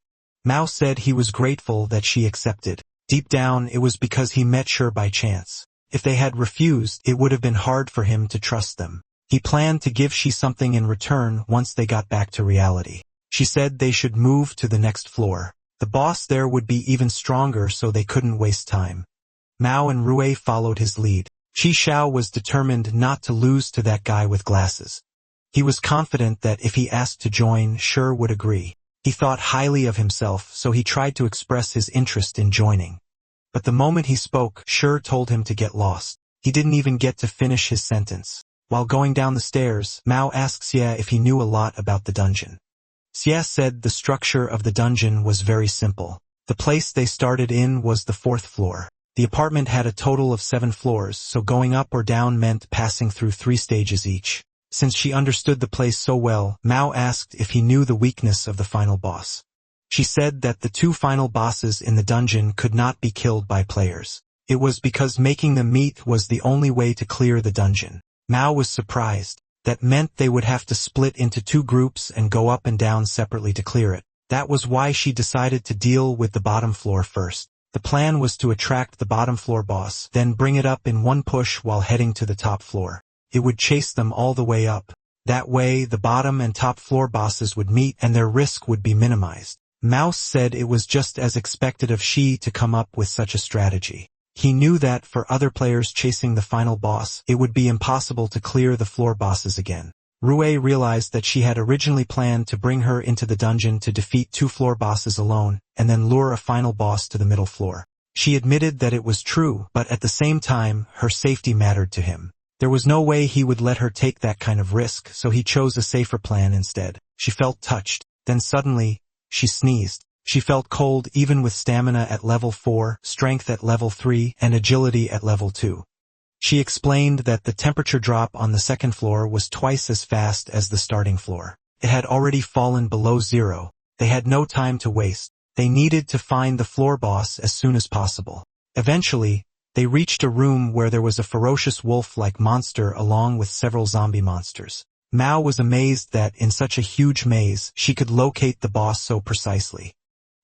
Mao said he was grateful that she accepted. Deep down, it was because he met Shi by chance. If they had refused, it would have been hard for him to trust them. He planned to give Shi something in return once they got back to reality. She said they should move to the next floor. The boss there would be even stronger, so they couldn't waste time. Mao and Rui followed his lead. Qi Xiao was determined not to lose to that guy with glasses. He was confident that if he asked to join, Sure would agree. He thought highly of himself, so he tried to express his interest in joining. But the moment he spoke, Sure told him to get lost. He didn't even get to finish his sentence. While going down the stairs, Mao asked Xie if he knew a lot about the dungeon. Xie said the structure of the dungeon was very simple. The place they started in was the 4th floor. The apartment had a total of 7 floors, so going up or down meant passing through 3 stages each. Since she understood the place so well, Mao asked if he knew the weakness of the final boss. She said that the 2 final bosses in the dungeon could not be killed by players. It was because making them meet was the only way to clear the dungeon. Mao was surprised. That meant they would have to split into 2 groups and go up and down separately to clear it. That was why she decided to deal with the bottom floor first. The plan was to attract the bottom floor boss, then bring it up in one push while heading to the top floor. It would chase them all the way up. That way, the bottom and top floor bosses would meet and their risk would be minimized. Mouse said it was just as expected of she to come up with such a strategy. He knew that for other players chasing the final boss, it would be impossible to clear the floor bosses again. Rue realized that she had originally planned to bring her into the dungeon to defeat 2 floor bosses alone, and then lure a final boss to the middle floor. She admitted that it was true, but at the same time, her safety mattered to him. There was no way he would let her take that kind of risk, so he chose a safer plan instead. She felt touched. Then suddenly, she sneezed. She felt cold even with stamina at level 4, strength at level 3, and agility at level 2. She explained that the temperature drop on the 2nd floor was twice as fast as the starting floor. It had already fallen below 0. They had no time to waste. They needed to find the floor boss as soon as possible. Eventually, they reached a room where there was a ferocious wolf-like monster along with several zombie monsters. Mao was amazed that, in such a huge maze, she could locate the boss so precisely.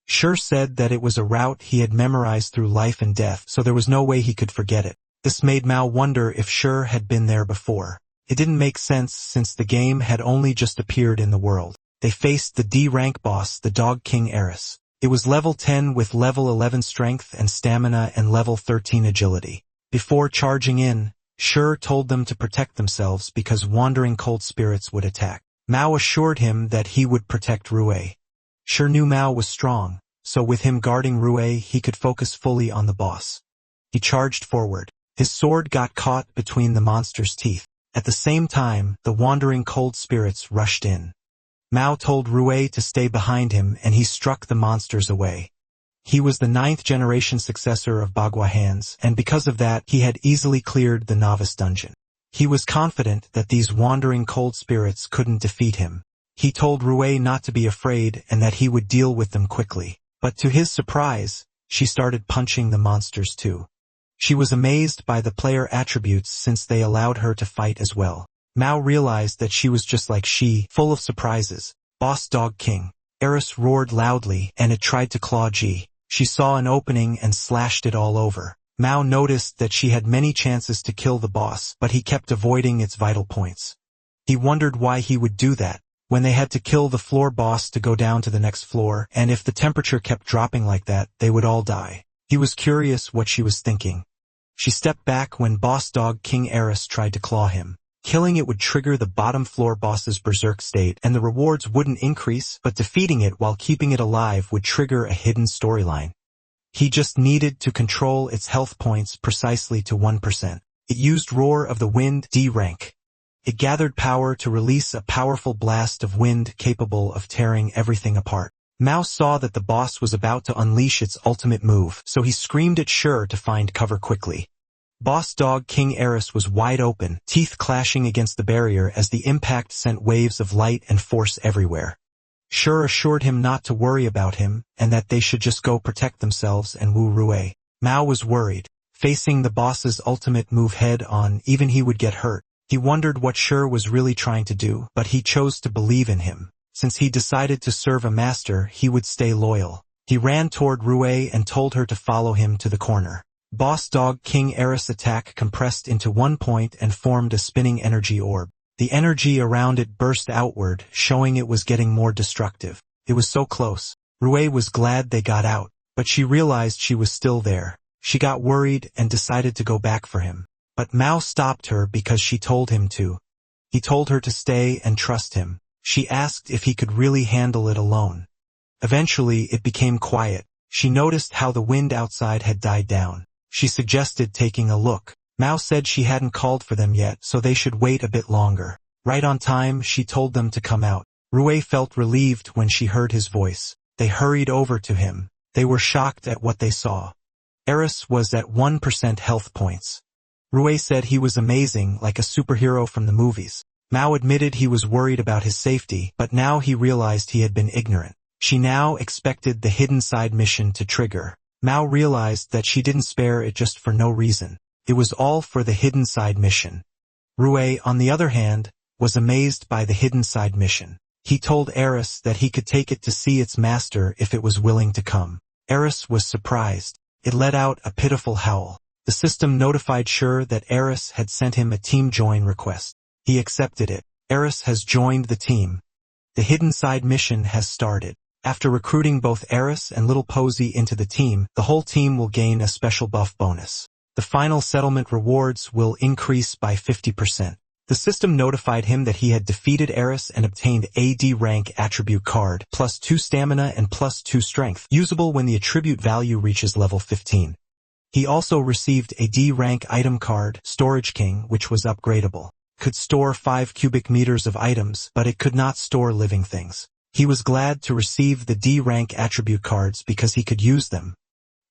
Sure said that it was a route he had memorized through life and death, so there was no way he could forget it. This made Mao wonder if Sure had been there before. It didn't make sense since the game had only just appeared in the world. They faced the D-rank boss, the Dog King Eris. It was level 10 with level 11 strength and stamina and level 13 agility. Before charging in, Sure told them to protect themselves because wandering cold spirits would attack. Mao assured him that he would protect Rue. Sure knew Mao was strong, so with him guarding Rue he could focus fully on the boss. He charged forward. His sword got caught between the monster's teeth. At the same time, the wandering cold spirits rushed in. Mao told Rue to stay behind him and he struck the monsters away. He was the 9th generation successor of Bagua Hands, and because of that he had easily cleared the novice dungeon. He was confident that these wandering cold spirits couldn't defeat him. He told Rue not to be afraid and that he would deal with them quickly. But to his surprise, she started punching the monsters too. She was amazed by the player attributes since they allowed her to fight as well. Mao realized that she was just like she, full of surprises. Boss Dog King. Eris roared loudly and it tried to claw G. She saw an opening and slashed it all over. Mao noticed that she had many chances to kill the boss, but he kept avoiding its vital points. He wondered why he would do that. When they had to kill the floor boss to go down to the next floor, and if the temperature kept dropping like that, they would all die. He was curious what she was thinking. She stepped back when Boss Dog King Eris tried to claw him. Killing it would trigger the bottom floor boss's berserk state, and the rewards wouldn't increase, but defeating it while keeping it alive would trigger a hidden storyline. He just needed to control its health points precisely to 1%. It used Roar of the Wind D rank. It gathered power to release a powerful blast of wind capable of tearing everything apart. Mao saw that the boss was about to unleash its ultimate move, so he screamed at Sure to find cover quickly. Boss Dog King Eris was wide open, teeth clashing against the barrier as the impact sent waves of light and force everywhere. Sure assured him not to worry about him, and that they should just go protect themselves and woo Rue. Mao was worried. Facing the boss's ultimate move head-on, even he would get hurt. He wondered what Sure was really trying to do, but he chose to believe in him. Since he decided to serve a master, he would stay loyal. He ran toward Rue and told her to follow him to the corner. Boss Dog King Eris' attack compressed into one point and formed a spinning energy orb. The energy around it burst outward, showing it was getting more destructive. It was so close. Rue was glad they got out, but she realized she was still there. She got worried and decided to go back for him. But Mao stopped her because she told him to. He told her to stay and trust him. She asked if he could really handle it alone. Eventually, it became quiet. She noticed how the wind outside had died down. She suggested taking a look. Mao said she hadn't called for them yet, so they should wait a bit longer. Right on time, she told them to come out. Rui felt relieved when she heard his voice. They hurried over to him. They were shocked at what they saw. Eris was at 1% health points. Rui said he was amazing, like a superhero from the movies. Mao admitted he was worried about his safety, but now he realized he had been ignorant. She now expected the hidden side mission to trigger. Mao realized that she didn't spare it just for no reason. It was all for the hidden side mission. Rui, on the other hand, was amazed by the hidden side mission. He told Eris that he could take it to see its master if it was willing to come. Eris was surprised. It let out a pitiful howl. The system notified Shur that Eris had sent him a team join request. He accepted it. Eris has joined the team. The hidden side mission has started. After recruiting both Eris and Little Posy into the team, the whole team will gain a special buff bonus. The final settlement rewards will increase by 50%. The system notified him that he had defeated Eris and obtained a D rank attribute card, +2 stamina and +2 strength, usable when the attribute value reaches level 15. He also received a D rank item card, Storage King, which was upgradable. Could store 5 cubic meters of items, but it could not store living things. He was glad to receive the D rank attribute cards because he could use them.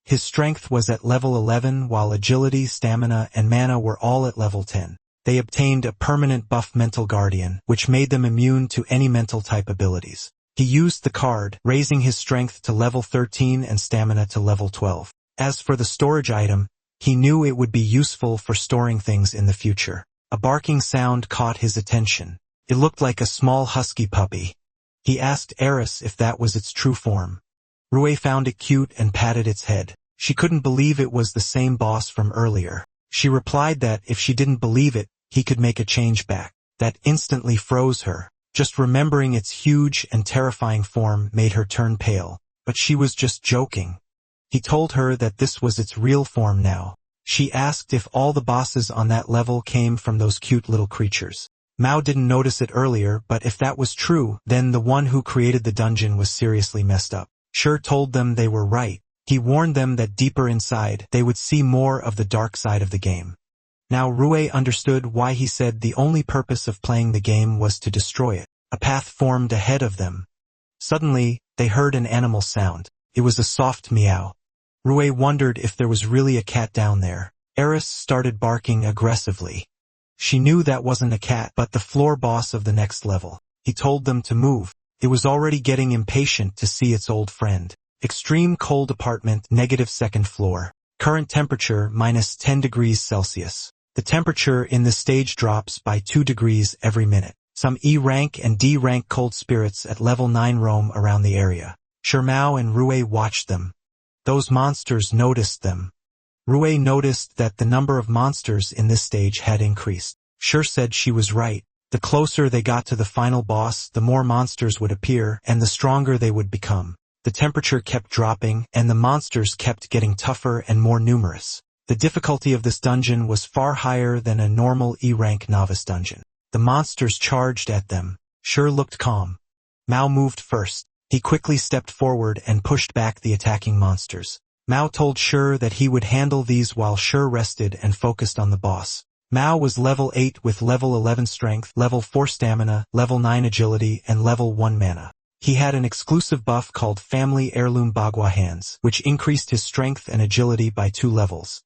His strength was at level 11 while agility, stamina, and mana were all at level 10. They obtained a permanent buff Mental Guardian, which made them immune to any mental type abilities. He used the card, raising his strength to level 13 and stamina to level 12. As for the storage item, he knew it would be useful for storing things in the future. A barking sound caught his attention. It looked like a small husky puppy. He asked Eris if that was its true form. Rui found it cute and patted its head. She couldn't believe it was the same boss from earlier. She replied that if she didn't believe it, he could make a change back. That instantly froze her. Just remembering its huge and terrifying form made her turn pale. But she was just joking. He told her that this was its real form now. She asked if all the bosses on that level came from those cute little creatures. Mao didn't notice it earlier, but if that was true, then the one who created the dungeon was seriously messed up. Shur told them they were right. He warned them that deeper inside, they would see more of the dark side of the game. Now Rui understood why he said the only purpose of playing the game was to destroy it. A path formed ahead of them. Suddenly, they heard an animal sound. It was a soft meow. Rui wondered if there was really a cat down there. Eris started barking aggressively. She knew that wasn't a cat, but the floor boss of the next level. He told them to move. It was already getting impatient to see its old friend. Extreme cold apartment, -2nd floor. Current temperature, -10 degrees Celsius. The temperature in this stage drops by 2 degrees every minute. Some E rank and D rank cold spirits at level 9 roam around the area. Shermao and Rui watched them. Those monsters noticed them. Rui noticed that the number of monsters in this stage had increased. Shur said she was right. The closer they got to the final boss, the more monsters would appear, and the stronger they would become. The temperature kept dropping, and the monsters kept getting tougher and more numerous. The difficulty of this dungeon was far higher than a normal E-rank novice dungeon. The monsters charged at them. Shur looked calm. Mao moved first. He quickly stepped forward and pushed back the attacking monsters. Mao told Shur that he would handle these while Shur rested and focused on the boss. Mao was level 8 with level 11 strength, level 4 stamina, level 9 agility, and level 1 mana. He had an exclusive buff called Family Heirloom Bagua Hands, which increased his strength and agility by 2 levels.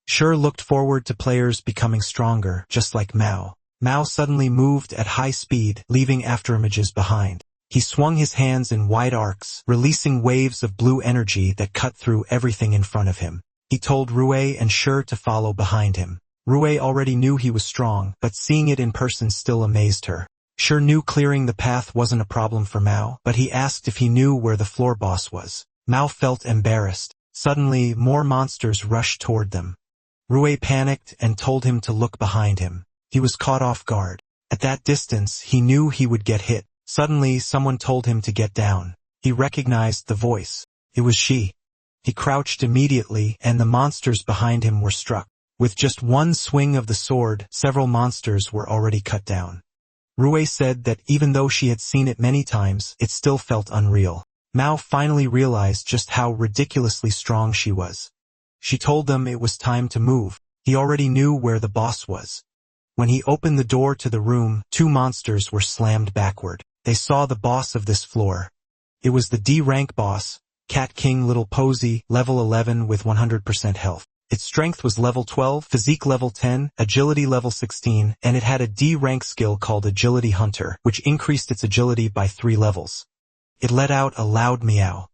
Shur looked forward to players becoming stronger, just like Mao. Mao suddenly moved at high speed, leaving afterimages behind. He swung his hands in wide arcs, releasing waves of blue energy that cut through everything in front of him. He told Rui and Shur to follow behind him. Rui already knew he was strong, but seeing it in person still amazed her. Shur knew clearing the path wasn't a problem for Mao, but he asked if he knew where the floor boss was. Mao felt embarrassed. Suddenly, more monsters rushed toward them. Rui panicked and told him to look behind him. He was caught off guard. At that distance, he knew he would get hit. Suddenly, someone told him to get down. He recognized the voice. It was she. He crouched immediately, and the monsters behind him were struck. With just one swing of the sword, several monsters were already cut down. Rui said that even though she had seen it many times, it still felt unreal. Mao finally realized just how ridiculously strong she was. She told them it was time to move. He already knew where the boss was. When he opened the door to the room, 2 monsters were slammed backward. They saw the boss of this floor. It was the D-rank boss, Cat King Little Posy, level 11 with 100% health. Its strength was level 12, physique level 10, agility level 16, and it had a D-rank skill called Agility Hunter, which increased its agility by 3 levels. It let out a loud meow.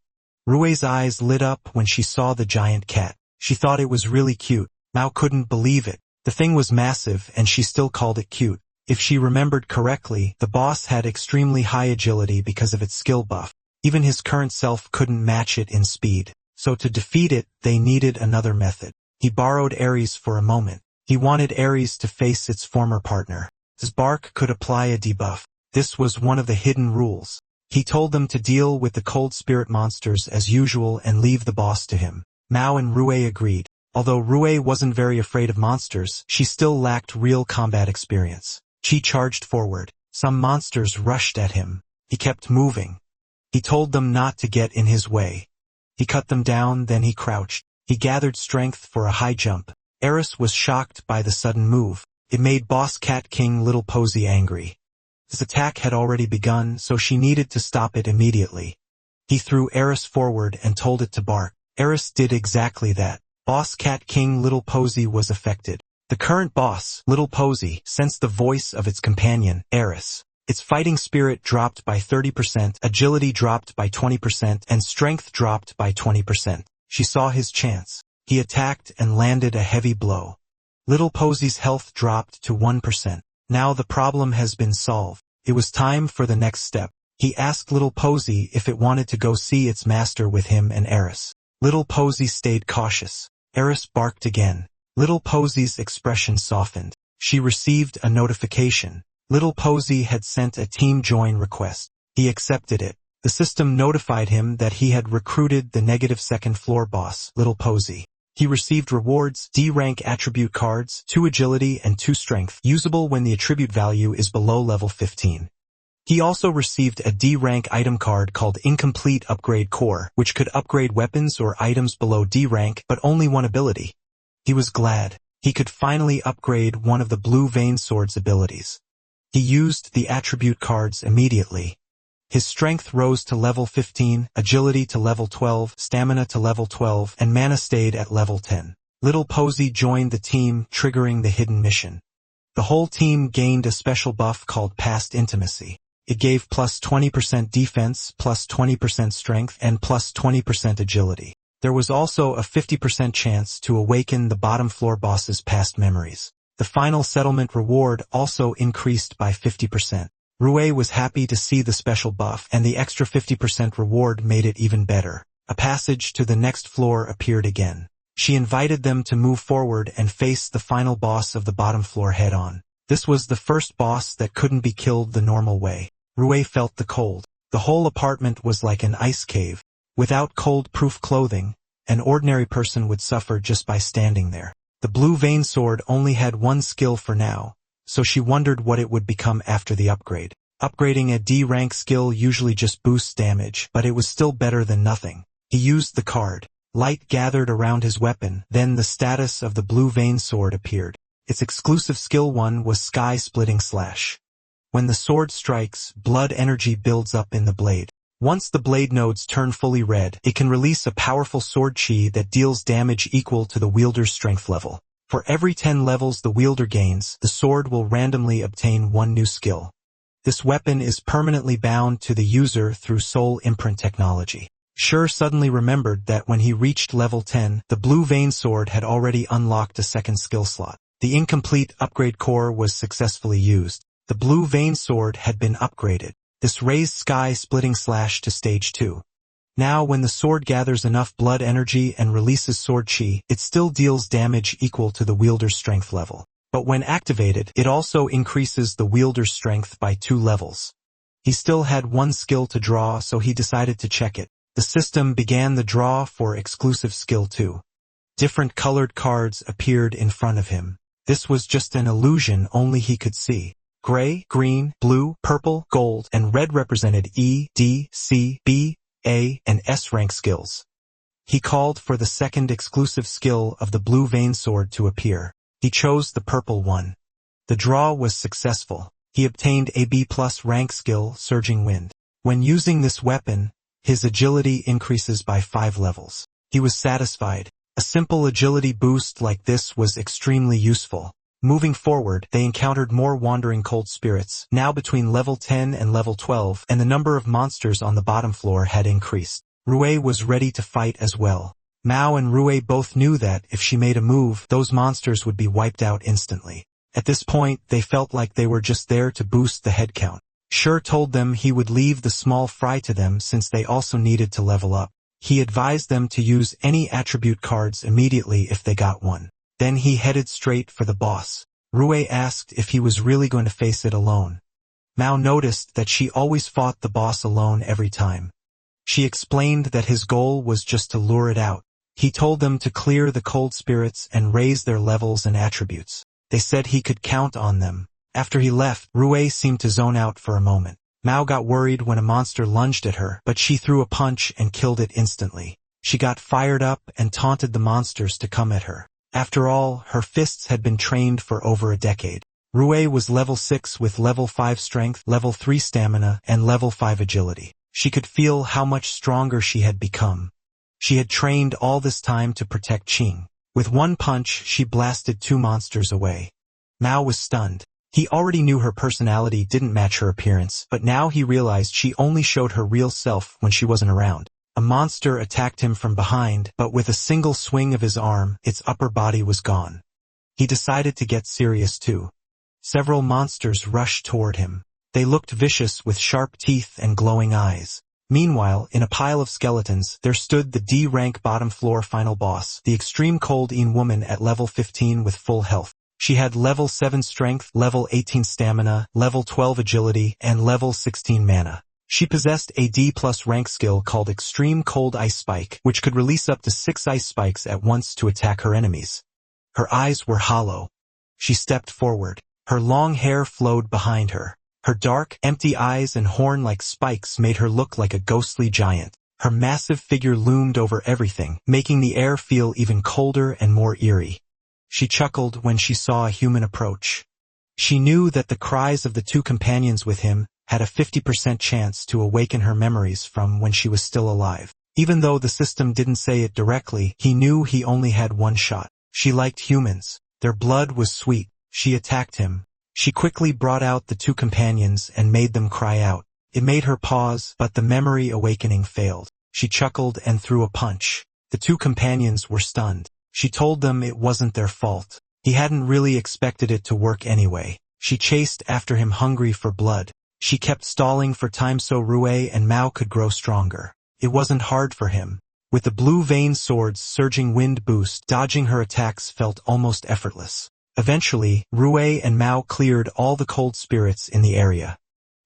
Rui's eyes lit up when she saw the giant cat. She thought it was really cute. Mao couldn't believe it. The thing was massive and she still called it cute. If she remembered correctly, the boss had extremely high agility because of its skill buff. Even his current self couldn't match it in speed. So to defeat it, they needed another method. He borrowed Ares for a moment. He wanted Ares to face its former partner. His bark could apply a debuff. This was one of the hidden rules. He told them to deal with the cold spirit monsters as usual and leave the boss to him. Mao and Rui agreed. Although Rui wasn't very afraid of monsters, she still lacked real combat experience. She charged forward. Some monsters rushed at him. He kept moving. He told them not to get in his way. He cut them down, then he crouched. He gathered strength for a high jump. Eris was shocked by the sudden move. It made Boss Cat King Little Posy angry. His attack had already begun, so she needed to stop it immediately. He threw Eris forward and told it to bark. Eris did exactly that. Boss Cat King Little Posy was affected. The current boss, Little Posy, sensed the voice of its companion, Eris. Its fighting spirit dropped by 30%, agility dropped by 20%, and strength dropped by 20%. She saw his chance. He attacked and landed a heavy blow. Little Posy's health dropped to 1%. Now the problem has been solved. It was time for the next step. He asked Little Posy if it wanted to go see its master with him and Eris. Little Posy stayed cautious. Eris barked again. Little Posy's expression softened. She received a notification. Little Posy had sent a team join request. He accepted it. The system notified him that he had recruited the negative second floor boss, Little Posy. He received rewards, D-rank attribute cards, 2 agility and 2 strength, usable when the attribute value is below level 15. He also received a D-rank item card called Incomplete Upgrade Core, which could upgrade weapons or items below D-rank, but only one ability. He was glad. He could finally upgrade one of the Blue Vein Sword's abilities. He used the attribute cards immediately. His strength rose to level 15, agility to level 12, stamina to level 12, and mana stayed at level 10. Little Posy joined the team, triggering the hidden mission. The whole team gained a special buff called Past Intimacy. It gave plus 20% defense, plus 20% strength, and plus 20% agility. There was also a 50% chance to awaken the bottom floor boss's past memories. The final settlement reward also increased by 50%. Rui was happy to see the special buff, and the extra 50% reward made it even better. A passage to the next floor appeared again. She invited them to move forward and face the final boss of the bottom floor head-on. This was the first boss that couldn't be killed the normal way. Rui felt the cold. The whole apartment was like an ice cave. Without cold-proof clothing, an ordinary person would suffer just by standing there. The Blue Vein Sword only had one skill for now, so she wondered what it would become after the upgrade. Upgrading a D-rank skill usually just boosts damage, but it was still better than nothing. He used the card. Light gathered around his weapon, then the status of the Blue Vein Sword appeared. Its exclusive skill 1 was Sky-Splitting Slash. When the sword strikes, blood energy builds up in the blade. Once the blade nodes turn fully red, it can release a powerful sword chi that deals damage equal to the wielder's strength level. For every 10 levels the wielder gains, the sword will randomly obtain 1 new skill. This weapon is permanently bound to the user through soul imprint technology. Shur suddenly remembered that when he reached level 10, the Blue Vein Sword had already unlocked a second skill slot. The Incomplete Upgrade Core was successfully used. The Blue Vein Sword had been upgraded. This raised Sky-Splitting Slash to stage 2. Now when the sword gathers enough blood energy and releases sword chi, it still deals damage equal to the wielder's strength level. But when activated, it also increases the wielder's strength by 2 levels. He still had 1 skill to draw, so he decided to check it. The system began the draw for exclusive skill 2. Different colored cards appeared in front of him. This was just an illusion only he could see. Gray, green, blue, purple, gold, and red represented E, D, C, B, A, and S rank skills. He called for the second exclusive skill of the blue vein sword to appear. He chose the purple one. The draw was successful. He obtained a B+ rank skill, Surging Wind. When using this weapon, his agility increases by 5 levels. He was satisfied. A simple agility boost like this was extremely useful. Moving forward, they encountered more wandering cold spirits, now between level 10 and level 12, and the number of monsters on the bottom floor had increased. Rue was ready to fight as well. Mao and Rue both knew that if she made a move, those monsters would be wiped out instantly. At this point, they felt like they were just there to boost the head count. Shur told them he would leave the small fry to them since they also needed to level up. He advised them to use any attribute cards immediately if they got one. Then he headed straight for the boss. Rue asked if he was really going to face it alone. Mao noticed that she always fought the boss alone every time. She explained that his goal was just to lure it out. He told them to clear the cold spirits and raise their levels and attributes. They said he could count on them. After he left, Rue seemed to zone out for a moment. Mao got worried when a monster lunged at her, but she threw a punch and killed it instantly. She got fired up and taunted the monsters to come at her. After all, her fists had been trained for over a decade. Rue was level 6 with level 5 strength, level 3 stamina, and level 5 agility. She could feel how much stronger she had become. She had trained all this time to protect Qing. With one punch, she blasted 2 monsters away. Mao was stunned. He already knew her personality didn't match her appearance, but now he realized she only showed her real self when she wasn't around. A monster attacked him from behind, but with a single swing of his arm, its upper body was gone. He decided to get serious too. Several monsters rushed toward him. They looked vicious with sharp teeth and glowing eyes. Meanwhile, in a pile of skeletons, there stood the D-rank bottom floor final boss, the extreme cold woman at level 15 with full health. She had level 7 strength, level 18 stamina, level 12 agility, and level 16 mana. She possessed a D+ rank skill called Extreme Cold Ice Spike, which could release up to 6 ice spikes at once to attack her enemies. Her eyes were hollow. She stepped forward. Her long hair flowed behind her. Her dark, empty eyes and horn-like spikes made her look like a ghostly giant. Her massive figure loomed over everything, making the air feel even colder and more eerie. She chuckled when she saw a human approach. She knew that the cries of the 2 companions with him had a 50% chance to awaken her memories from when she was still alive. Even though the system didn't say it directly, he knew he only had one shot. She liked humans. Their blood was sweet. She attacked him. She quickly brought out the 2 companions and made them cry out. It made her pause, but the memory awakening failed. She chuckled and threw a punch. The 2 companions were stunned. She told them it wasn't their fault. He hadn't really expected it to work anyway. She chased after him hungry for blood. She kept stalling for time so Rue and Mao could grow stronger. It wasn't hard for him. With the blue vein sword's surging wind boost, dodging her attacks felt almost effortless. Eventually, Rue and Mao cleared all the cold spirits in the area.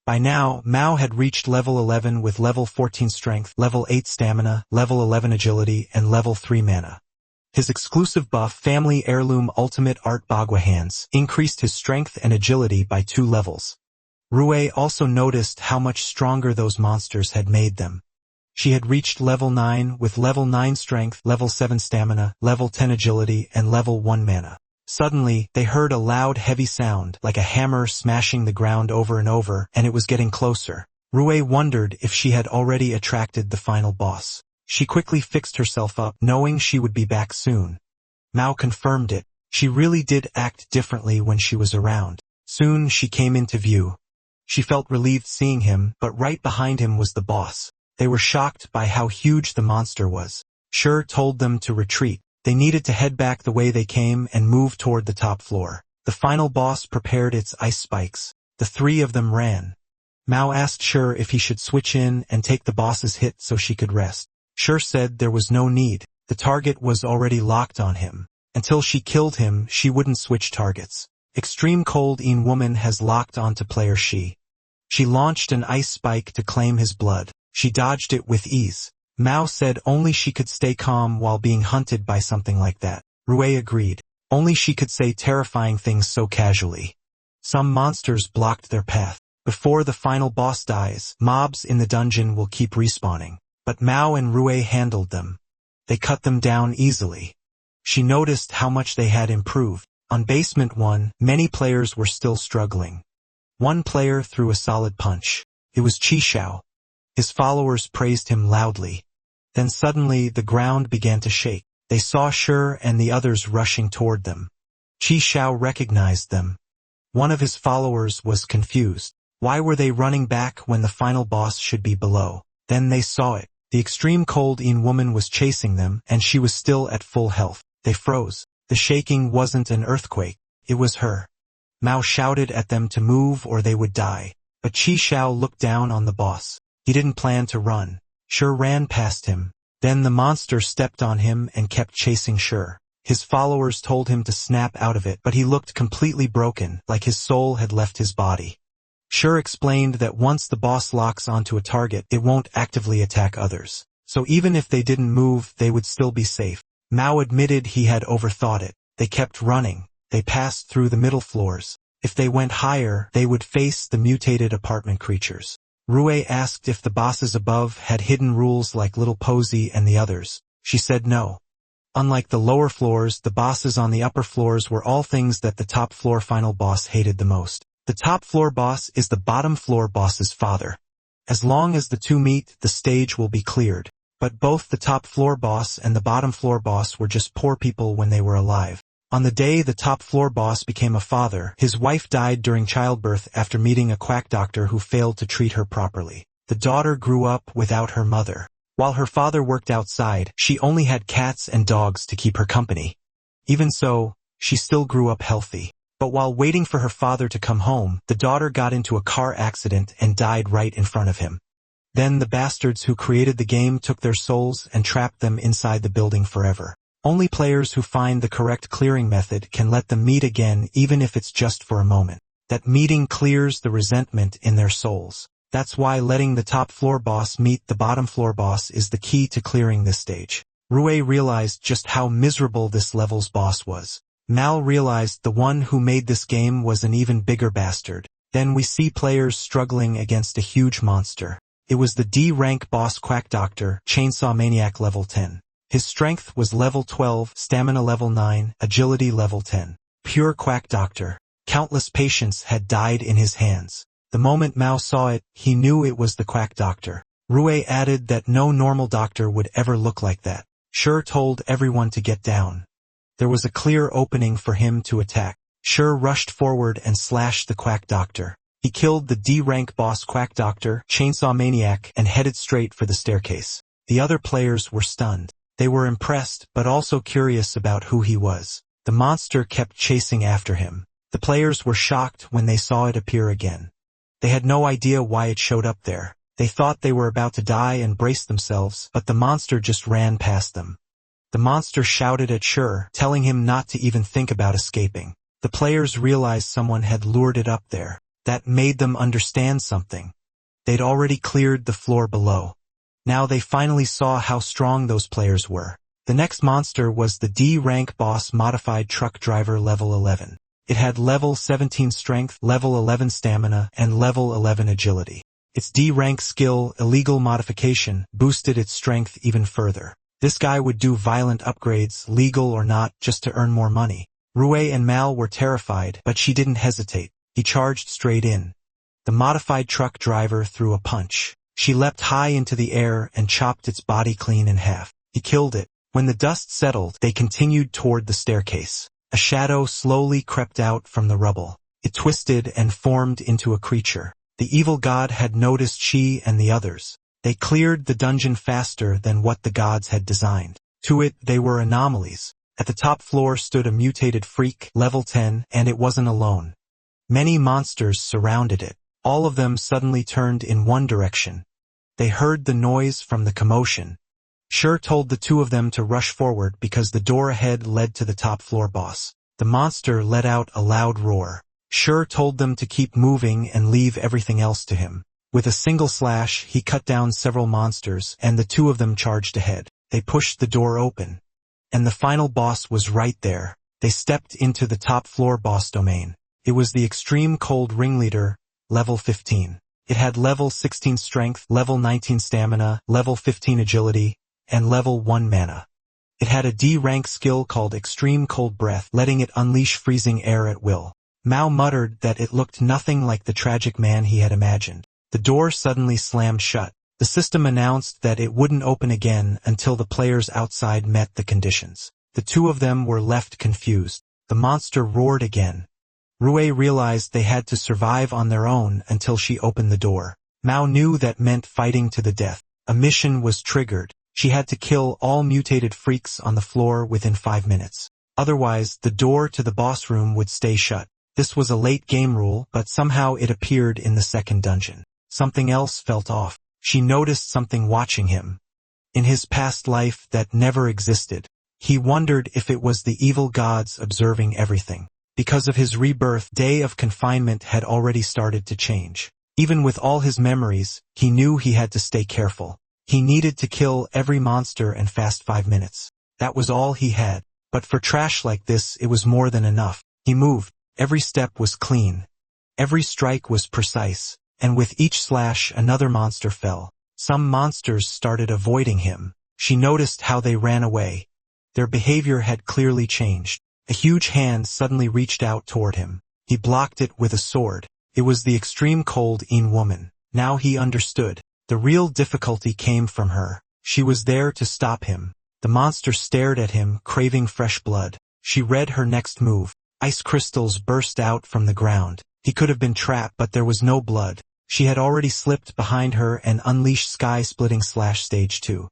By now, Mao had reached level 11 with level 14 strength, level 8 stamina, level 11 agility, and level 3 mana. His exclusive buff, Family Heirloom Ultimate Art Bagua Hands, increased his strength and agility by 2 levels. Rue also noticed how much stronger those monsters had made them. She had reached level 9 with level 9 strength, level 7 stamina, level 10 agility, and level 1 mana. Suddenly, they heard a loud, heavy sound, like a hammer smashing the ground over and over, and it was getting closer. Rue wondered if she had already attracted the final boss. She quickly fixed herself up, knowing she would be back soon. Mao confirmed it. She really did act differently when she was around. Soon she came into view. She felt relieved seeing him, but right behind him was the boss. They were shocked by how huge the monster was. Shur told them to retreat. They needed to head back the way they came and move toward the top floor. The final boss prepared its ice spikes. The 3 of them ran. Mao asked Shur if he should switch in and take the boss's hit so she could rest. Shur said there was no need. The target was already locked on him. Until she killed him, she wouldn't switch targets. Extreme Cold Woman has locked onto player She. She launched an ice spike to claim his blood. She dodged it with ease. Mao said only she could stay calm while being hunted by something like that. Rue agreed. Only she could say terrifying things so casually. Some monsters blocked their path. Before the final boss dies, mobs in the dungeon will keep respawning. But Mao and Rue handled them. They cut them down easily. She noticed how much they had improved. On Basement 1, many players were still struggling. One player threw a solid punch. It was Qishao. His followers praised him loudly. Then suddenly the ground began to shake. They saw Shi and the others rushing toward them. Qishao recognized them. One of his followers was confused. Why were they running back when the final boss should be below? Then they saw it. The extreme cold Yin woman was chasing them, and she was still at full health. They froze. The shaking wasn't an earthquake. It was her. Mao shouted at them to move or they would die. But Qishao looked down on the boss. He didn't plan to run. Shi ran past him. Then the monster stepped on him and kept chasing Shi. His followers told him to snap out of it, but he looked completely broken, like his soul had left his body. Shi explained that once the boss locks onto a target, it won't actively attack others. So even if they didn't move, they would still be safe. Mao admitted he had overthought it. They kept running. They passed through the middle floors. If they went higher, they would face the mutated apartment creatures. Rue asked if the bosses above had hidden rules like Little Posy and the others. She said no. Unlike the lower floors, the bosses on the upper floors were all things that the top floor final boss hated the most. The top floor boss is the bottom floor boss's father. As long as the two meet, the stage will be cleared. But both the top floor boss and the bottom floor boss were just poor people when they were alive. On the day the top floor boss became a father, his wife died during childbirth after meeting a quack doctor who failed to treat her properly. The daughter grew up without her mother. While her father worked outside, she only had cats and dogs to keep her company. Even so, she still grew up healthy. But while waiting for her father to come home, the daughter got into a car accident and died right in front of him. Then the bastards who created the game took their souls and trapped them inside the building forever. Only players who find the correct clearing method can let them meet again, even if it's just for a moment. That meeting clears the resentment in their souls. That's why letting the top floor boss meet the bottom floor boss is the key to clearing this stage. Rue realized just how miserable this level's boss was. Mal realized the one who made this game was an even bigger bastard. Then we see players struggling against a huge monster. It was the D-rank boss Quack Doctor, Chainsaw Maniac level 10. His strength was level 12, stamina level 9, agility level 10. Pure Quack Doctor. Countless patients had died in his hands. The moment Mao saw it, he knew it was the Quack Doctor. Rue added that no normal doctor would ever look like that. Shi told everyone to get down. There was a clear opening for him to attack. Shi rushed forward and slashed the Quack Doctor. He killed the D-rank boss Quack Doctor, Chainsaw Maniac, and headed straight for the staircase. The other players were stunned. They were impressed, but also curious about who he was. The monster kept chasing after him. The players were shocked when they saw it appear again. They had no idea why it showed up there. They thought they were about to die and braced themselves, but the monster just ran past them. The monster shouted at Shi, telling him not to even think about escaping. The players realized someone had lured it up there. That made them understand something. They'd already cleared the floor below. Now they finally saw how strong those players were. The next monster was the D-rank boss modified truck driver level 11. It had level 17 strength, level 11 stamina, and level 11 agility. Its D-rank skill, illegal modification, boosted its strength even further. This guy would do violent upgrades, legal or not, just to earn more money. Rue and Mal were terrified, but she didn't hesitate. He charged straight in. The modified truck driver threw a punch. She leapt high into the air and chopped its body clean in half. He killed it. When the dust settled, they continued toward the staircase. A shadow slowly crept out from the rubble. It twisted and formed into a creature. The evil god had noticed she and the others. They cleared the dungeon faster than what the gods had designed. To it, they were anomalies. At the top floor stood a mutated freak, level 10, and it wasn't alone. Many monsters surrounded it. All of them suddenly turned in one direction. They heard the noise from the commotion. Shi told the two of them to rush forward because the door ahead led to the top floor boss. The monster let out a loud roar. Shi told them to keep moving and leave everything else to him. With a single slash, he cut down several monsters, and the two of them charged ahead. They pushed the door open. And the final boss was right there. They stepped into the top floor boss domain. It was the extreme cold ringleader, level 15. It had level 16 strength, level 19 stamina, level 15 agility, and level 1 mana. It had a D-rank skill called Extreme Cold Breath, letting it unleash freezing air at will. Mao muttered that it looked nothing like the tragic man he had imagined. The door suddenly slammed shut. The system announced that it wouldn't open again until the players outside met the conditions. The two of them were left confused. The monster roared again. Rue realized they had to survive on their own until she opened the door. Mao knew that meant fighting to the death. A mission was triggered. She had to kill all mutated freaks on the floor within 5 minutes. Otherwise, the door to the boss room would stay shut. This was a late game rule, but somehow it appeared in the second dungeon. Something else felt off. She noticed something watching him. In his past life that never existed. He wondered if it was the evil gods observing everything. Because of his rebirth, day of confinement had already started to change. Even with all his memories, he knew he had to stay careful. He needed to kill every monster and fast 5 minutes. That was all he had. But for trash like this, it was more than enough. He moved. Every step was clean. Every strike was precise. And with each slash, another monster fell. Some monsters started avoiding him. She noticed how they ran away. Their behavior had clearly changed. A huge hand suddenly reached out toward him. He blocked it with a sword. It was the extreme cold woman. Now he understood. The real difficulty came from her. She was there to stop him. The monster stared at him, craving fresh blood. She read her next move. Ice crystals burst out from the ground. He could have been trapped, but there was no blood. She had already slipped behind her and unleashed sky-splitting slash stage 2.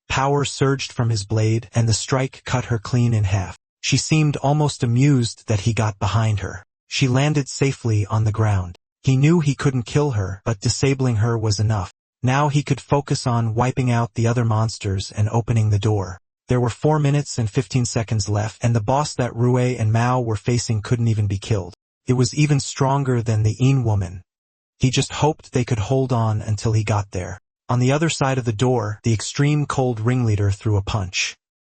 Power surged from his blade, and the strike cut her clean in half. She seemed almost amused that he got behind her. She landed safely on the ground. He knew he couldn't kill her, but disabling her was enough. Now he could focus on wiping out the other monsters and opening the door. There were 4 minutes and 15 seconds left, and the boss that Rue and Mao were facing couldn't even be killed. It was even stronger than the woman. He just hoped they could hold on until he got there. On the other side of the door, the extreme cold ringleader threw a punch.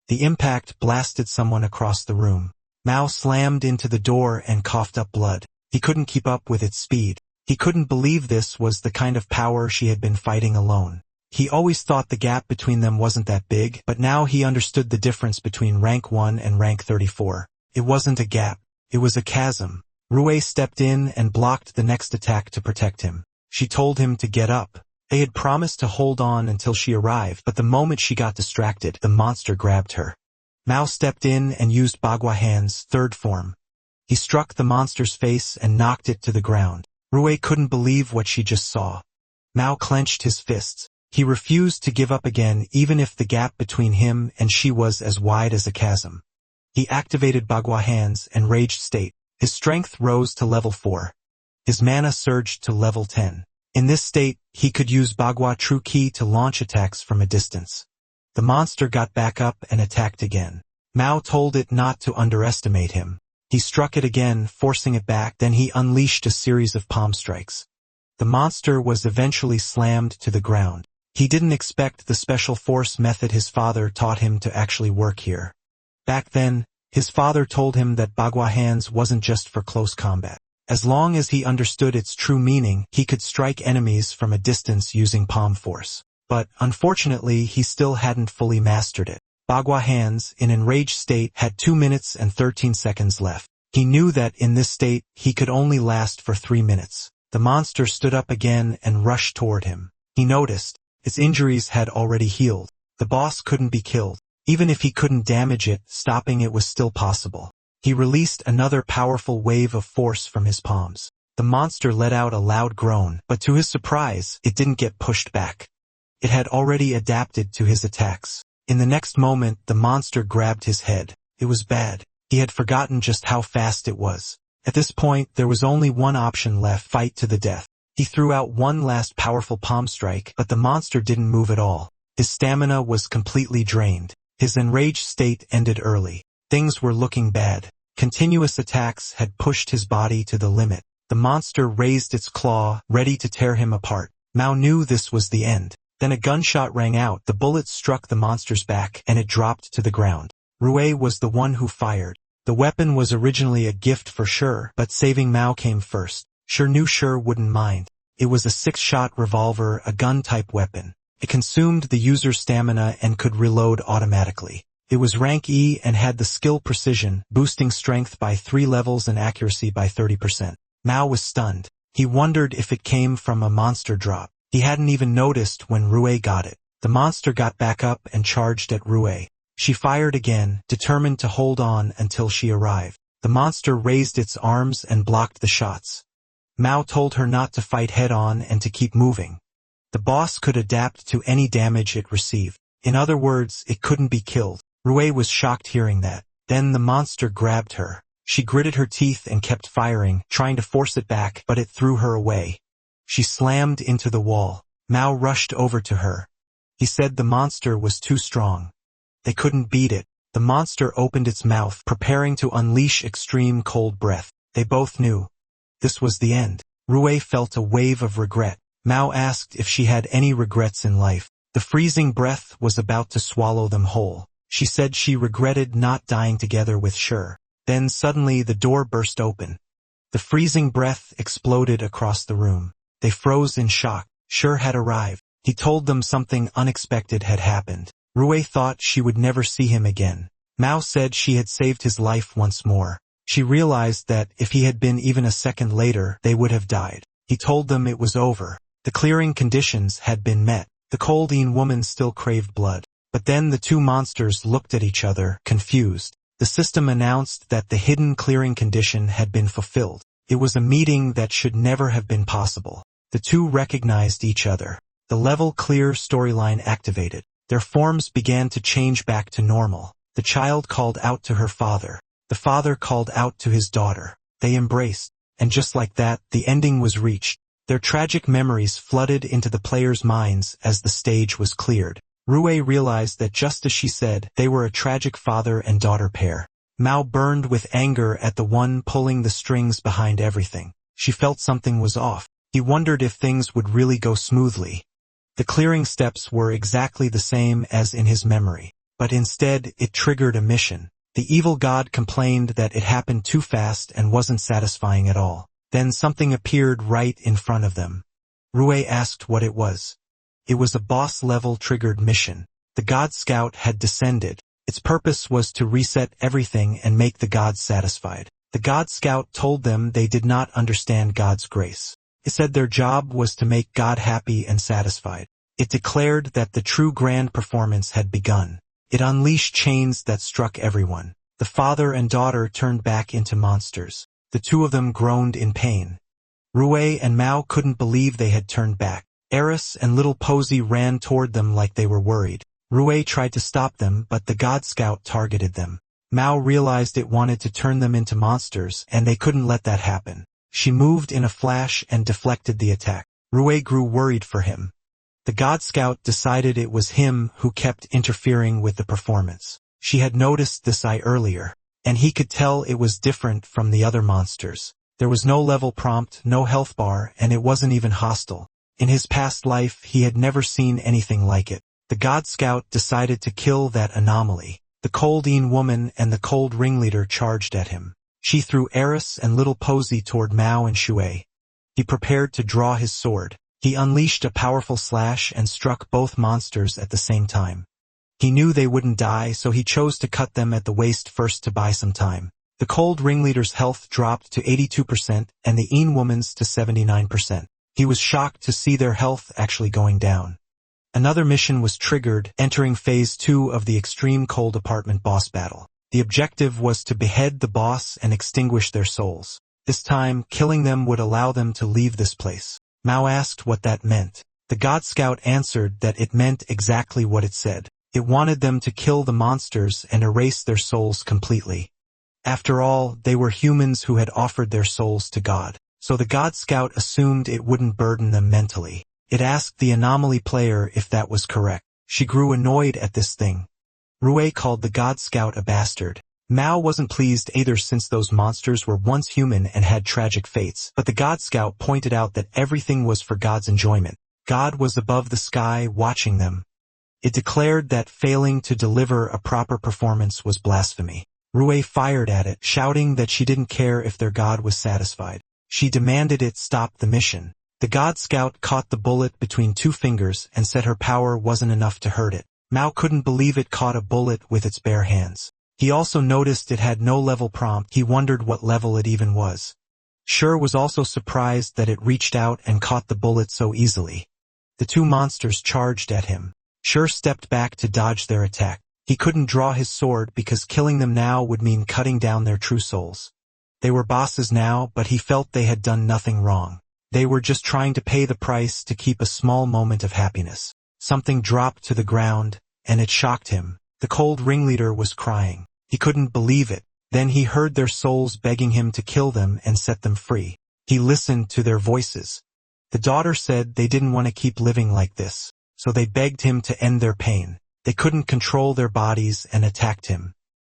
The impact blasted someone across the room. Mao slammed into the door and coughed up blood. He couldn't keep up with its speed. He couldn't believe this was the kind of power she had been fighting alone. He always thought the gap between them wasn't that big, but now he understood the difference between rank 1 and rank 34. It wasn't a gap. It was a chasm. Rue stepped in and blocked the next attack to protect him. She told him to get up. They had promised to hold on until she arrived, but the moment she got distracted, the monster grabbed her. Mao stepped in and used Bagua Hand's third form. He struck the monster's face and knocked it to the ground. Rue couldn't believe what she just saw. Mao clenched his fists. He refused to give up again, even if the gap between him and she was as wide as a chasm. He activated Bagua Hand's enraged state. His strength rose to level 4. His mana surged to level 10. In this state, he could use Bagua True Ki to launch attacks from a distance. The monster got back up and attacked again. Mao told it not to underestimate him. He struck it again, forcing it back, then he unleashed a series of palm strikes. The monster was eventually slammed to the ground. He didn't expect the special force method his father taught him to actually work here. Back then, his father told him that Bagua Hands wasn't just for close combat. As long as he understood its true meaning, he could strike enemies from a distance using palm force. But, unfortunately, he still hadn't fully mastered it. Bagua Hands, in enraged state, had 2 minutes and 13 seconds left. He knew that in this state, he could only last for 3 minutes. The monster stood up again and rushed toward him. He noticed. Its injuries had already healed. The boss couldn't be killed. Even if he couldn't damage it, stopping it was still possible. He released another powerful wave of force from his palms. The monster let out a loud groan, but to his surprise, it didn't get pushed back. It had already adapted to his attacks. In the next moment, the monster grabbed his head. It was bad. He had forgotten just how fast it was. At this point, there was only one option left: fight to the death. He threw out one last powerful palm strike, but the monster didn't move at all. His stamina was completely drained. His enraged state ended early. Things were looking bad. Continuous attacks had pushed his body to the limit. The monster raised its claw, ready to tear him apart. Mao knew this was the end. Then a gunshot rang out. The bullet struck the monster's back, and it dropped to the ground. Rue was the one who fired. The weapon was originally a gift for Sure, but saving Mao came first. Sure knew Sure wouldn't mind. It was a 6-shot revolver, a gun-type weapon. It consumed the user's stamina and could reload automatically. It was rank E and had the skill Precision, boosting strength by 3 levels and accuracy by 30%. Mao was stunned. He wondered if it came from a monster drop. He hadn't even noticed when Rue got it. The monster got back up and charged at Rue. She fired again, determined to hold on until she arrived. The monster raised its arms and blocked the shots. Mao told her not to fight head-on and to keep moving. The boss could adapt to any damage it received. In other words, it couldn't be killed. Rue was shocked hearing that. Then the monster grabbed her. She gritted her teeth and kept firing, trying to force it back, but it threw her away. She slammed into the wall. Mao rushed over to her. He said the monster was too strong. They couldn't beat it. The monster opened its mouth, preparing to unleash extreme cold breath. They both knew. This was the end. Rue felt a wave of regret. Mao asked if she had any regrets in life. The freezing breath was about to swallow them whole. She said she regretted not dying together with Sure. Then suddenly the door burst open. The freezing breath exploded across the room. They froze in shock. Sure had arrived. He told them something unexpected had happened. Rue thought she would never see him again. Mao said she had saved his life once more. She realized that if he had been even a second later, they would have died. He told them it was over. The clearing conditions had been met. The Coldine woman still craved blood. But then the two monsters looked at each other, confused. The system announced that the hidden clearing condition had been fulfilled. It was a meeting that should never have been possible. The two recognized each other. The level clear storyline activated. Their forms began to change back to normal. The child called out to her father. The father called out to his daughter. They embraced. And just like that, the ending was reached. Their tragic memories flooded into the players' minds as the stage was cleared. Rue realized that just as she said, they were a tragic father and daughter pair. Mao burned with anger at the one pulling the strings behind everything. She felt something was off. He wondered if things would really go smoothly. The clearing steps were exactly the same as in his memory. But instead, it triggered a mission. The evil god complained that it happened too fast and wasn't satisfying at all. Then something appeared right in front of them. Rue asked what it was. It was a boss-level triggered mission. The God Scout had descended. Its purpose was to reset everything and make the gods satisfied. The God Scout told them they did not understand God's grace. It said their job was to make God happy and satisfied. It declared that the true grand performance had begun. It unleashed chains that struck everyone. The father and daughter turned back into monsters. The two of them groaned in pain. Rue and Mao couldn't believe they had turned back. Eris and little Posy ran toward them like they were worried. Rue tried to stop them, but the God Scout targeted them. Mao realized it wanted to turn them into monsters, and they couldn't let that happen. She moved in a flash and deflected the attack. Rue grew worried for him. The God Scout decided it was him who kept interfering with the performance. She had noticed this earlier, and he could tell it was different from the other monsters. There was no level prompt, no health bar, and it wasn't even hostile. In his past life, he had never seen anything like it. The God Scout decided to kill that anomaly. The Coldine woman and the Cold Ringleader charged at him. She threw Eris and little Posy toward Mao and Shui. He prepared to draw his sword. He unleashed a powerful slash and struck both monsters at the same time. He knew they wouldn't die, so he chose to cut them at the waist first to buy some time. The Cold Ringleader's health dropped to 82% and the Een woman's to 79%. He was shocked to see their health actually going down. Another mission was triggered, entering Phase 2 of the Extreme Cold Apartment boss battle. The objective was to behead the boss and extinguish their souls. This time, killing them would allow them to leave this place. Mao asked what that meant. The God Scout answered that it meant exactly what it said. It wanted them to kill the monsters and erase their souls completely. After all, they were humans who had offered their souls to God. So the God Scout assumed it wouldn't burden them mentally. It asked the anomaly player if that was correct. She grew annoyed at this thing. Rue called the God Scout a bastard. Mao wasn't pleased either since those monsters were once human and had tragic fates, but the God Scout pointed out that everything was for God's enjoyment. God was above the sky watching them. It declared that failing to deliver a proper performance was blasphemy. Rue fired at it, shouting that she didn't care if their god was satisfied. She demanded it stop the mission. The god scout caught the bullet between two fingers and said her power wasn't enough to hurt it. Mao couldn't believe it caught a bullet with its bare hands. He also noticed it had no level prompt. He wondered what level it even was. Sure was also surprised that it reached out and caught the bullet so easily. The two monsters charged at him. Sure stepped back to dodge their attack. He couldn't draw his sword because killing them now would mean cutting down their true souls. They were bosses now, but he felt they had done nothing wrong. They were just trying to pay the price to keep a small moment of happiness. Something dropped to the ground, and it shocked him. The cold ringleader was crying. He couldn't believe it. Then he heard their souls begging him to kill them and set them free. He listened to their voices. The daughter said they didn't want to keep living like this, so they begged him to end their pain. They couldn't control their bodies and attacked him.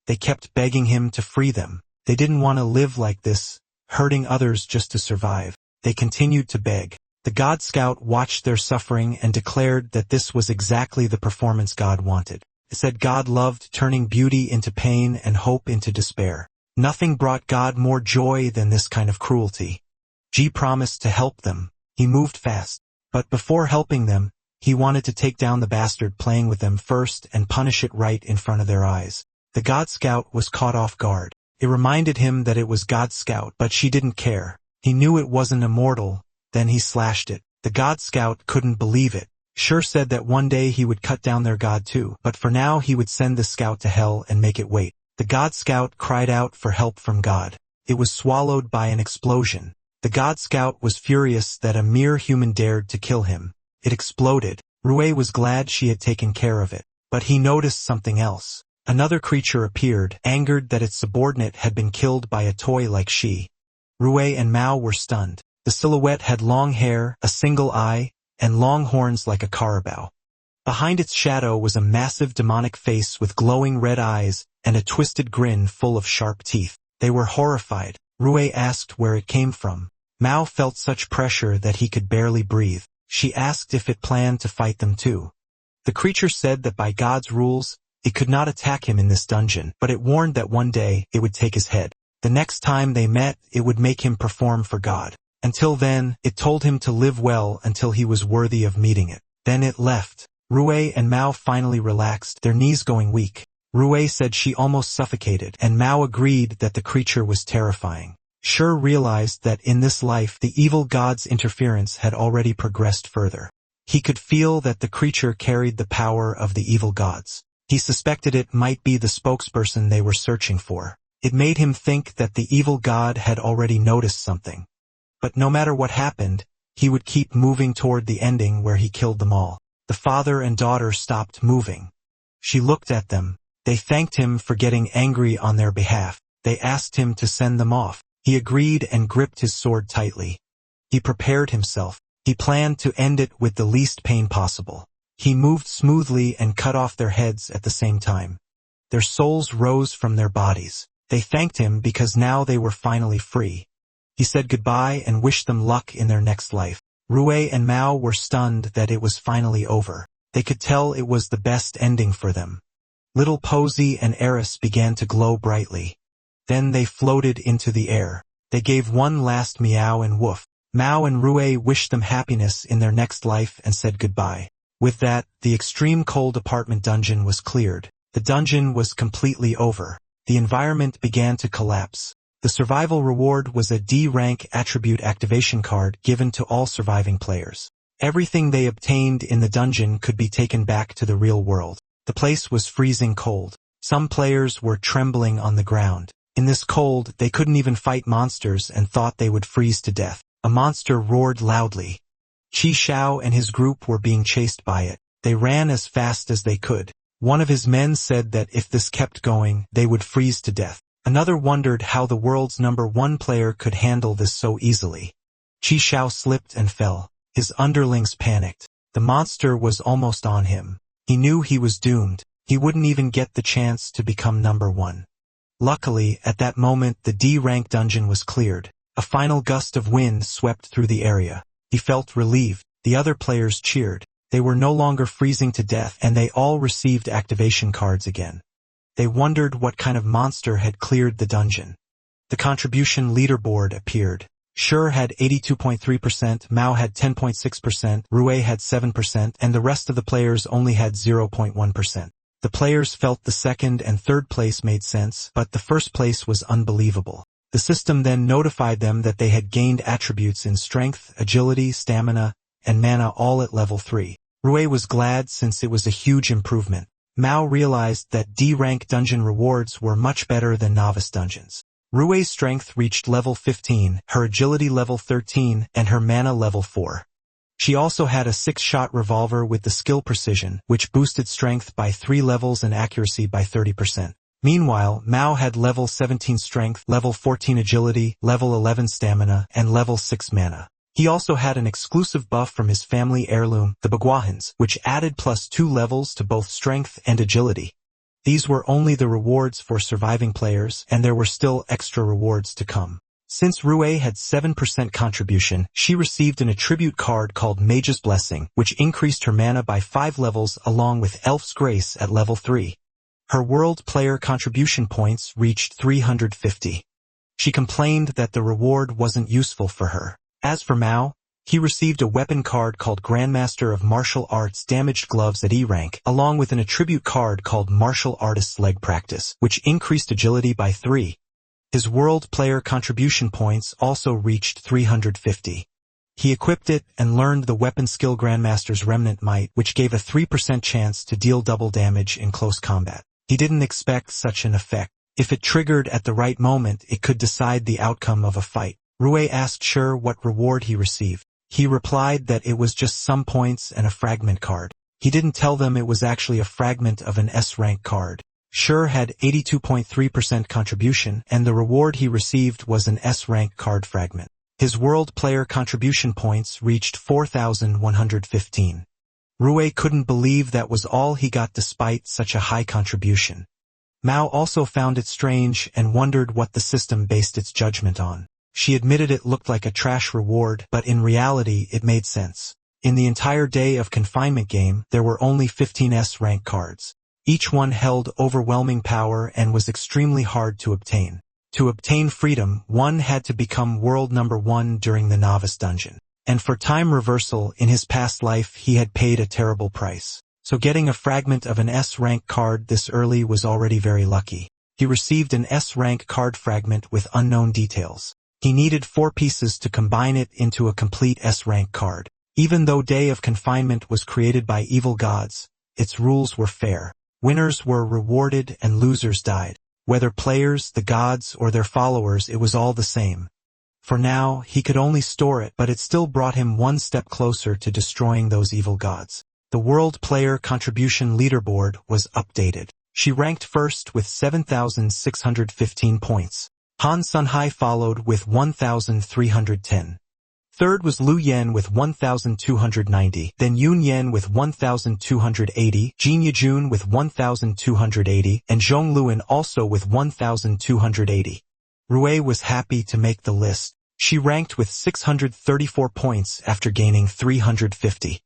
They kept begging him to free them. They didn't want to live like this, hurting others just to survive. They continued to beg. The God Scout watched their suffering and declared that this was exactly the performance God wanted. It said God loved turning beauty into pain and hope into despair. Nothing brought God more joy than this kind of cruelty. G promised to help them. He moved fast. But before helping them, he wanted to take down the bastard playing with them first and punish it right in front of their eyes. The God Scout was caught off guard. It reminded him that it was God Scout, but she didn't care. He knew it wasn't immortal, then he slashed it. The God Scout couldn't believe it. Sure said that one day he would cut down their god too, but for now he would send the scout to hell and make it wait. The God Scout cried out for help from God. It was swallowed by an explosion. The God Scout was furious that a mere human dared to kill him. It exploded. Rue was glad she had taken care of it. But he noticed something else. Another creature appeared, angered that its subordinate had been killed by a toy like she. Rue and Mao were stunned. The silhouette had long hair, a single eye, and long horns like a carabao. Behind its shadow was a massive demonic face with glowing red eyes and a twisted grin full of sharp teeth. They were horrified. Rue asked where it came from. Mao felt such pressure that he could barely breathe. She asked if it planned to fight them too. The creature said that by God's rules, it could not attack him in this dungeon, but it warned that one day it would take his head. The next time they met, it would make him perform for God. Until then, it told him to live well until he was worthy of meeting it. Then it left. Rue and Mao finally relaxed, their knees going weak. Rue said she almost suffocated, and Mao agreed that the creature was terrifying. Sure realized that in this life the evil god's interference had already progressed further. He could feel that the creature carried the power of the evil gods. He suspected it might be the spokesperson they were searching for. It made him think that the evil god had already noticed something. But no matter what happened, he would keep moving toward the ending where he killed them all. The father and daughter stopped moving. She looked at them. They thanked him for getting angry on their behalf. They asked him to send them off. He agreed and gripped his sword tightly. He prepared himself. He planned to end it with the least pain possible. He moved smoothly and cut off their heads at the same time. Their souls rose from their bodies. They thanked him because now they were finally free. He said goodbye and wished them luck in their next life. Rue and Mao were stunned that it was finally over. They could tell it was the best ending for them. Little Posy and Eris began to glow brightly. Then they floated into the air. They gave one last meow and woof. Mao and Rue wished them happiness in their next life and said goodbye. With that, the extreme cold apartment dungeon was cleared. The dungeon was completely over. The environment began to collapse. The survival reward was a D-rank attribute activation card given to all surviving players. Everything they obtained in the dungeon could be taken back to the real world. The place was freezing cold. Some players were trembling on the ground. In this cold, they couldn't even fight monsters and thought they would freeze to death. A monster roared loudly. Qi Xiao and his group were being chased by it. They ran as fast as they could. One of his men said that if this kept going, they would freeze to death. Another wondered how the world's #1 player could handle this so easily. Qi Xiao slipped and fell. His underlings panicked. The monster was almost on him. He knew he was doomed. He wouldn't even get the chance to become #1. Luckily, at that moment the D-rank dungeon was cleared. A final gust of wind swept through the area. He felt relieved. The other players cheered. They were no longer freezing to death and they all received activation cards again. They wondered what kind of monster had cleared the dungeon. The contribution leaderboard appeared. Sure had 82.3%, Mao had 10.6%, Rue had 7%, and the rest of the players only had 0.1%. The players felt the second and third place made sense, but the first place was unbelievable. The system then notified them that they had gained attributes in strength, agility, stamina, and mana all at level 3. Rue was glad since it was a huge improvement. Mao realized that D-rank dungeon rewards were much better than novice dungeons. Rue's strength reached level 15, her agility level 13, and her mana level 4. She also had a 6-shot revolver with the skill precision, which boosted strength by 3 levels and accuracy by 30%. Meanwhile, Mao had level 17 strength, level 14 agility, level 11 stamina, and level 6 mana. He also had an exclusive buff from his family heirloom, the Baguahans, which added +2 levels to both strength and agility. These were only the rewards for surviving players, and there were still extra rewards to come. Since Rue had 7% contribution, she received an attribute card called Mage's Blessing, which increased her mana by 5 levels along with Elf's Grace at level 3. Her world player contribution points reached 350. She complained that the reward wasn't useful for her. As for Mao, he received a weapon card called Grandmaster of Martial Arts Damaged Gloves at E rank, along with an attribute card called Martial Artist's Leg Practice, which increased agility by 3. His world player contribution points also reached 350. He equipped it and learned the weapon skill Grandmaster's Remnant Might, which gave a 3% chance to deal double damage in close combat. He didn't expect such an effect. If it triggered at the right moment, it could decide the outcome of a fight. Rue asked Sure what reward he received. He replied that it was just some points and a fragment card. He didn't tell them it was actually a fragment of an S-rank card. Sure had 82.3% contribution, and the reward he received was an S-rank card fragment. His world player contribution points reached 4,115. Rue couldn't believe that was all he got despite such a high contribution. Mao also found it strange and wondered what the system based its judgment on. She admitted it looked like a trash reward, but in reality it made sense. In the entire day of confinement game, there were only 15 S-rank cards. Each one held overwhelming power and was extremely hard to obtain. To obtain freedom, one had to become world number 1 during the novice dungeon. And for time reversal, in his past life he had paid a terrible price. So getting a fragment of an S-rank card this early was already very lucky. He received an S-rank card fragment with unknown details. He needed 4 pieces to combine it into a complete S-rank card. Even though Day of Confinement was created by evil gods, its rules were fair. Winners were rewarded and losers died. Whether players, the gods, or their followers, it was all the same. For now, he could only store it, but it still brought him one step closer to destroying those evil gods. The World Player Contribution Leaderboard was updated. She ranked first with 7,615 points. Han Sunhai followed with 1,310. Third was Lu Yen with 1,290, then Yun Yen with 1,280, Jin Yejun with 1,280, and Zhong Luan also with 1,280. Rue was happy to make the list. She ranked with 634 points after gaining 350.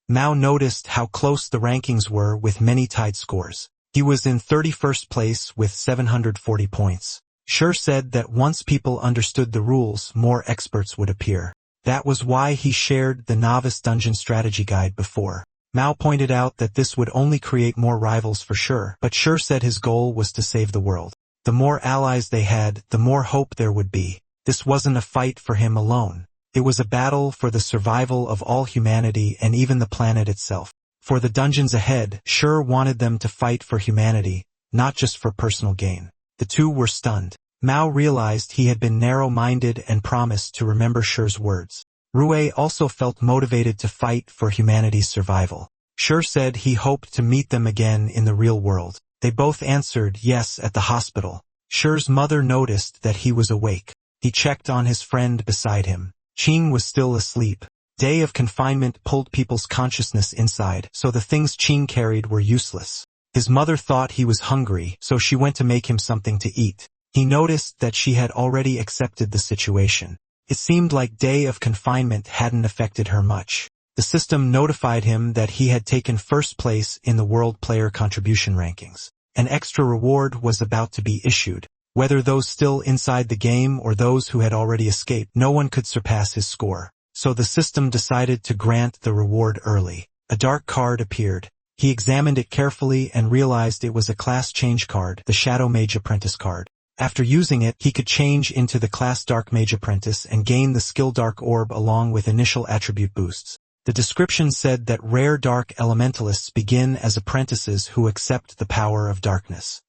Mao noticed how close the rankings were with many tied scores. He was in 31st place with 740 points. Sure said that once people understood the rules, more experts would appear. That was why he shared the Novice Dungeon Strategy Guide before. Mao pointed out that this would only create more rivals for Sure, but Sure said his goal was to save the world. The more allies they had, the more hope there would be. This wasn't a fight for him alone. It was a battle for the survival of all humanity and even the planet itself. For the dungeons ahead, Sure wanted them to fight for humanity, not just for personal gain. The two were stunned. Mao realized he had been narrow-minded and promised to remember Shure's words. Rue also felt motivated to fight for humanity's survival. Sure said he hoped to meet them again in the real world. They both answered yes at the hospital. Shure's mother noticed that he was awake. He checked on his friend beside him. Qing was still asleep. Day of confinement pulled people's consciousness inside, so the things Qing carried were useless. His mother thought he was hungry, so she went to make him something to eat. He noticed that she had already accepted the situation. It seemed like Day of Confinement hadn't affected her much. The system notified him that he had taken first place in the World Player Contribution rankings. An extra reward was about to be issued. Whether those still inside the game or those who had already escaped, no one could surpass his score. So the system decided to grant the reward early. A dark card appeared. He examined it carefully and realized it was a class change card, the Shadow Mage Apprentice card. After using it, he could change into the class Dark Mage Apprentice and gain the skill Dark Orb along with initial attribute boosts. The description said that rare dark elementalists begin as apprentices who accept the power of darkness.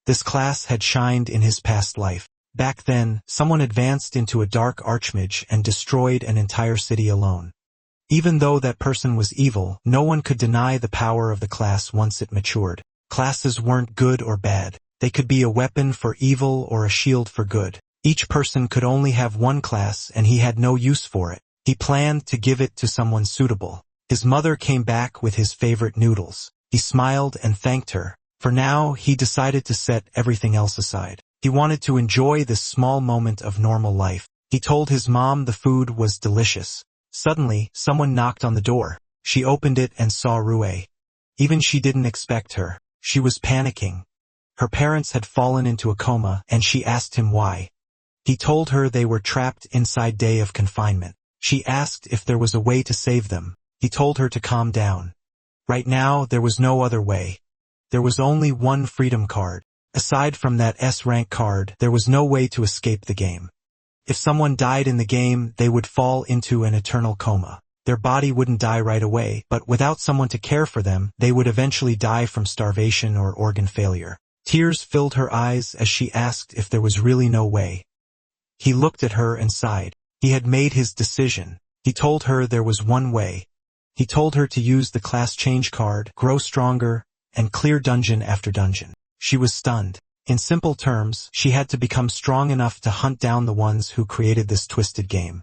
This class had shined in his past life. Back then, someone advanced into a dark archmage and destroyed an entire city alone. Even though that person was evil, no one could deny the power of the class once it matured. Classes weren't good or bad. They could be a weapon for evil or a shield for good. Each person could only have one class and he had no use for it. He planned to give it to someone suitable. His mother came back with his favorite noodles. He smiled and thanked her. For now, he decided to set everything else aside. He wanted to enjoy this small moment of normal life. He told his mom the food was delicious. Suddenly, someone knocked on the door. She opened it and saw Rue. Even she didn't expect her. She was panicking. Her parents had fallen into a coma, and she asked him why. He told her they were trapped inside day of confinement. She asked if there was a way to save them. He told her to calm down. Right now, there was no other way. There was only one freedom card. Aside from that S-rank card, there was no way to escape the game. If someone died in the game, they would fall into an eternal coma. Their body wouldn't die right away, but without someone to care for them, they would eventually die from starvation or organ failure. Tears filled her eyes as she asked if there was really no way. He looked at her and sighed. He had made his decision. He told her there was one way. He told her to use the class change card, grow stronger, and clear dungeon after dungeon. She was stunned. In simple terms, she had to become strong enough to hunt down the ones who created this twisted game.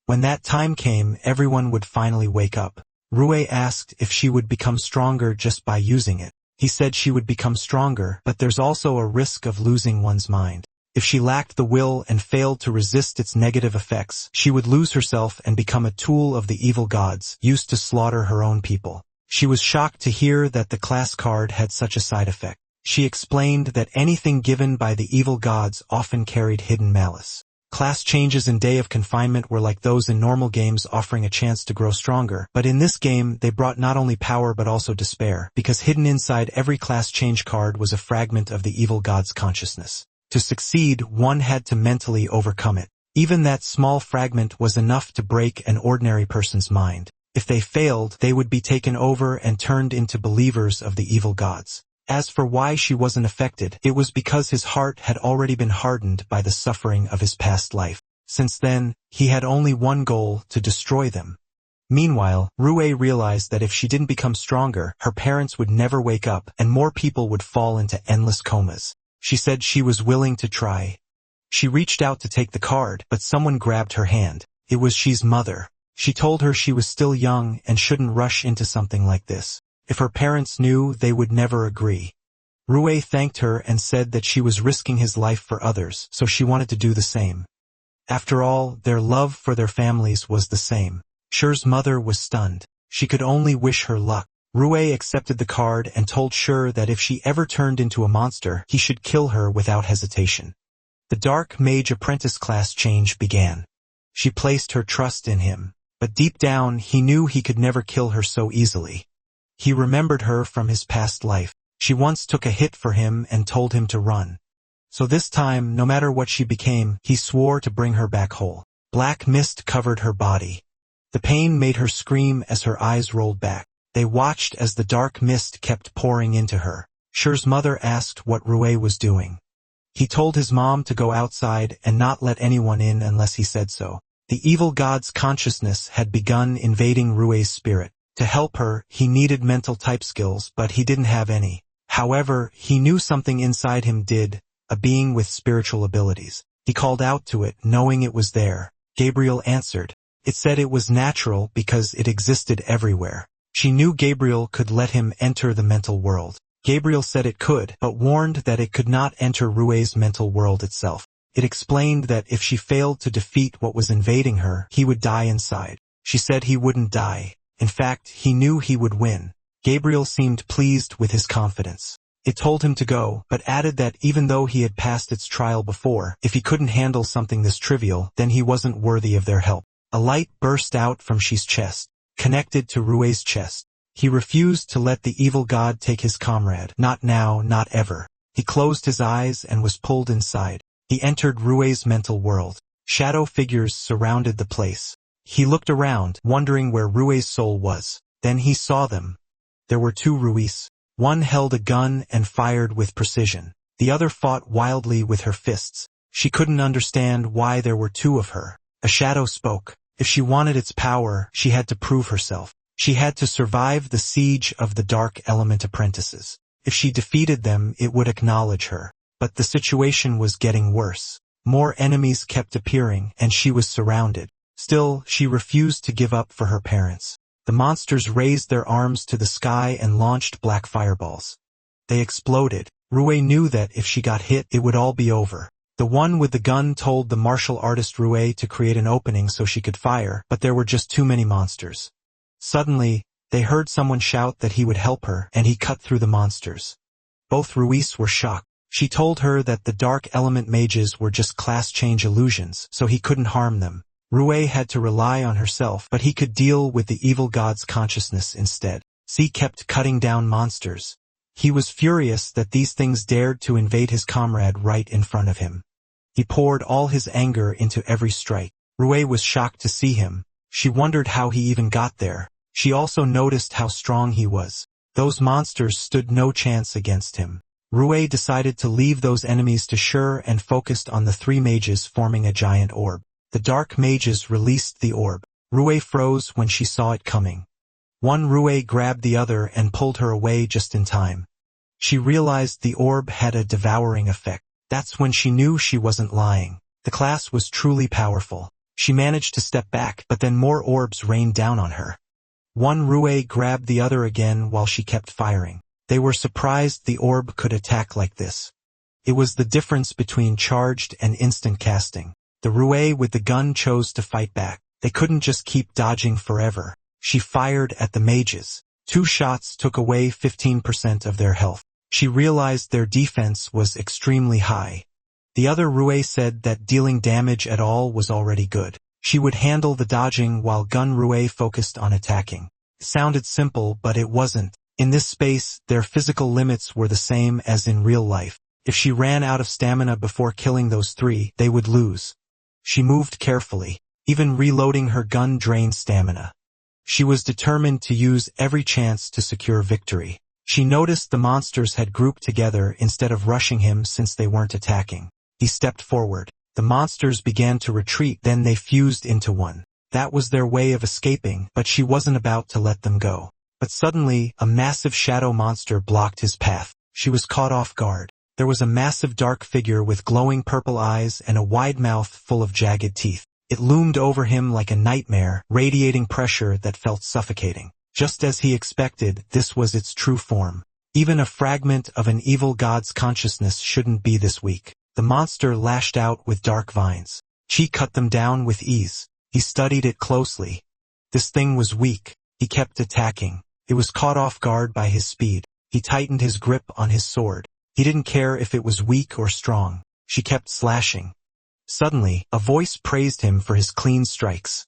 When that time came, everyone would finally wake up. Rue asked if she would become stronger just by using it. He said she would become stronger, but there's also a risk of losing one's mind. If she lacked the will and failed to resist its negative effects, she would lose herself and become a tool of the evil gods, used to slaughter her own people. She was shocked to hear that the class card had such a side effect. She explained that anything given by the evil gods often carried hidden malice. Class changes in Day of Confinement were like those in normal games, offering a chance to grow stronger, but in this game they brought not only power but also despair, because hidden inside every class change card was a fragment of the evil god's consciousness. To succeed, one had to mentally overcome it. Even that small fragment was enough to break an ordinary person's mind. If they failed, they would be taken over and turned into believers of the evil gods. As for why she wasn't affected, it was because his heart had already been hardened by the suffering of his past life. Since then, he had only one goal: to destroy them. Meanwhile, Rue realized that if she didn't become stronger, her parents would never wake up, and more people would fall into endless comas. She said she was willing to try. She reached out to take the card, but someone grabbed her hand. It was She's mother. She told her she was still young and shouldn't rush into something like this. If her parents knew, they would never agree. Rue thanked her and said that she was risking his life for others, so she wanted to do the same. After all, their love for their families was the same. Sher's mother was stunned. She could only wish her luck. Rue accepted the card and told Sher that if she ever turned into a monster, he should kill her without hesitation. The Dark Mage Apprentice class change began. She placed her trust in him, but deep down he knew he could never kill her so easily. He remembered her from his past life. She once took a hit for him and told him to run. So this time, no matter what she became, he swore to bring her back whole. Black mist covered her body. The pain made her scream as her eyes rolled back. They watched as the dark mist kept pouring into her. Sher's mother asked what Rue was doing. He told his mom to go outside and not let anyone in unless he said so. The evil god's consciousness had begun invading Rue's spirit. To help her, he needed mental type skills, but he didn't have any. However, he knew something inside him did, a being with spiritual abilities. He called out to it, knowing it was there. Gabriel answered. It said it was natural because it existed everywhere. She knew Gabriel could let him enter the mental world. Gabriel said it could, but warned that it could not enter Rue's mental world itself. It explained that if she failed to defeat what was invading her, he would die inside. She said he wouldn't die. In fact, he knew he would win. Gabriel seemed pleased with his confidence. It told him to go, but added that even though he had passed its trial before, if he couldn't handle something this trivial, then he wasn't worthy of their help. A light burst out from Shi's chest, connected to Rue's chest. He refused to let the evil god take his comrade. Not now, not ever. He closed his eyes and was pulled inside. He entered Rue's mental world. Shadow figures surrounded the place. He looked around, wondering where Rue's soul was. Then he saw them. There were two Rues. One held a gun and fired with precision. The other fought wildly with her fists. She couldn't understand why there were two of her. A shadow spoke. If she wanted its power, she had to prove herself. She had to survive the siege of the Dark Element apprentices. If she defeated them, it would acknowledge her. But the situation was getting worse. More enemies kept appearing, and she was surrounded. Still, she refused to give up for her parents. The monsters raised their arms to the sky and launched black fireballs. They exploded. Rue knew that if she got hit, it would all be over. The one with the gun told the martial artist Rue to create an opening so she could fire, but there were just too many monsters. Suddenly, they heard someone shout that he would help her, and he cut through the monsters. Both Rues were shocked. She told her that the Dark Element mages were just class change illusions, so he couldn't harm them. Rue had to rely on herself, but he could deal with the evil god's consciousness instead. He kept cutting down monsters. He was furious that these things dared to invade his comrade right in front of him. He poured all his anger into every strike. Rue was shocked to see him. She wondered how he even got there. She also noticed how strong he was. Those monsters stood no chance against him. Rue decided to leave those enemies to Shur and focused on the three mages forming a giant orb. The dark mages released the orb. Rue froze when she saw it coming. One Rue grabbed the other and pulled her away just in time. She realized the orb had a devouring effect. That's when she knew she wasn't lying. The class was truly powerful. She managed to step back, but then more orbs rained down on her. One Rue grabbed the other again while she kept firing. They were surprised the orb could attack like this. It was the difference between charged and instant casting. The Rue with the gun chose to fight back. They couldn't just keep dodging forever. She fired at the mages. 2 shots took away 15% of their health. She realized their defense was extremely high. The other Rue said that dealing damage at all was already good. She would handle the dodging while Gun Rue focused on attacking. It sounded simple, but it wasn't. In this space, their physical limits were the same as in real life. If she ran out of stamina before killing those 3, they would lose. She moved carefully. Even reloading her gun drained stamina. She was determined to use every chance to secure victory. She noticed the monsters had grouped together instead of rushing him since they weren't attacking. He stepped forward. The monsters began to retreat, then they fused into one. That was their way of escaping, but she wasn't about to let them go. But suddenly, a massive shadow monster blocked his path. She was caught off guard. There was a massive dark figure with glowing purple eyes and a wide mouth full of jagged teeth. It loomed over him like a nightmare, radiating pressure that felt suffocating. Just as he expected, this was its true form. Even a fragment of an evil god's consciousness shouldn't be this weak. The monster lashed out with dark vines. Chi cut them down with ease. He studied it closely. This thing was weak. He kept attacking. It was caught off guard by his speed. He tightened his grip on his sword. He didn't care if it was weak or strong. She kept slashing. Suddenly, a voice praised him for his clean strikes.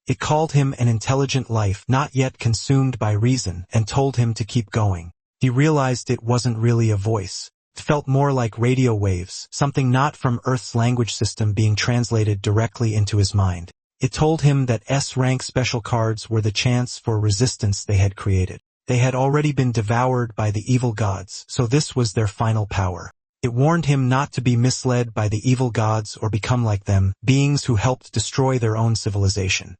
It called him an intelligent life not yet consumed by reason and told him to keep going. He realized it wasn't really a voice. It felt more like radio waves, something not from Earth's language system being translated directly into his mind. It told him that S-rank special cards were the chance for resistance they had created. They had already been devoured by the evil gods, so this was their final power. It warned him not to be misled by the evil gods or become like them, beings who helped destroy their own civilization.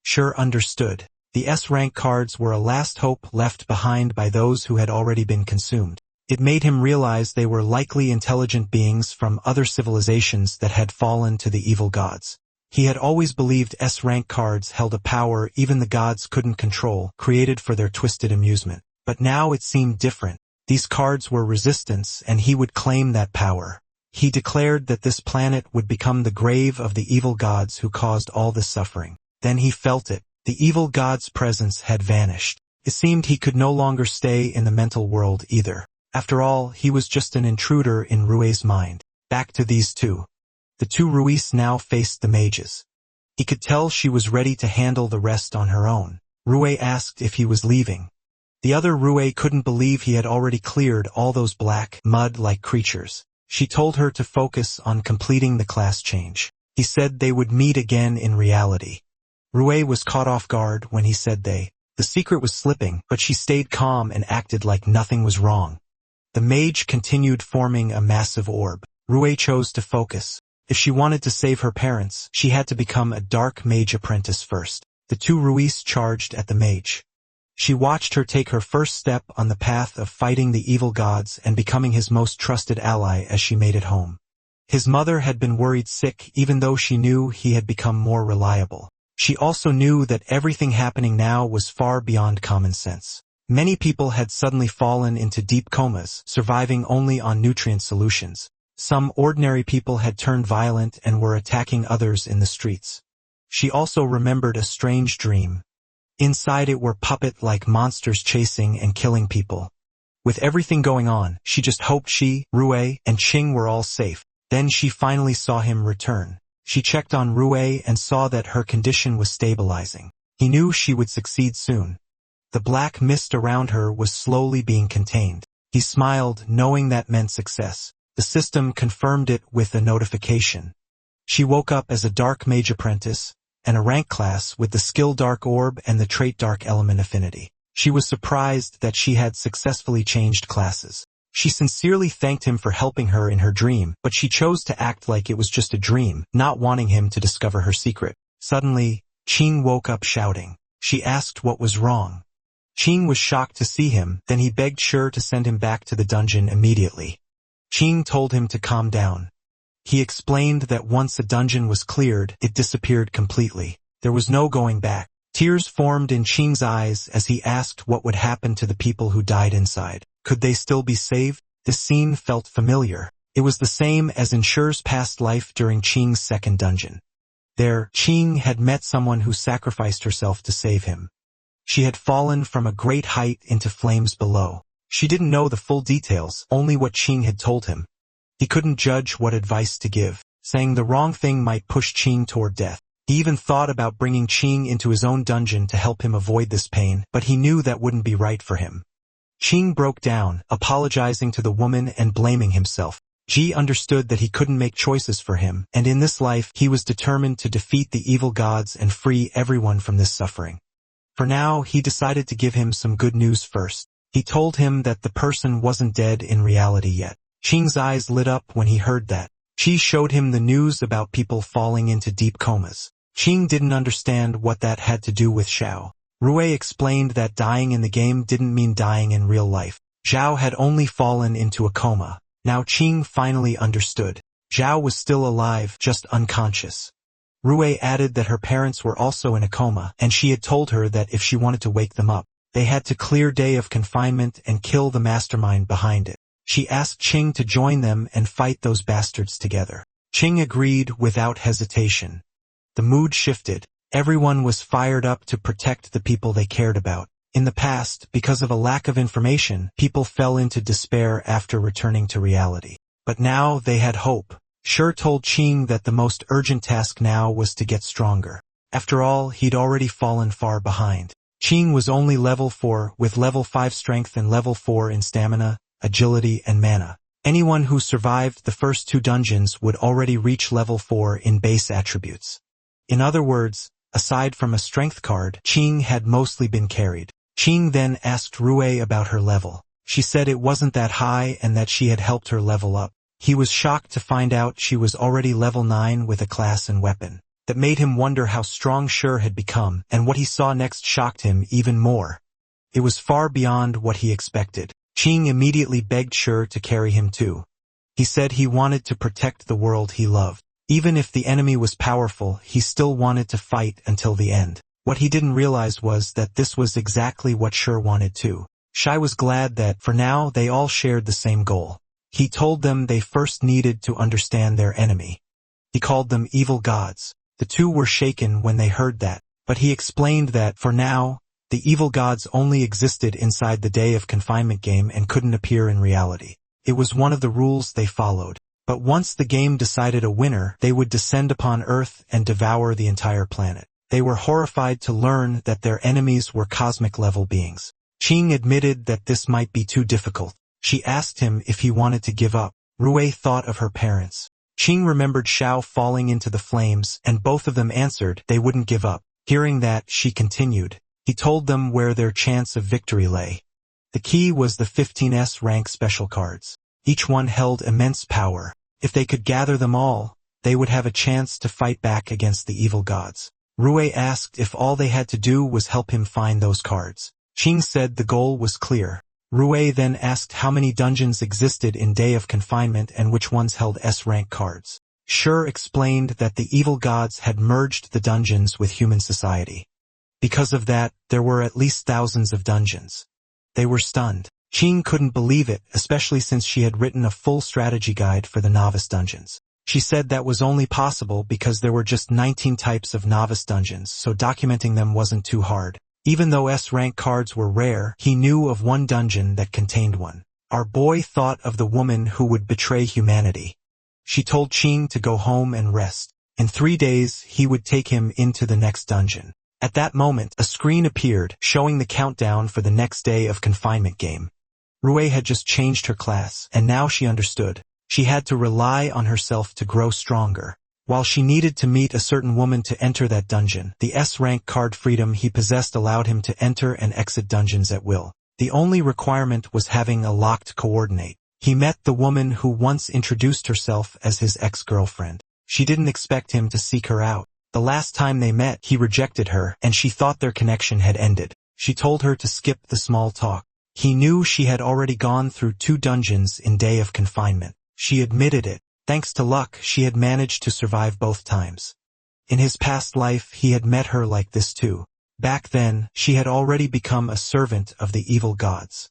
Shur understood. The S-rank cards were a last hope left behind by those who had already been consumed. It made him realize they were likely intelligent beings from other civilizations that had fallen to the evil gods. He had always believed S-rank cards held a power even the gods couldn't control, created for their twisted amusement. But now it seemed different. These cards were resistance, and he would claim that power. He declared that this planet would become the grave of the evil gods who caused all this suffering. Then he felt it. The evil god's presence had vanished. It seemed he could no longer stay in the mental world either. After all, he was just an intruder in Rue's mind. Back to these two. The two Ruis now faced the mages. He could tell she was ready to handle the rest on her own. Rue asked if he was leaving. The other Rue couldn't believe he had already cleared all those black, mud-like creatures. She told her to focus on completing the class change. He said they would meet again in reality. Rue was caught off guard when he said they. The secret was slipping, but she stayed calm and acted like nothing was wrong. The mage continued forming a massive orb. Rue chose to focus. If she wanted to save her parents, she had to become a dark mage apprentice first. The two Ruis charged at the mage. She watched her take her first step on the path of fighting the evil gods and becoming his most trusted ally as she made it home. His mother had been worried sick even though she knew he had become more reliable. She also knew that everything happening now was far beyond common sense. Many people had suddenly fallen into deep comas, surviving only on nutrient solutions. Some ordinary people had turned violent and were attacking others in the streets. She also remembered a strange dream. Inside it were puppet-like monsters chasing and killing people. With everything going on, she just hoped she, Rue, and Qing were all safe. Then she finally saw him return. She checked on Rue and saw that her condition was stabilizing. He knew she would succeed soon. The black mist around her was slowly being contained. He smiled, knowing that meant success. The system confirmed it with a notification. She woke up as a Dark Mage Apprentice, and a rank class with the skill Dark Orb and the trait Dark Element Affinity. She was surprised that she had successfully changed classes. She sincerely thanked him for helping her in her dream, but she chose to act like it was just a dream, not wanting him to discover her secret. Suddenly, Qing woke up shouting. She asked what was wrong. Qing was shocked to see him, then he begged Shi to send him back to the dungeon immediately. Qing told him to calm down. He explained that once a dungeon was cleared, it disappeared completely. There was no going back. Tears formed in Qing's eyes as he asked what would happen to the people who died inside. Could they still be saved? This scene felt familiar. It was the same as in Shi's past life during Qing's second dungeon. There, Qing had met someone who sacrificed herself to save him. She had fallen from a great height into flames below. She didn't know the full details, only what Qing had told him. He couldn't judge what advice to give. Saying the wrong thing might push Qing toward death. He even thought about bringing Qing into his own dungeon to help him avoid this pain, but he knew that wouldn't be right for him. Qing broke down, apologizing to the woman and blaming himself. Ji understood that he couldn't make choices for him, and in this life he was determined to defeat the evil gods and free everyone from this suffering. For now, he decided to give him some good news first. He told him that the person wasn't dead in reality yet. Qing's eyes lit up when he heard that. Qi showed him the news about people falling into deep comas. Qing didn't understand what that had to do with Xiao. Rue explained that dying in the game didn't mean dying in real life. Zhao had only fallen into a coma. Now Qing finally understood. Zhao was still alive, just unconscious. Rue added that her parents were also in a coma, and she had told her that if she wanted to wake them up, they had to clear day of confinement and kill the mastermind behind it. She asked Qing to join them and fight those bastards together. Qing agreed without hesitation. The mood shifted. Everyone was fired up to protect the people they cared about. In the past, because of a lack of information, people fell into despair after returning to reality. But now they had hope. Shi told Qing that the most urgent task now was to get stronger. After all, he'd already fallen far behind. Qing was only level 4, with level 5 strength and level 4 in stamina, agility and mana. Anyone who survived the first 2 dungeons would already reach level 4 in base attributes. In other words, aside from a strength card, Qing had mostly been carried. Qing then asked Rue about her level. She said it wasn't that high and that she had helped her level up. He was shocked to find out she was already level 9 with a class and weapon. That made him wonder how strong Shi had become, and what he saw next shocked him even more. It was far beyond what he expected. Qing immediately begged Shi to carry him too. He said he wanted to protect the world he loved. Even if the enemy was powerful, he still wanted to fight until the end. What he didn't realize was that this was exactly what Shi wanted too. Shi was glad that, for now, they all shared the same goal. He told them they first needed to understand their enemy. He called them evil gods. The two were shaken when they heard that, but he explained that, for now, The evil gods only existed inside the Day of Confinement game and couldn't appear in reality. It was one of the rules they followed. But once the game decided a winner, they would descend upon Earth and devour the entire planet. They were horrified to learn that their enemies were cosmic-level beings. Ching admitted that this might be too difficult. She asked him if he wanted to give up. Rui thought of her parents. Ching remembered Xiao falling into the flames, and both of them answered they wouldn't give up. Hearing that, she continued. He told them where their chance of victory lay. The key was the 15S rank special cards. Each one held immense power. If they could gather them all, they would have a chance to fight back against the evil gods. Rui asked if all they had to do was help him find those cards. Ching said the goal was clear. Rui then asked how many dungeons existed in Day of Confinement and which ones held S-rank cards. Shur explained that the evil gods had merged the dungeons with human society. Because of that, there were at least thousands of dungeons. They were stunned. Ching couldn't believe it, especially since she had written a full strategy guide for the novice dungeons. She said that was only possible because there were just 19 types of novice dungeons, so documenting them wasn't too hard. Even though S-rank cards were rare, he knew of one dungeon that contained one. Our boy thought of the woman who would betray humanity. She told Ching to go home and rest. In 3 days, he would take him into the next dungeon. At that moment, a screen appeared, showing the countdown for the next Day of Confinement game. Rui had just changed her class, and now she understood. She had to rely on herself to grow stronger. While she needed to meet a certain woman to enter that dungeon, the S-rank card freedom he possessed allowed him to enter and exit dungeons at will. The only requirement was having a locked coordinate. He met the woman who once introduced herself as his ex-girlfriend. She didn't expect him to seek her out. The last time they met, he rejected her, and she thought their connection had ended. She told her to skip the small talk. He knew she had already gone through 2 dungeons in Day of Confinement. She admitted it. Thanks to luck, she had managed to survive both times. In his past life, he had met her like this too. Back then, she had already become a servant of the evil gods.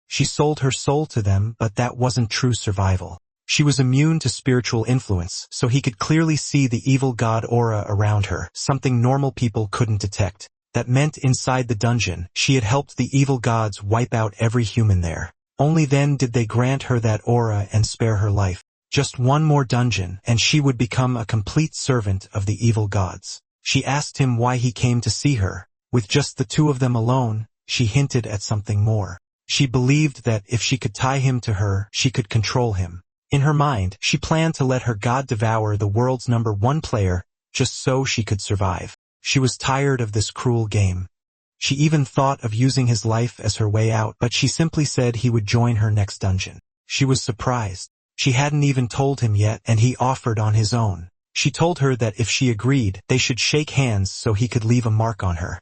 She sold her soul to them, but that wasn't true survival. She was immune to spiritual influence, so he could clearly see the evil god aura around her, something normal people couldn't detect. That meant inside the dungeon, she had helped the evil gods wipe out every human there. Only then did they grant her that aura and spare her life. Just one more dungeon, and she would become a complete servant of the evil gods. She asked him why he came to see her. With just the 2 of them alone, she hinted at something more. She believed that if she could tie him to her, she could control him. In her mind, she planned to let her god devour the world's #1 player, just so she could survive. She was tired of this cruel game. She even thought of using his life as her way out, but she simply said he would join her next dungeon. She was surprised. She hadn't even told him yet, and he offered on his own. She told her that if she agreed, they should shake hands so he could leave a mark on her.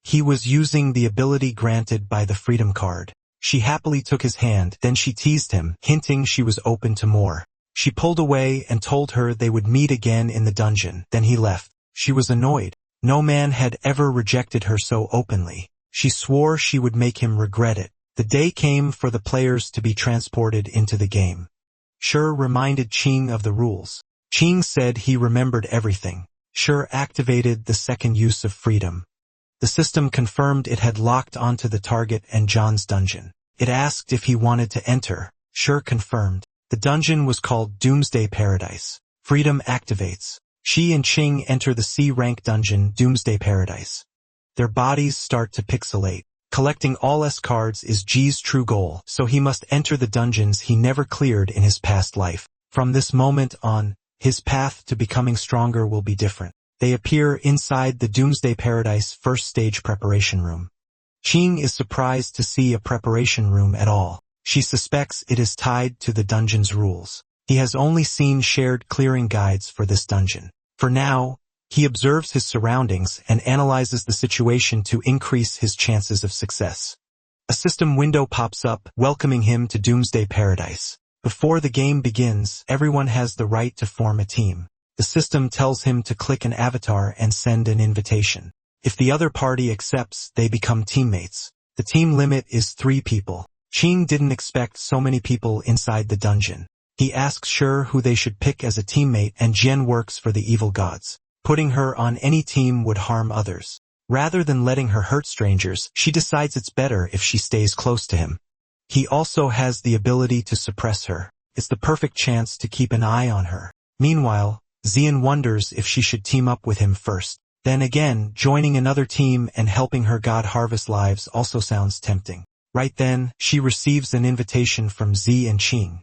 He was using the ability granted by the Freedom card. She happily took his hand, then she teased him, hinting she was open to more. She pulled away and told her they would meet again in the dungeon, then he left. She was annoyed. No man had ever rejected her so openly. She swore she would make him regret it. The day came for the players to be transported into the game. Shur reminded Ching of the rules. Ching said he remembered everything. Shur activated the second use of freedom. The system confirmed it had locked onto the target and John's dungeon. It asked if he wanted to enter. Shur confirmed. The dungeon was called Doomsday Paradise. Freedom activates. She and Ching enter the C-rank dungeon Doomsday Paradise. Their bodies start to pixelate. Collecting all S cards is G's true goal, so he must enter the dungeons he never cleared in his past life. From this moment on, his path to becoming stronger will be different. They appear inside the Doomsday Paradise first stage preparation room. Ching is surprised to see a preparation room at all. She suspects it is tied to the dungeon's rules. He has only seen shared clearing guides for this dungeon. For now, he observes his surroundings and analyzes the situation to increase his chances of success. A system window pops up, welcoming him to Doomsday Paradise. Before the game begins, everyone has the right to form a team. The system tells him to click an avatar and send an invitation. If the other party accepts, they become teammates. The team limit is 3 people. Ching didn't expect so many people inside the dungeon. He asks Shur who they should pick as a teammate, and Jen works for the evil gods. Putting her on any team would harm others. Rather than letting her hurt strangers, she decides it's better if she stays close to him. He also has the ability to suppress her. It's the perfect chance to keep an eye on her. Meanwhile, Xian wonders if she should team up with him first. Then again, joining another team and helping her god harvest lives also sounds tempting. Right then, she receives an invitation from Zi and Qing.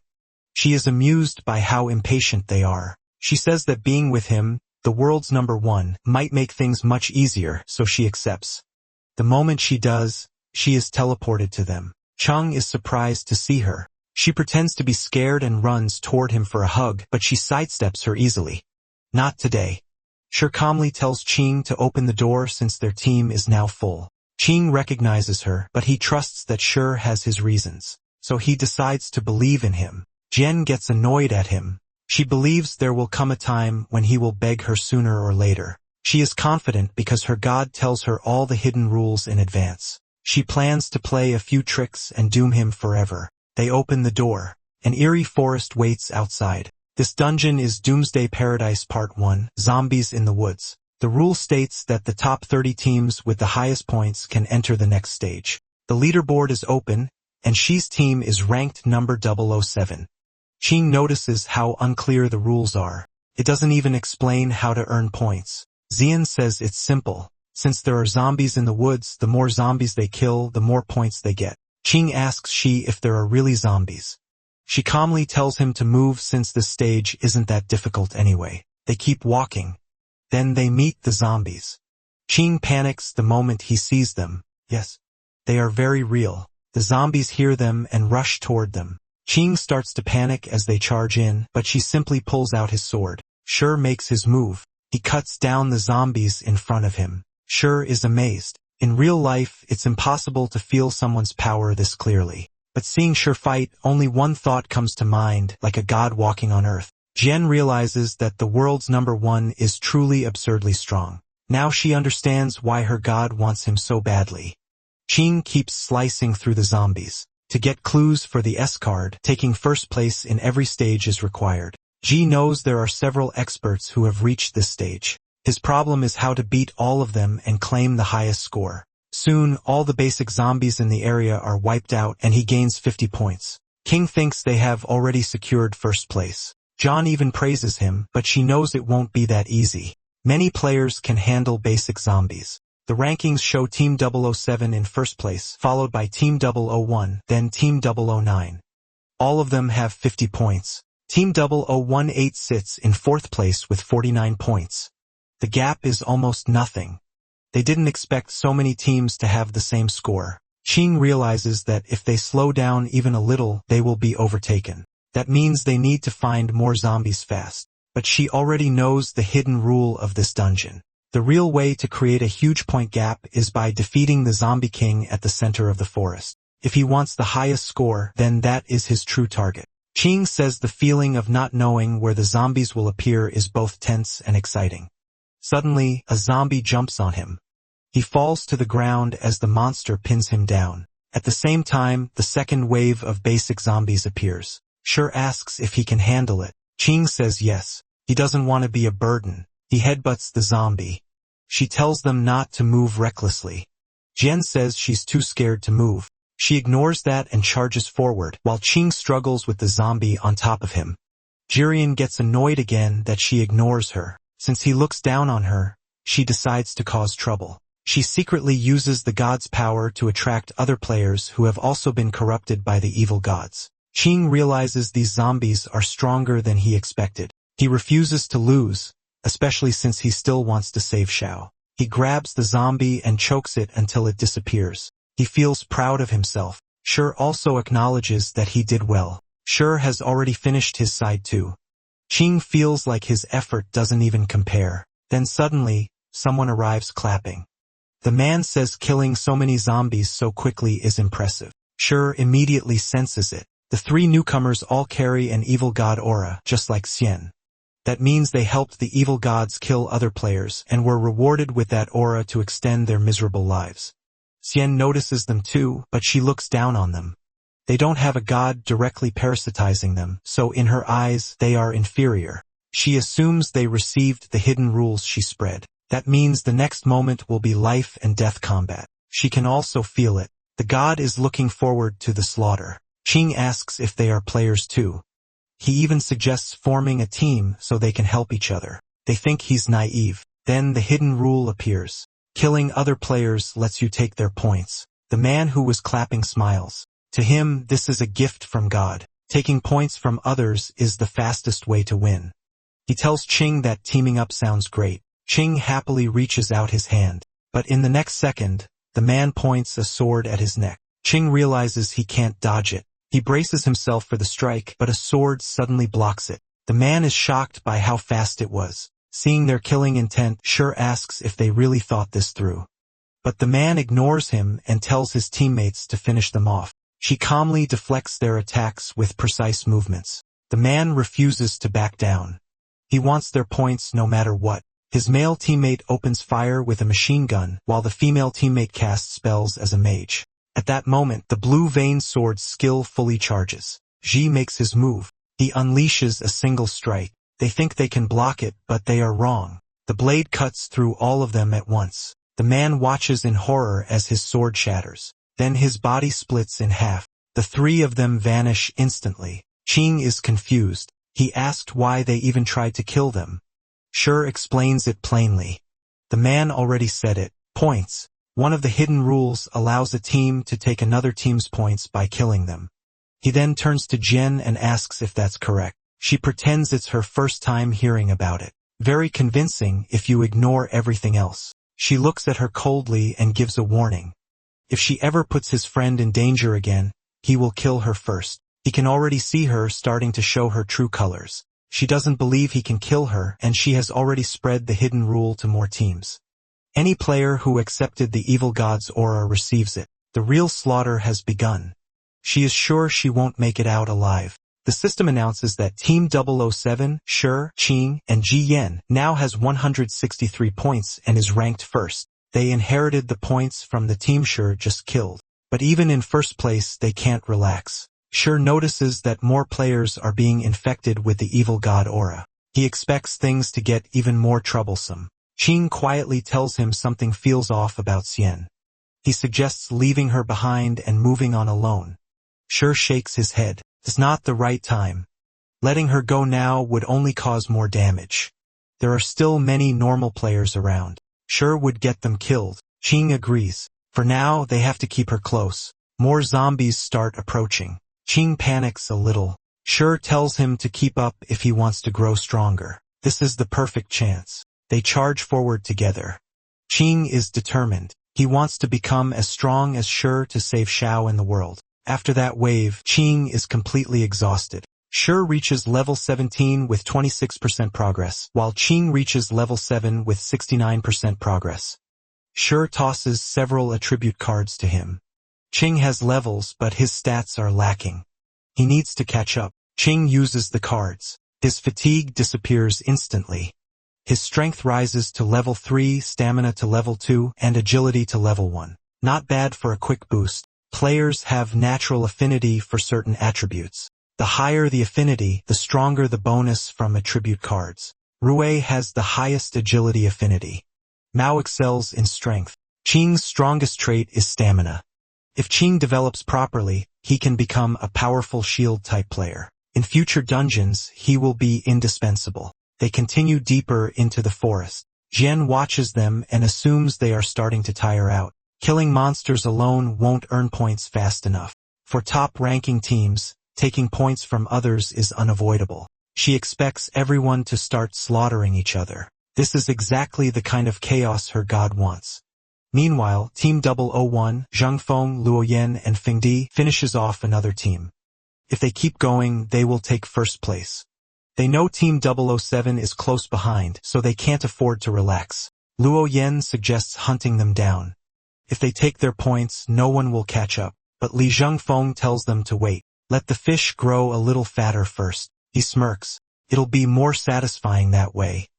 She is amused by how impatient they are. She says that being with him, the world's #1, might make things much easier, so she accepts. The moment she does, she is teleported to them. Cheng is surprised to see her. She pretends to be scared and runs toward him for a hug, but she sidesteps her easily. Not today. Shi calmly tells Qing to open the door since their team is now full. Qing recognizes her, but he trusts that Shi has his reasons, so he decides to believe in him. Jen gets annoyed at him. She believes there will come a time when he will beg her sooner or later. She is confident because her god tells her all the hidden rules in advance. She plans to play a few tricks and doom him forever. They open the door. An eerie forest waits outside. This dungeon is Doomsday Paradise Part 1, Zombies in the Woods. The rule states that the top 30 teams with the highest points can enter the next stage. The leaderboard is open, and Shi's team is ranked number 007. Qing notices how unclear the rules are. It doesn't even explain how to earn points. Xian says it's simple. Since there are zombies in the woods, the more zombies they kill, the more points they get. Qing asks Shi if there are really zombies. She calmly tells him to move since this stage isn't that difficult anyway. They keep walking. Then they meet the zombies. Qing panics the moment he sees them. Yes, they are very real. The zombies hear them and rush toward them. Qing starts to panic as they charge in, but she simply pulls out his sword. Shi makes his move. He cuts down the zombies in front of him. Shi is amazed. In real life, it's impossible to feel someone's power this clearly. But seeing Shi fight, only one thought comes to mind, like a god walking on earth. Jen realizes that the world's #1 is truly absurdly strong. Now she understands why her god wants him so badly. Qing keeps slicing through the zombies. To get clues for the S card, taking first place in every stage is required. Ji knows there are several experts who have reached this stage. His problem is how to beat all of them and claim the highest score. Soon, all the basic zombies in the area are wiped out and he gains 50 points. King thinks they have already secured first place. John even praises him, but she knows it won't be that easy. Many players can handle basic zombies. The rankings show Team 007 in first place, followed by Team 001, then Team 009. All of them have 50 points. Team 0018 sits in fourth place with 49 points. The gap is almost nothing. They didn't expect so many teams to have the same score. Qing realizes that if they slow down even a little, they will be overtaken. That means they need to find more zombies fast. But she already knows the hidden rule of this dungeon. The real way to create a huge point gap is by defeating the zombie king at the center of the forest. If he wants the highest score, then that is his true target. Qing says the feeling of not knowing where the zombies will appear is both tense and exciting. Suddenly, a zombie jumps on him. He falls to the ground as the monster pins him down. At the same time, the second wave of basic zombies appears. Shi asks if he can handle it. Qing says yes. He doesn't want to be a burden. He headbutts the zombie. She tells them not to move recklessly. Jen says she's too scared to move. She ignores that and charges forward, while Qing struggles with the zombie on top of him. Jirian gets annoyed again that she ignores her. Since he looks down on her, she decides to cause trouble. She secretly uses the god's power to attract other players who have also been corrupted by the evil gods. Qing realizes these zombies are stronger than he expected. He refuses to lose, especially since he still wants to save Xiao. He grabs the zombie and chokes it until it disappears. He feels proud of himself. Shi also acknowledges that he did well. Shi has already finished his side too. Qing feels like his effort doesn't even compare. Then suddenly, someone arrives clapping. The man says killing so many zombies so quickly is impressive. Shi immediately senses it. The three newcomers all carry an evil god aura, just like Xian. That means they helped the evil gods kill other players and were rewarded with that aura to extend their miserable lives. Xian notices them too, but she looks down on them. They don't have a god directly parasitizing them, so in her eyes, they are inferior. She assumes they received the hidden rules she spread. That means the next moment will be life and death combat. She can also feel it. The god is looking forward to the slaughter. Ching asks if they are players too. He even suggests forming a team so they can help each other. They think he's naive. Then the hidden rule appears. Killing other players lets you take their points. The man who was clapping smiles. To him, this is a gift from God. Taking points from others is the fastest way to win. He tells Ching that teaming up sounds great. Ching happily reaches out his hand. But in the next second, the man points a sword at his neck. Ching realizes he can't dodge it. He braces himself for the strike, but a sword suddenly blocks it. The man is shocked by how fast it was. Seeing their killing intent, Sure asks if they really thought this through. But the man ignores him and tells his teammates to finish them off. She calmly deflects their attacks with precise movements. The man refuses to back down. He wants their points no matter what. His male teammate opens fire with a machine gun, while the female teammate casts spells as a mage. At that moment, the blue vein sword's skill fully charges. Ji makes his move. He unleashes a single strike. They think they can block it, but they are wrong. The blade cuts through all of them at once. The man watches in horror as his sword shatters. Then his body splits in half. The three of them vanish instantly. Ching is confused. He asked why they even tried to kill them. Sure explains it plainly. The man already said it. Points. One of the hidden rules allows a team to take another team's points by killing them. He then turns to Jen and asks if that's correct. She pretends it's her first time hearing about it. Very convincing if you ignore everything else. She looks at her coldly and gives a warning. If she ever puts his friend in danger again, he will kill her first. He can already see her starting to show her true colors. She doesn't believe he can kill her, and she has already spread the hidden rule to more teams. Any player who accepted the evil god's aura receives it. The real slaughter has begun. She is sure she won't make it out alive. The system announces that Team 007, Sure, Ching, and Ji Yen now has 163 points and is ranked first. They inherited the points from the team Sure just killed. But even in first place, they can't relax. Sure notices that more players are being infected with the evil god aura. He expects things to get even more troublesome. Ching quietly tells him something feels off about Xian. He suggests leaving her behind and moving on alone. Sure shakes his head. It's not the right time. Letting her go now would only cause more damage. There are still many normal players around. Sure would get them killed. Ching agrees. For now, they have to keep her close. More zombies start approaching. Ching panics a little. Sure tells him to keep up if he wants to grow stronger. This is the perfect chance. They charge forward together. Ching is determined. He wants to become as strong as Sure to save Xiao and the world. After that wave, Ching is completely exhausted. Sure reaches level 17 with 26% progress, while Ching reaches level 7 with 69% progress. Sure tosses several attribute cards to him. Ching has levels, but his stats are lacking. He needs to catch up. Ching uses the cards. His fatigue disappears instantly. His strength rises to level 3, stamina to level 2, and agility to level 1. Not bad for a quick boost. Players have natural affinity for certain attributes. The higher the affinity, the stronger the bonus from attribute cards. Rui has the highest agility affinity. Mao excels in strength. Ching's strongest trait is stamina. If Ching develops properly, he can become a powerful shield-type player. In future dungeons, he will be indispensable. They continue deeper into the forest. Jian watches them and assumes they are starting to tire out. Killing monsters alone won't earn points fast enough. For top-ranking teams, taking points from others is unavoidable. She expects everyone to start slaughtering each other. This is exactly the kind of chaos her god wants. Meanwhile, Team 001, Zhang Feng, Luo Yan, and Feng Di finishes off another team. If they keep going, they will take first place. They know Team 007 is close behind, so they can't afford to relax. Luo Yan suggests hunting them down. If they take their points, no one will catch up. But Li Zhangfeng tells them to wait. Let the fish grow a little fatter first. He smirks. It'll be more satisfying that way.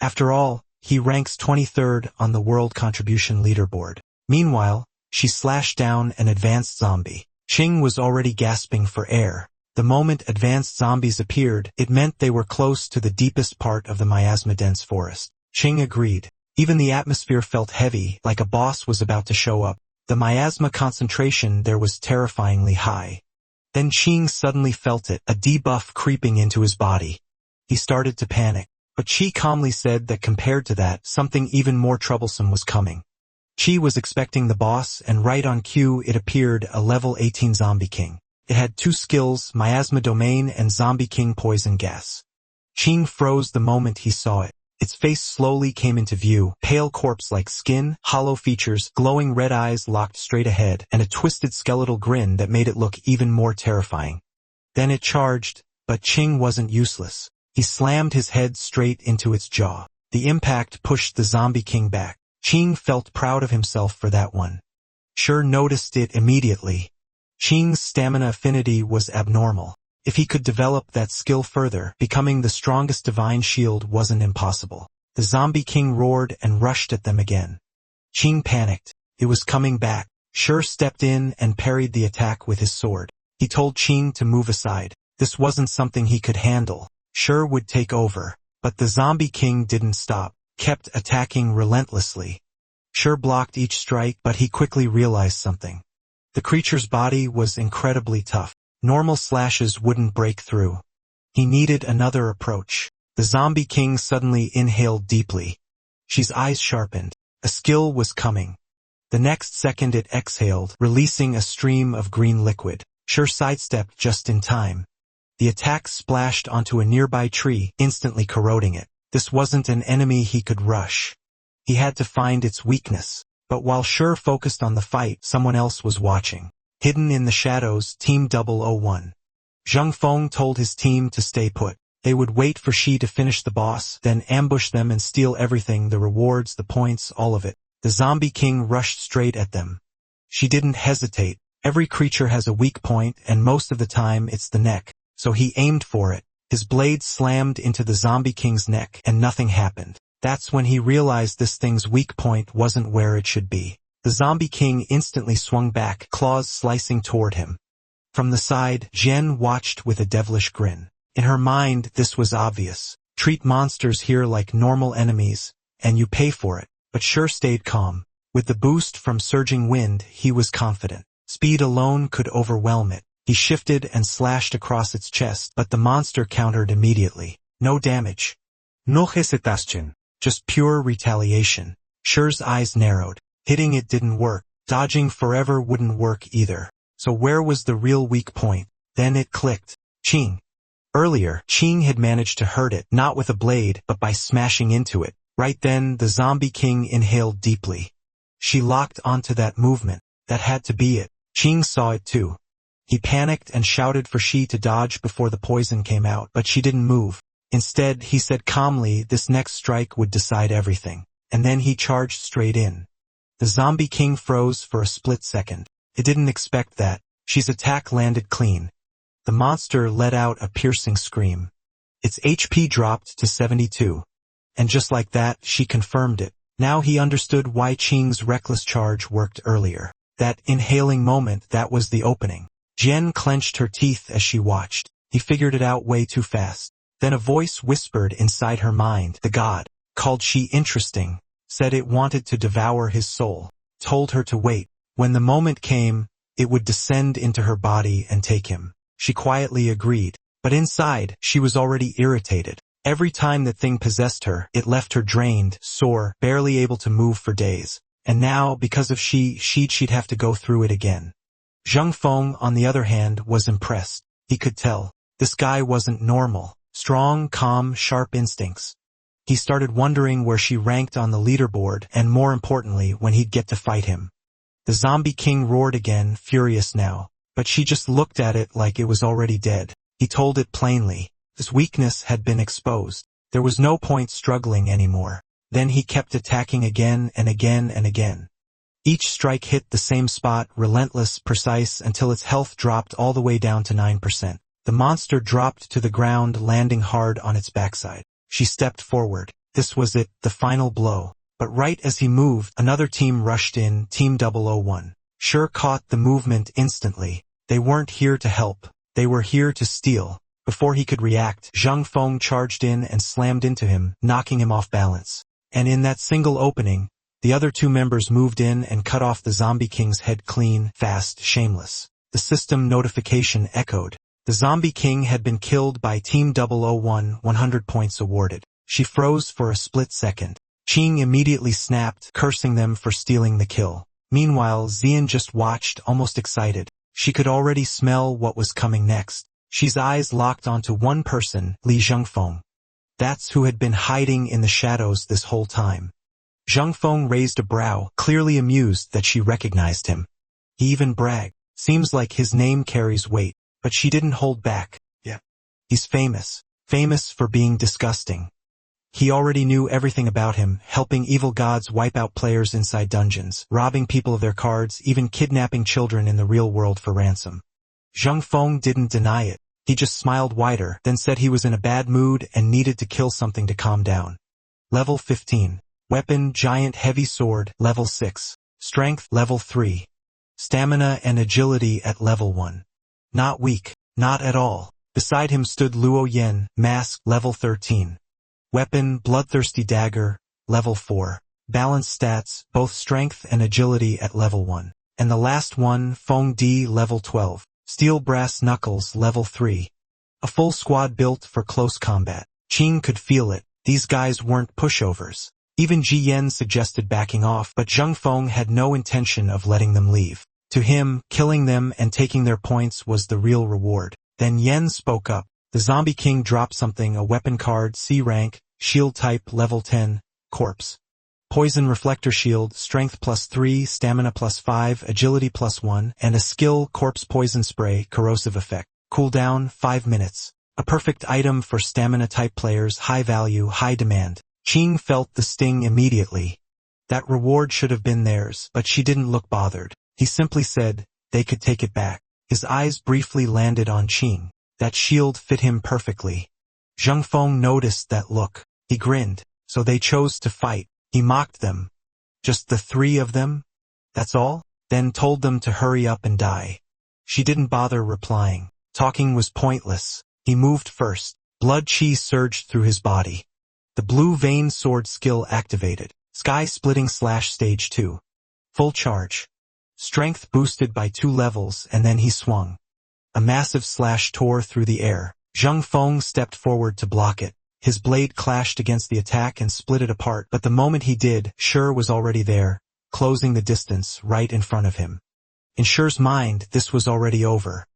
After all, he ranks 23rd on the world contribution leaderboard. Meanwhile, she slashed down an advanced zombie. Ching was already gasping for air. The moment advanced zombies appeared, it meant they were close to the deepest part of the miasma-dense forest. Ching agreed. Even the atmosphere felt heavy, like a boss was about to show up. The miasma concentration there was terrifyingly high. Then Qing suddenly felt it, a debuff creeping into his body. He started to panic, but Qi calmly said that compared to that, something even more troublesome was coming. Qi was expecting the boss, and right on cue it appeared, a level 18 Zombie King. It had 2 skills, Miasma Domain and Zombie King Poison Gas. Qing froze the moment he saw it. Its face slowly came into view, pale corpse-like skin, hollow features, glowing red eyes locked straight ahead, and a twisted skeletal grin that made it look even more terrifying. Then it charged, but Qing wasn't useless. He slammed his head straight into its jaw. The impact pushed the Zombie King back. Qing felt proud of himself for that one. Sure noticed it immediately. Qing's stamina affinity was abnormal. If he could develop that skill further, becoming the strongest divine shield wasn't impossible. The Zombie King roared and rushed at them again. Qing panicked. It was coming back. Sure stepped in and parried the attack with his sword. He told Qing to move aside. This wasn't something he could handle. Sure would take over. But the Zombie King didn't stop, kept attacking relentlessly. Sure blocked each strike, but he quickly realized something. The creature's body was incredibly tough. Normal slashes wouldn't break through. He needed another approach. The Zombie King suddenly inhaled deeply. Qi's eyes sharpened. A skill was coming. The next second it exhaled, releasing a stream of green liquid. Sure sidestepped just in time. The attack splashed onto a nearby tree, instantly corroding it. This wasn't an enemy he could rush. He had to find its weakness. But while Sure focused on the fight, someone else was watching. Hidden in the shadows, Team 001. Zhang Feng told his team to stay put. They would wait for Qi to finish the boss, then ambush them and steal everything, the rewards, the points, all of it. The Zombie King rushed straight at them. She didn't hesitate. Every creature has a weak point, and most of the time it's the neck. So he aimed for it. His blade slammed into the Zombie King's neck, and nothing happened. That's when he realized this thing's weak point wasn't where it should be. The Zombie King instantly swung back, claws slicing toward him. From the side, Jen watched with a devilish grin. In her mind, this was obvious. Treat monsters here like normal enemies, and you pay for it. But Sure stayed calm. With the boost from surging wind, he was confident. Speed alone could overwhelm it. He shifted and slashed across its chest, but the monster countered immediately. No damage. No hesitation. Just pure retaliation. Sure's eyes narrowed. Hitting it didn't work. Dodging forever wouldn't work either. So where was the real weak point? Then it clicked. Qing. Earlier, Qing had managed to hurt it, not with a blade, but by smashing into it. Right then, the Zombie King inhaled deeply. She locked onto that movement. That had to be it. Qing saw it too. He panicked and shouted for Qi to dodge before the poison came out, but she didn't move. Instead, he said calmly this next strike would decide everything. And then he charged straight in. The Zombie King froze for a split second. It didn't expect that. Qi's attack landed clean. The monster let out a piercing scream. Its HP dropped to 72. And just like that, she confirmed it. Now he understood why Qing's reckless charge worked earlier. That inhaling moment, that was the opening. Jen clenched her teeth as she watched. He figured it out way too fast. Then a voice whispered inside her mind. The god, called Qi interesting, said it wanted to devour his soul, told her to wait. When the moment came, it would descend into her body and take him. She quietly agreed. But inside, she was already irritated. Every time the thing possessed her, it left her drained, sore, barely able to move for days. And now, because of she'd have to go through it again. Zhang Feng, on the other hand, was impressed. He could tell. This guy wasn't normal. Strong, calm, sharp instincts. He started wondering where she ranked on the leaderboard, and more importantly, when he'd get to fight him. The Zombie King roared again, furious now. But she just looked at it like it was already dead. He told it plainly. This weakness had been exposed. There was no point struggling anymore. Then he kept attacking again and again and again. Each strike hit the same spot, relentless, precise, until its health dropped all the way down to 9%. The monster dropped to the ground, landing hard on its backside. She stepped forward. This was it, the final blow. But right as he moved, another team rushed in, Team 001. Sure caught the movement instantly. They weren't here to help. They were here to steal. Before he could react, Zhang Feng charged in and slammed into him, knocking him off balance. And in that single opening, the other two members moved in and cut off the Zombie King's head clean, fast, shameless. The system notification echoed. The Zombie King had been killed by Team 001, 100 points awarded. She froze for a split second. Ching immediately snapped, cursing them for stealing the kill. Meanwhile, Xian just watched, almost excited. She could already smell what was coming next. She's eyes locked onto one person, Li Zhengfeng. That's who had been hiding in the shadows this whole time. Zhengfeng raised a brow, clearly amused that she recognized him. He even bragged. Seems like his name carries weight, but she didn't hold back. Yeah. He's famous. Famous for being disgusting. He already knew everything about him, helping evil gods wipe out players inside dungeons, robbing people of their cards, even kidnapping children in the real world for ransom. Zhengfeng didn't deny it. He just smiled wider, then said he was in a bad mood and needed to kill something to calm down. Level 15. Weapon, giant heavy sword, level 6. Strength, level 3. Stamina and agility at level 1. Not weak, not at all. Beside him stood Luo Yen, mask, level 13. Weapon, bloodthirsty dagger, level 4. Balanced stats, both strength and agility at level 1. And the last one, Feng Di, level 12. Steel brass knuckles, level 3. A full squad built for close combat. Qing could feel it. These guys weren't pushovers. Even Ji Yen suggested backing off, but Zhengfeng had no intention of letting them leave. To him, killing them and taking their points was the real reward. Then Yen spoke up. The Zombie King dropped something, a weapon card, C rank, shield type, level 10, corpse. Poison reflector shield, strength +3, stamina +5, agility +1, and a skill, corpse poison spray, corrosive effect. Cooldown, 5 minutes. A perfect item for stamina type players, high value, high demand. Qing felt the sting immediately. That reward should have been theirs, but she didn't look bothered. He simply said, they could take it back. His eyes briefly landed on Qing. That shield fit him perfectly. Zhengfeng noticed that look. He grinned. So they chose to fight. He mocked them. Just the 3 of them? That's all? Then told them to hurry up and die. She didn't bother replying. Talking was pointless. He moved first. Blood chi surged through his body. The blue vein sword skill activated. Sky-splitting slash stage 2. Full charge. Strength boosted by 2 levels, and then he swung. A massive slash tore through the air. Zhengfeng stepped forward to block it. His blade clashed against the attack and split it apart, but the moment he did, Shur was already there, closing the distance right in front of him. In Shur's mind, this was already over.